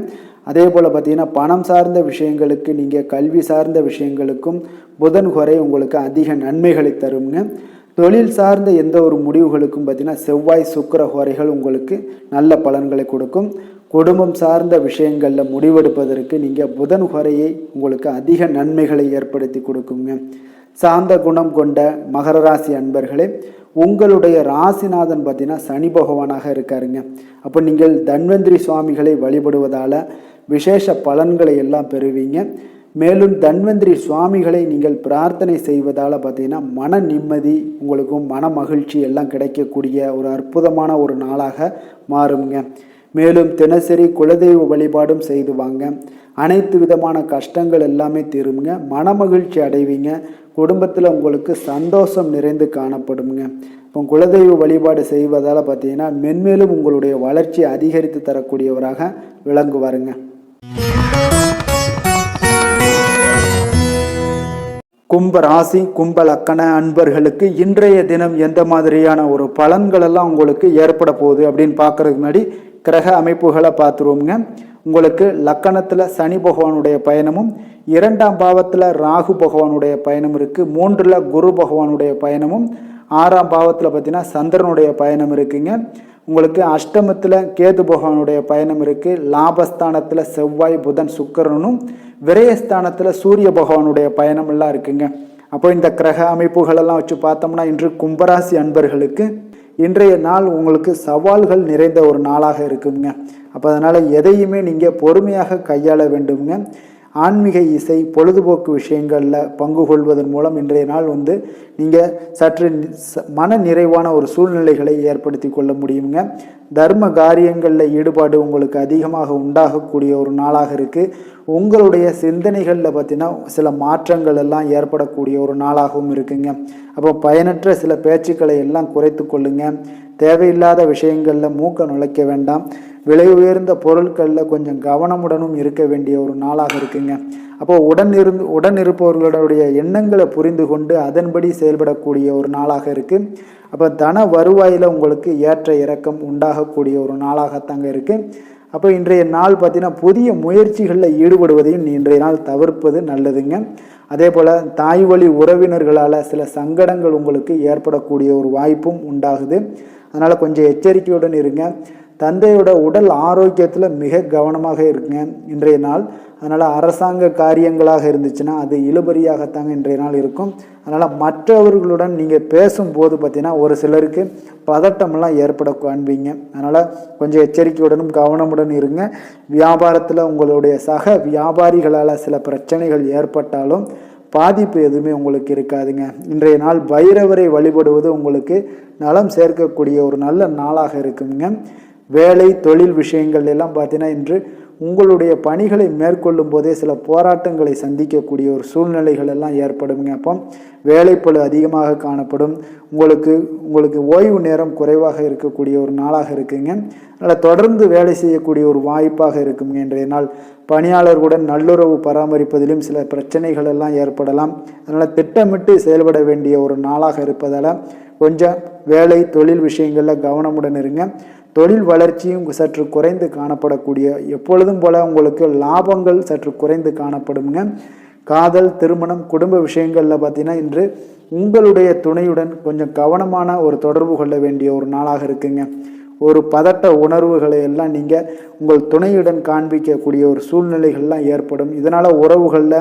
அதே போல் பார்த்தீங்கன்னா பணம் சார்ந்த விஷயங்களுக்கு, நீங்கள் கல்வி சார்ந்த விஷயங்களுக்கும் புதன் ஹோரை உங்களுக்கு அதிக நன்மைகளை தருங்க. தொழில் சார்ந்த எந்த ஒரு முடிவுகளுக்கும் பார்த்தீங்கன்னா செவ்வாய், சுக்கிர ஹோரைகள் உங்களுக்கு நல்ல பலன்களை கொடுக்கும். குடும்பம் சார்ந்த விஷயங்களில் முடிவெடுப்பதற்கு நீங்கள் புதன் ஹோரையை உங்களுக்கு அதிக நன்மைகளை ஏற்படுத்தி கொடுக்குங்க. சாந்த குணம் கொண்ட மகர ராசி அன்பர்களே, உங்களுடைய ராசிநாதன் பார்த்தீங்கன்னா சனி பகவானாக இருக்காருங்க. அப்போ நீங்கள் தன்வந்திரி சுவாமிகளை வழிபடுவதால் விசேஷ பலன்களை எல்லாம் பெறுவீங்க. மேலும் தன்வந்திரி சுவாமிகளை நீங்கள் பிரார்த்தனை செய்வதால் பார்த்தீங்கன்னா மன நிம்மதி, உங்களுக்கும் மன மகிழ்ச்சி எல்லாம் கிடைக்கக்கூடிய ஒரு அற்புதமான ஒரு நாளாக மாறுங்க. மேலும் தினசரி குலதெய்வ வழிபாடும் செய்து வாங்க. அனைத்து விதமான கஷ்டங்கள் எல்லாமே தீருங்க. மன மகிழ்ச்சி அடைவீங்க. குடும்பத்தில் உங்களுக்கு சந்தோஷம் நிறைந்து காணப்படுங்க. இப்போ குலதெய்வ வழிபாடு செய்வதால் பார்த்தீங்கன்னா மென்மேலும் உங்களுடைய வளர்ச்சி அதிகரித்து தரக்கூடியவராக விளங்குவாருங்க. கும்ப ராசி, கும்ப லக்கண அன்பர்களுக்கு இன்றைய தினம் எந்த மாதிரியான ஒரு பலன்கள் எல்லாம் உங்களுக்கு ஏற்பட போகுது அப்படின்னு பார்க்கறதுக்கு முன்னாடி கிரக அமைப்புகளை பார்த்துருவோங்க. உங்களுக்கு லக்கணத்தில் சனி பகவானுடைய பயணமும், 2ஆம் பாவத்தில் ராகு பகவானுடைய பயணம் இருக்குது, 3ல் குரு பகவானுடைய பயணமும், 6ஆம் பாவத்தில் பார்த்தீங்கன்னா சந்திரனுடைய பயணம் இருக்குங்க. உங்களுக்கு அஷ்டமத்தில் கேது பகவானுடைய பயணம் இருக்குது. லாபஸ்தானத்தில் செவ்வாய், புதன், சுக்கிரனும், விரயஸ்தானத்தில் சூரிய பகவானுடைய பயணம் எல்லாம் இருக்குங்க. அப்போ இந்த கிரக அமைப்புகளெல்லாம் வச்சு பார்த்தோம்னா இன்று கும்பராசி அன்பர்களுக்கு இன்றைய நாள் உங்களுக்கு சவால்கள் நிறைந்த ஒரு நாளாக இருக்குங்க. அப்போ அதனால் எதையுமே நீங்கள் பொறுமையாக கையாள வேண்டுங்க. ஆன்மீக இசை, பொழுதுபோக்கு விஷயங்களில் பங்கு கொள்வதன் மூலம் இன்றைய நாள் நீங்கள் சற்று மன நிறைவான ஒரு சூழ்நிலைகளை ஏற்படுத்தி கொள்ள முடியுங்க. தர்ம காரியங்களில் ஈடுபாடு உங்களுக்கு அதிகமாக உண்டாகக்கூடிய ஒரு நாளாக இருக்குது. உங்களுடைய சிந்தனைகளில் பார்த்தீங்கன்னா சில மாற்றங்கள் எல்லாம் ஏற்படக்கூடிய ஒரு நாளாகவும் இருக்குங்க. அப்போ பயனற்ற சில பேச்சுக்களை எல்லாம் குறைத்து கொள்ளுங்க. தேவையில்லாத விஷயங்களில் மூக்க நுழைக்க வேண்டாம். விலை உயர்ந்த பொருட்களில் கொஞ்சம் கவனமுடனும் இருக்க வேண்டிய ஒரு நாளாக இருக்குங்க. அப்போ உடன் இருப்பவர்களுடைய எண்ணங்களை புரிந்து கொண்டு அதன்படி செயல்படக்கூடிய ஒரு நாளாக இருக்குது. அப்போ தன வருவாயில் உங்களுக்கு ஏற்ற இறக்கம் உண்டாகக்கூடிய ஒரு நாளாகத்தாங்க இருக்குது. அப்போ இன்றைய நாள் பார்த்தீங்கன்னா புதிய முயற்சிகளில் ஈடுபடுவதையும் இன்றைய நாள் தவிர்ப்பது நல்லதுங்க. அதே போல் தாய் வழி உறவினர்களால் சில சங்கடங்கள் உங்களுக்கு ஏற்படக்கூடிய ஒரு வாய்ப்பும் உண்டாகுது. அதனால் கொஞ்சம் எச்சரிக்கையுடன் இருங்க. தந்தையோட உடல் ஆரோக்கியத்தில் மிக கவனமாக இருக்குங்க இன்றைய நாள். அதனால் அரசாங்க காரியங்களாக இருந்துச்சுன்னா அது இழுபறியாகத்தாங்க இன்றைய நாள் இருக்கும். அதனால் மற்றவர்களுடன் நீங்கள் பேசும்போது பார்த்தீங்கன்னா ஒரு சிலருக்கு பதட்டமெல்லாம் ஏற்பட காண்பீங்க. அதனால் கொஞ்சம் எச்சரிக்கையுடனும் கவனமுடன் இருங்க. வியாபாரத்தில் உங்களுடைய சக வியாபாரிகளால் சில பிரச்சனைகள் ஏற்பட்டாலும் பாதிப்பு எதுவுமே உங்களுக்கு இருக்காதுங்க. இன்றைய நாள் பைரவரை வழிபடுவது உங்களுக்கு நலம் சேர்க்கக்கூடிய ஒரு நல்ல நாளாக இருக்குங்க. வேலை தொழில் விஷயங்கள் எல்லாம் பார்த்தீங்கன்னா இன்று உங்களுடைய பணிகளை மேற்கொள்ளும் போதே சில போராட்டங்களை சந்திக்கக்கூடிய ஒரு சூழ்நிலைகள் எல்லாம் ஏற்படுங்க. அப்போ வேலைப்பளு அதிகமாக காணப்படும். உங்களுக்கு ஓய்வு நேரம் குறைவாக இருக்கக்கூடிய ஒரு நாளாக இருக்குங்க. அதனால் தொடர்ந்து வேலை செய்யக்கூடிய ஒரு வாய்ப்பாக இருக்குங்க இன்றைய நாள். பணியாளர்களுடன் நல்லுறவு பராமரிப்பதிலும் சில பிரச்சனைகள் எல்லாம் ஏற்படலாம். அதனால் திட்டமிட்டு செயல்பட வேண்டிய ஒரு நாளாக இருப்பதால் கொஞ்சம் வேலை தொழில் விஷயங்களில் கவனமுடன் இருங்க. தொழில் வளர்ச்சியும் சற்று குறைந்து காணப்படக்கூடிய, எப்பொழுதும் போல உங்களுக்கு லாபங்கள் சற்று குறைந்து காணப்படுங்க. காதல், திருமணம், குடும்ப விஷயங்களில் பார்த்தீங்கன்னா இன்று உங்களுடைய துணையுடன் கொஞ்சம் கவனமான ஒரு தொடர்பு கொள்ள வேண்டிய ஒரு நாளாக இருக்குங்க. ஒரு பதட்ட உணர்வுகளை எல்லாம் நீங்கள் உங்கள் துணையுடன் காண்பிக்கக்கூடிய ஒரு சூழ்நிலைகள்லாம் ஏற்படும். இதனால் உறவுகளில்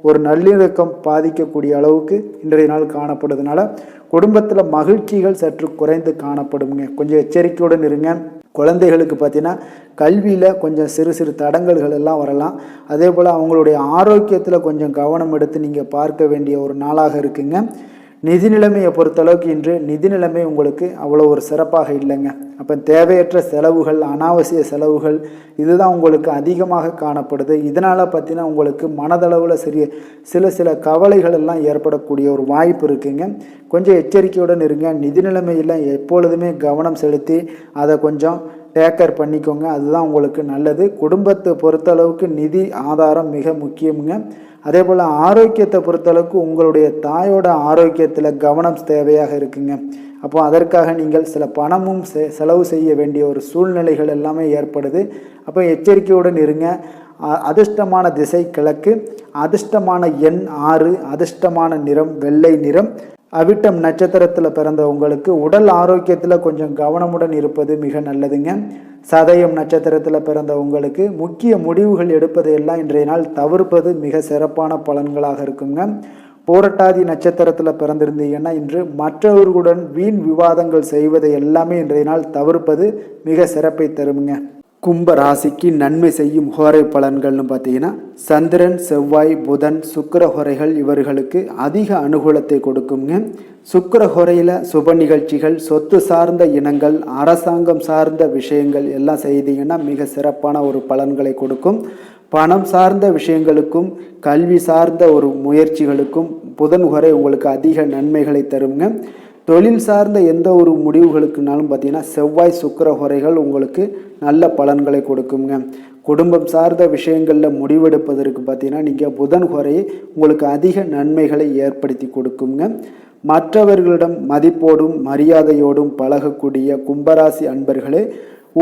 ஒரு நல்லிணக்கம் பாதிக்கக்கூடிய அளவுக்கு இன்றைய நாள் காணப்படுறதுனால குடும்பத்தில் மகிழ்ச்சிகள் சற்று குறைந்து காணப்படுங்க. கொஞ்சம் எச்சரிக்கையுடன் இருங்க. குழந்தைகளுக்கு பார்த்தீங்கன்னா கல்வியில் கொஞ்சம் சிறு சிறு தடங்கல்கள் எல்லாம் வரலாம். அதே போல் அவங்களுடைய ஆரோக்கியத்தில் கொஞ்சம் கவனம் எடுத்து நீங்கள் பார்க்க வேண்டிய ஒரு நாளாக இருக்குங்க. நிதி நிலைமையை பொறுத்தளவுக்கு இன்று நிதி நிலைமை உங்களுக்கு அவ்வளோ ஒரு சிறப்பாக இல்லைங்க. அப்போ தேவையற்ற செலவுகள், அனாவசிய செலவுகள் இதுதான் உங்களுக்கு அதிகமாக காணப்படுது. இதனால் பார்த்தீங்கன்னா உங்களுக்கு மனதளவில் சில கவலைகள் எல்லாம் ஏற்படக்கூடிய ஒரு வாய்ப்பு இருக்குங்க. கொஞ்சம் எச்சரிக்கையுடன் இருங்க. நிதி நிலைமையில் எப்பொழுதுமே கவனம் செலுத்தி அதை கொஞ்சம் டேக்கர் பண்ணிக்கோங்க. அதுதான் உங்களுக்கு நல்லது. குடும்பத்தை பொறுத்தளவுக்கு நிதி ஆதாரம் மிக முக்கியமுங்க. அதே போல் ஆரோக்கியத்தை பொறுத்தளவுக்கு உங்களுடைய தாயோட ஆரோக்கியத்தில் கவனம் தேவையாக இருக்குங்க. அப்போ அதற்காக நீங்கள் சில பணமும் செலவு செய்ய வேண்டிய ஒரு சூழ்நிலைகள் எல்லாமே ஏற்படுது. அப்போ எச்சரிக்கையுடன் இருங்க. அதிர்ஷ்டமான திசை கிழக்கு, அதிர்ஷ்டமான எண் 6, அதிர்ஷ்டமான நிறம் வெள்ளை நிறம். அவிட்டம் நட்சத்திரத்தில் பிறந்த உங்களுக்கு உடல் ஆரோக்கியத்தில் கொஞ்சம் கவனமுடன் இருப்பது மிக நல்லதுங்க. சதயம் நட்சத்திரத்தில் பிறந்த உங்களுக்கு முக்கிய முடிவுகள் எடுப்பதையெல்லாம் இன்றைய நாள் தவிர்ப்பது மிக சிறப்பான பலன்களாக இருக்குங்க. பூரட்டாதி நட்சத்திரத்தில் பிறந்திருந்தீங்கன்னா இன்று மற்றவர்களுடன் வீண் விவாதங்கள் செய்வதை எல்லாமே இன்றைய நாள் தவிர்ப்பது மிக சிறப்பை தருங்க. கும்ப ராசிக்கு நன்மை செய்யும் ஹோரை பலன்கள்னு பார்த்தீங்கன்னா சந்திரன், செவ்வாய், புதன், சுக்கிர ஹோரைகள் இவர்களுக்கு அதிக அனுகூலத்தை கொடுக்குங்க. சுக்கிர ஹோரையில் சுப நிகழ்ச்சிகள், சொத்து சார்ந்த இனங்கள், அரசாங்கம் சார்ந்த விஷயங்கள் எல்லாம் செய்தீங்கன்னா மிக சிறப்பான ஒரு பலன்களை கொடுக்கும். பணம் சார்ந்த விஷயங்களுக்கும் கல்வி சார்ந்த ஒரு முயற்சிகளுக்கும் புதன் ஹோரை உங்களுக்கு அதிக நன்மைகளை தருங்க. தொழில் சார்ந்த எந்த ஒரு முடிவுகளுக்குனாலும் பார்த்தீங்கன்னா செவ்வாய், சுக்கிர ஹோரைகள் உங்களுக்கு நல்ல பலன்களை கொடுக்குங்க. குடும்பம் சார்ந்த விஷயங்களில் முடிவெடுப்பதற்கு பார்த்தீங்கன்னா நீங்கள் புதன் ஹோரையை உங்களுக்கு அதிக நன்மைகளை ஏற்படுத்தி கொடுக்குங்க. மற்றவர்களிடம் மதிப்போடும் மரியாதையோடும் பழகக்கூடிய கும்பராசி அன்பர்களே,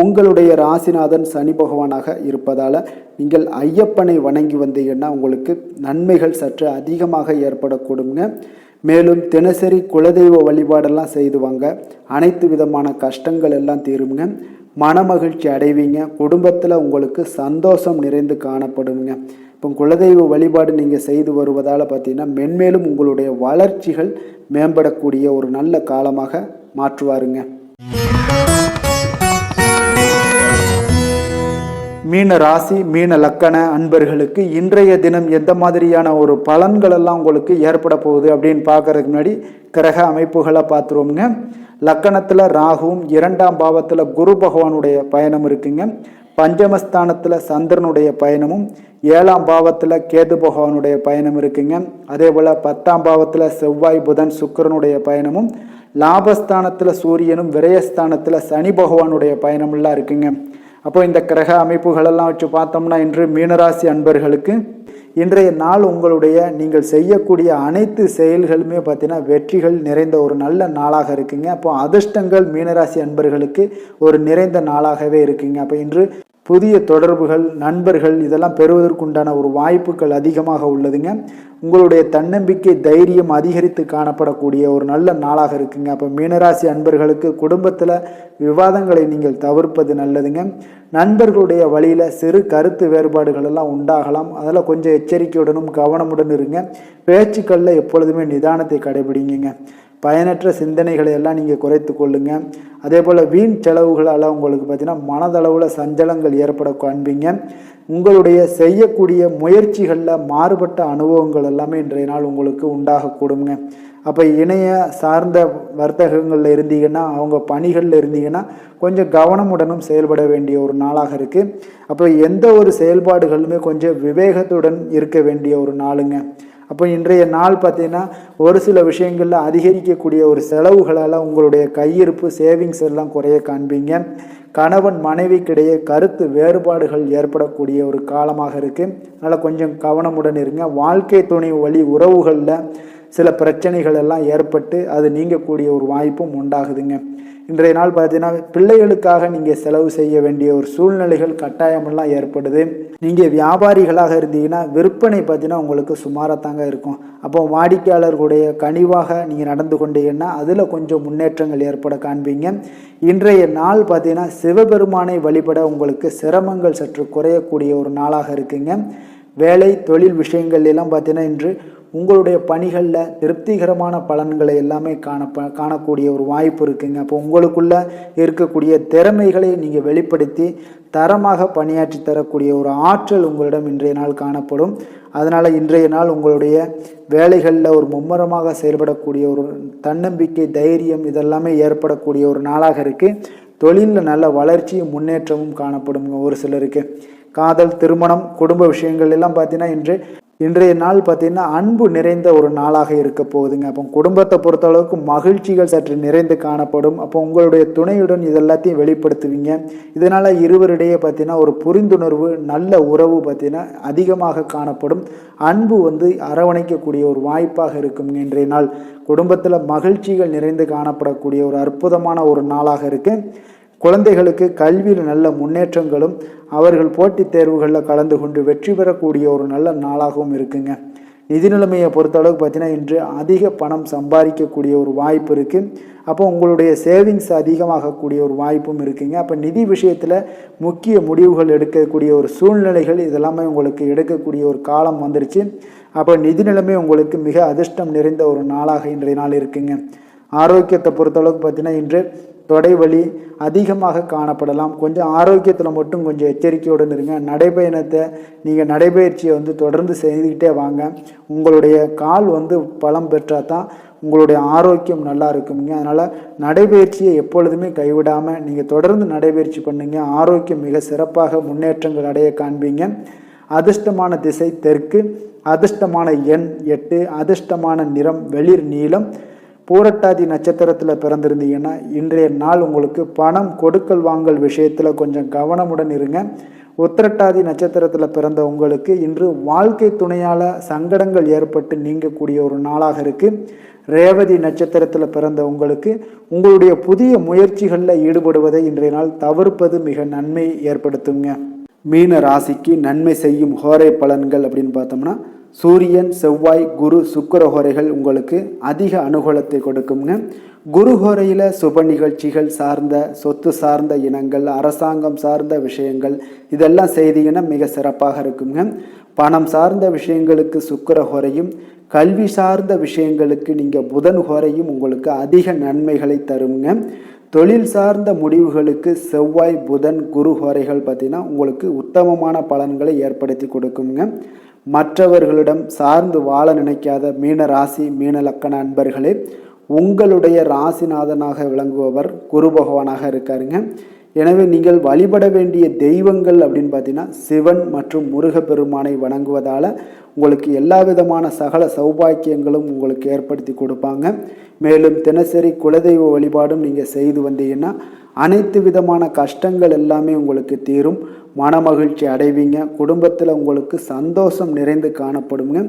உங்களுடைய ராசிநாதன் சனி பகவானாக இருப்பதால் நீங்கள் ஐயப்பனை வணங்கி வந்தீங்கன்னா உங்களுக்கு நன்மைகள் சற்று அதிகமாக ஏற்படக்கூடுங்க. மேலும் தினசரி குலதெய்வ வழிபாடெல்லாம் செய்து வாங்க. அனைத்து விதமான கஷ்டங்கள் எல்லாம் தீருங்க. மனமகிழ்ச்சி அடைவீங்க. குடும்பத்தில் உங்களுக்கு சந்தோஷம் நிறைந்து காணப்படுங்க. இப்போ குலதெய்வ வழிபாடு நீங்கள் செய்து வருவதால் பார்த்தீங்கன்னா மென்மேலும் உங்களுடைய வளர்ச்சிகள் மேம்படக்கூடிய ஒரு நல்ல காலமாக மாற்றுவாருங்க. மீன ராசி, மீன லக்கண அன்பர்களுக்கு இன்றைய தினம் எந்த மாதிரியான ஒரு பலன்கள் எல்லாம் உங்களுக்கு ஏற்பட போகுது அப்படின்னு பார்க்கறதுக்கு முன்னாடி கிரக அமைப்புகளை பார்த்துருவோங்க. லக்கணத்தில் ராகுவும், 2ஆம் பாவத்தில் குரு பகவானுடைய பயணம் இருக்குங்க. பஞ்சமஸ்தானத்தில் சந்திரனுடைய பயணமும், 7ஆம் பாவத்தில் கேது பகவானுடைய பயணம் இருக்குங்க. அதே போல் 10ஆம் பாவத்தில் செவ்வாய், புதன், சுக்கிரனுடைய பயணமும், லாபஸ்தானத்தில் சூரியனும், விரயஸ்தானத்தில் சனி பகவானுடைய பயணமெல்லாம் இருக்குங்க. அப்போ இந்த கிரக அமைப்புகளெல்லாம் வச்சு பார்த்தோம்னா இன்று மீனராசி அன்பர்களுக்கு இன்றைய நாள் உங்களுடைய நீங்கள் செய்யக்கூடிய அனைத்து செயல்களுமே பார்த்தீங்கன்னா வெற்றிகள் நிறைந்த ஒரு நல்ல நாளாக இருக்குங்க. அப்போ அதிர்ஷ்டங்கள் மீனராசி அன்பர்களுக்கு ஒரு நிறைந்த நாளாகவே இருக்குங்க. அப்போ இன்று புதிய தொடர்புகள், நண்பர்கள் இதெல்லாம் பெறுவதற்குண்டான ஒரு வாய்ப்புகள் அதிகமாக உள்ளதுங்க. உங்களுடைய தன்னம்பிக்கை, தைரியம் அதிகரித்து காணப்படக்கூடிய ஒரு நல்ல நாளாக இருக்குங்க. அப்போ மீனராசி அன்பர்களுக்கு குடும்பத்தில் விவாதங்களை நீங்கள் தவிர்ப்பது நல்லதுங்க. நண்பர்களுடைய வழியில் சிறு கருத்து வேறுபாடுகள் எல்லாம் உண்டாகலாம். அதில் கொஞ்சம் எச்சரிக்கையுடனும் கவனமுடன் இருங்க. பேச்சுக்களில் எப்பொழுதுமே நிதானத்தை கடைபிடிங்க. பயனற்ற சிந்தனைகளை எல்லாம் நீங்கள் குறைத்து கொள்ளுங்க. அதே போல் வீண் செலவுகளால் உங்களுக்கு பார்த்தீங்கன்னா மனதளவில் சஞ்சலங்கள் ஏற்பட காண்பீங்க. உங்களுடைய செய்யக்கூடிய முயற்சிகளில் மாறுபட்ட அனுபவங்கள் எல்லாமே இன்றைய நாள் உங்களுக்கு உண்டாகக்கூடுங்க. அப்போ இணைய சார்ந்த வர்த்தகங்களில் இருந்தீங்கன்னா, அவங்க பணிகளில் இருந்தீங்கன்னா கொஞ்சம் கவனமுடனும் செயல்பட வேண்டிய ஒரு நாளாக இருக்குது. அப்போ எந்த ஒரு செயல்பாடுகளுமே கொஞ்சம் விவேகத்துடன் இருக்க வேண்டிய ஒரு நாளுங்க. அப்போ இன்றைய நாள் பார்த்தீங்கன்னா ஒரு சில விஷயங்களில் அதிகரிக்கக்கூடிய ஒரு செலவுகளால் உங்களுடைய கையிருப்பு, சேவிங்ஸ் எல்லாம் குறைய காண்பீங்க. கணவன் மனைவிக்கிடையே கருத்து வேறுபாடுகள் ஏற்படக்கூடிய ஒரு காலமாக இருக்குது. அதனால் கொஞ்சம் கவனமுடன் இருங்க. வாழ்க்கை துணை வழி உறவுகளில் சில பிரச்சனைகள் எல்லாம் ஏற்பட்டு அது நீங்கக்கூடிய ஒரு வாய்ப்பும் உண்டாகுதுங்க. இன்றைய நாள் பார்த்தீங்கன்னா பிள்ளைகளுக்காக நீங்கள் செலவு செய்ய வேண்டிய ஒரு சூழ்நிலைகள் கட்டாயமெல்லாம் ஏற்படுது. நீங்கள் வியாபாரிகளாக இருந்தீங்கன்னா விற்பனை பார்த்தீங்கன்னா உங்களுக்கு சுமாராக தாங்க இருக்கும். அப்போ வாடிக்கையாளர்களுடைய கனிவாக நீங்கள் நடந்து கொண்டீங்கன்னா அதில் கொஞ்சம் முன்னேற்றங்கள் ஏற்பட காண்பீங்க. இன்றைய நாள் பார்த்தீங்கன்னா சிவபெருமானை வழிபட உங்களுக்கு சிரமங்கள் சற்று குறையக்கூடிய ஒரு நாளாக இருக்குங்க. வேலை தொழில் விஷயங்கள் எல்லாம் பார்த்தீங்கன்னா இன்று உங்களுடைய பணிகளில் திருப்திகரமான பலன்களை எல்லாமே காணக்கூடிய ஒரு வாய்ப்பு இருக்குங்க. அப்போ உங்களுக்குள்ள இருக்கக்கூடிய திறமைகளை நீங்கள் வெளிப்படுத்தி தரமாக பணியாற்றி தரக்கூடிய ஒரு ஆற்றல் உங்களிடம் இன்றைய நாள் காணப்படும். அதனால் இன்றைய நாள் உங்களுடைய வேலைகளில் ஒரு மும்முரமாக செயல்படக்கூடிய ஒரு தன்னம்பிக்கை, தைரியம் இதெல்லாமே ஏற்படக்கூடிய ஒரு நாளாக இருக்குது. தொழிலில் நல்ல வளர்ச்சியும் முன்னேற்றமும் காணப்படுங்க. ஒரு சிலருக்கு காதல், திருமணம், குடும்ப விஷயங்கள் எல்லாம் பார்த்தீங்கன்னா இன்றைய நாள் பார்த்தீங்கன்னா அன்பு நிறைந்த ஒரு நாளாக இருக்க போகுதுங்க. அப்போ குடும்பத்தை பொறுத்தளவுக்கு மகிழ்ச்சிகள் சற்று நிறைந்து காணப்படும். அப்போ உங்களுடைய துணையுடன் இதெல்லாத்தையும் வெளிப்படுத்துவீங்க. இதனால் இருவரிடையே பார்த்தீங்கன்னா ஒரு புரிந்துணர்வு, நல்ல உறவு பார்த்தீங்கன்னா அதிகமாக காணப்படும். அன்பு அரவணைக்கக்கூடிய ஒரு வாய்ப்பாக இருக்குங்க. இன்றைய நாள் குடும்பத்தில் மகிழ்ச்சிகள் நிறைந்து காணப்படக்கூடிய ஒரு அற்புதமான ஒரு நாளாக இருக்குது. குழந்தைகளுக்கு கல்வியில் நல்ல முன்னேற்றங்களும் அவர்கள் போட்டித் தேர்வுகளில் கலந்து கொண்டு வெற்றி பெறக்கூடிய ஒரு நல்ல நாளாகவும் இருக்குங்க. நிதி நிலைமையை பொறுத்தளவுக்கு பார்த்தீங்கன்னா இன்று அதிக பணம் சம்பாதிக்கக்கூடிய ஒரு வாய்ப்பு இருக்குது. அப்போ உங்களுடைய சேவிங்ஸ் அதிகமாகக்கூடிய ஒரு வாய்ப்பும் இருக்குங்க. அப்போ நிதி விஷயத்தில் முக்கிய முடிவுகள் எடுக்கக்கூடிய ஒரு சூழ்நிலைகள் இதெல்லாமே உங்களுக்கு எடுக்கக்கூடிய ஒரு காலம் வந்துருச்சு. அப்போ நிதி நிலைமை உங்களுக்கு மிக அதிர்ஷ்டம் நிறைந்த ஒரு நாளாக இன்றைய நாள் இருக்குங்க. ஆரோக்கியத்தை பொறுத்தளவுக்கு பார்த்தீங்கன்னா இன்று தொடை வலி அதிகமாக காணப்படலாம். கொஞ்சம் ஆரோக்கியத்தில் மட்டும் கொஞ்சம் எச்சரிக்கையுடன் இருங்க. நடைபயணத்தை நீங்கள் நடைபயிற்சியை தொடர்ந்து செய்துக்கிட்டே வாங்க. உங்களுடைய கால் பலம் பெற்றால் தான் உங்களுடைய ஆரோக்கியம் நல்லா இருக்குங்க. அதனால் நடைபயிற்சியை எப்பொழுதுமே கைவிடாமல் நீங்கள் தொடர்ந்து நடைபயிற்சி பண்ணுங்க. ஆரோக்கியம் மிக சிறப்பாக முன்னேற்றங்கள் அடைய காண்பீங்க. அதிர்ஷ்டமான திசை தெற்கு, அதிர்ஷ்டமான எண் 8, அதிர்ஷ்டமான நிறம் வெளிர் நீலம். பூரட்டாதி நட்சத்திரத்தில் பிறந்திருந்தீங்கன்னா இன்றைய நாள் உங்களுக்கு பணம் கொடுக்கல் வாங்கல் விஷயத்தில் கொஞ்சம் கவனமுடன் இருங்க. உத்திரட்டாதி நட்சத்திரத்தில் பிறந்த உங்களுக்கு இன்று வாழ்க்கை துணையால் சங்கடங்கள் ஏற்பட்டு நீங்கக்கூடிய ஒரு நாளாக இருக்குது. ரேவதி நட்சத்திரத்தில் பிறந்த உங்களுக்கு உங்களுடைய புதிய முயற்சிகளில் ஈடுபடுவதை இன்றைய நாள் தவிர்ப்பது மிக நன்மை ஏற்படுத்துங்க. மீன ராசிக்கு நன்மை செய்யும் ஹோரை பலன்கள் அப்படின்னு பார்த்தோம்னா சூரியன், செவ்வாய், குரு, சுக்கிர ஹோரைகள் உங்களுக்கு அதிக அனுகூலத்தை கொடுக்குங்க. குரு ஹோரையில் சுப நிகழ்ச்சிகள் சார்ந்த, சொத்து சார்ந்த இனங்கள், அரசாங்கம் சார்ந்த விஷயங்கள் இதெல்லாம் செய்தீங்கன்னா மிக சிறப்பாக இருக்குங்க. பணம் சார்ந்த விஷயங்களுக்கு சுக்கிர ஹோரையும், கல்வி சார்ந்த விஷயங்களுக்கு நீங்கள் புதன் ஹோரையும் உங்களுக்கு அதிக நன்மைகளை தருங்க. தொழில் சார்ந்த முடிவுகளுக்கு செவ்வாய், புதன், குரு ஹோரைகள் பார்த்தீங்கன்னா உங்களுக்கு உத்தமமான பலன்களை ஏற்படுத்தி கொடுக்குங்க. மற்றவர்களிடம் சார்ந்து வாழ நினைக்காத மீன ராசி, மீன லக்கண அன்பர்களே, உங்களுடைய ராசிநாதனாக விளங்குபவர் குரு பகவானாக இருக்காருங்க. எனவே நீங்கள் வழிபட வேண்டிய தெய்வங்கள் அப்படின்னு பார்த்தீங்கன்னா சிவன் மற்றும் முருகப்பெருமானை வணங்குவதால் உங்களுக்கு எல்லா விதமான சகல சௌபாக்கியங்களும் உங்களுக்கு ஏற்படுத்தி கொடுப்பாங்க. மேலும் தினசரி குலதெய்வ வழிபாடும் நீங்கள் செய்து வந்தீங்கன்னா அனைத்து விதமான கஷ்டங்கள் எல்லாமே உங்களுக்கு தீரும். மனமகிழ்ச்சி அடைவீங்க. குடும்பத்தில் உங்களுக்கு சந்தோஷம் நிறைந்து காணப்படுங்க.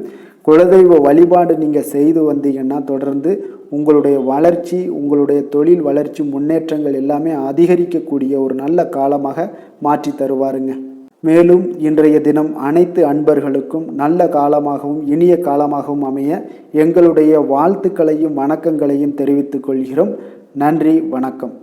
குலதெய்வ வழிபாடு நீங்கள் செய்து வந்தீங்கன்னா தொடர்ந்து உங்களுடைய வளர்ச்சி, உங்களுடைய தொழில் வளர்ச்சி, முன்னேற்றங்கள் எல்லாமே அதிகரிக்கக்கூடிய ஒரு நல்ல காலமாக மாற்றி தருவாருங்க. மேலும் இன்றைய தினம் அனைத்து அன்பர்களுக்கும் நல்ல காலமாகவும் இனிய காலமாகவும் அமைய எங்களுடைய வாழ்த்துக்களையும் வணக்கங்களையும் தெரிவித்துக் கொள்கிறோம். நன்றி, வணக்கம்.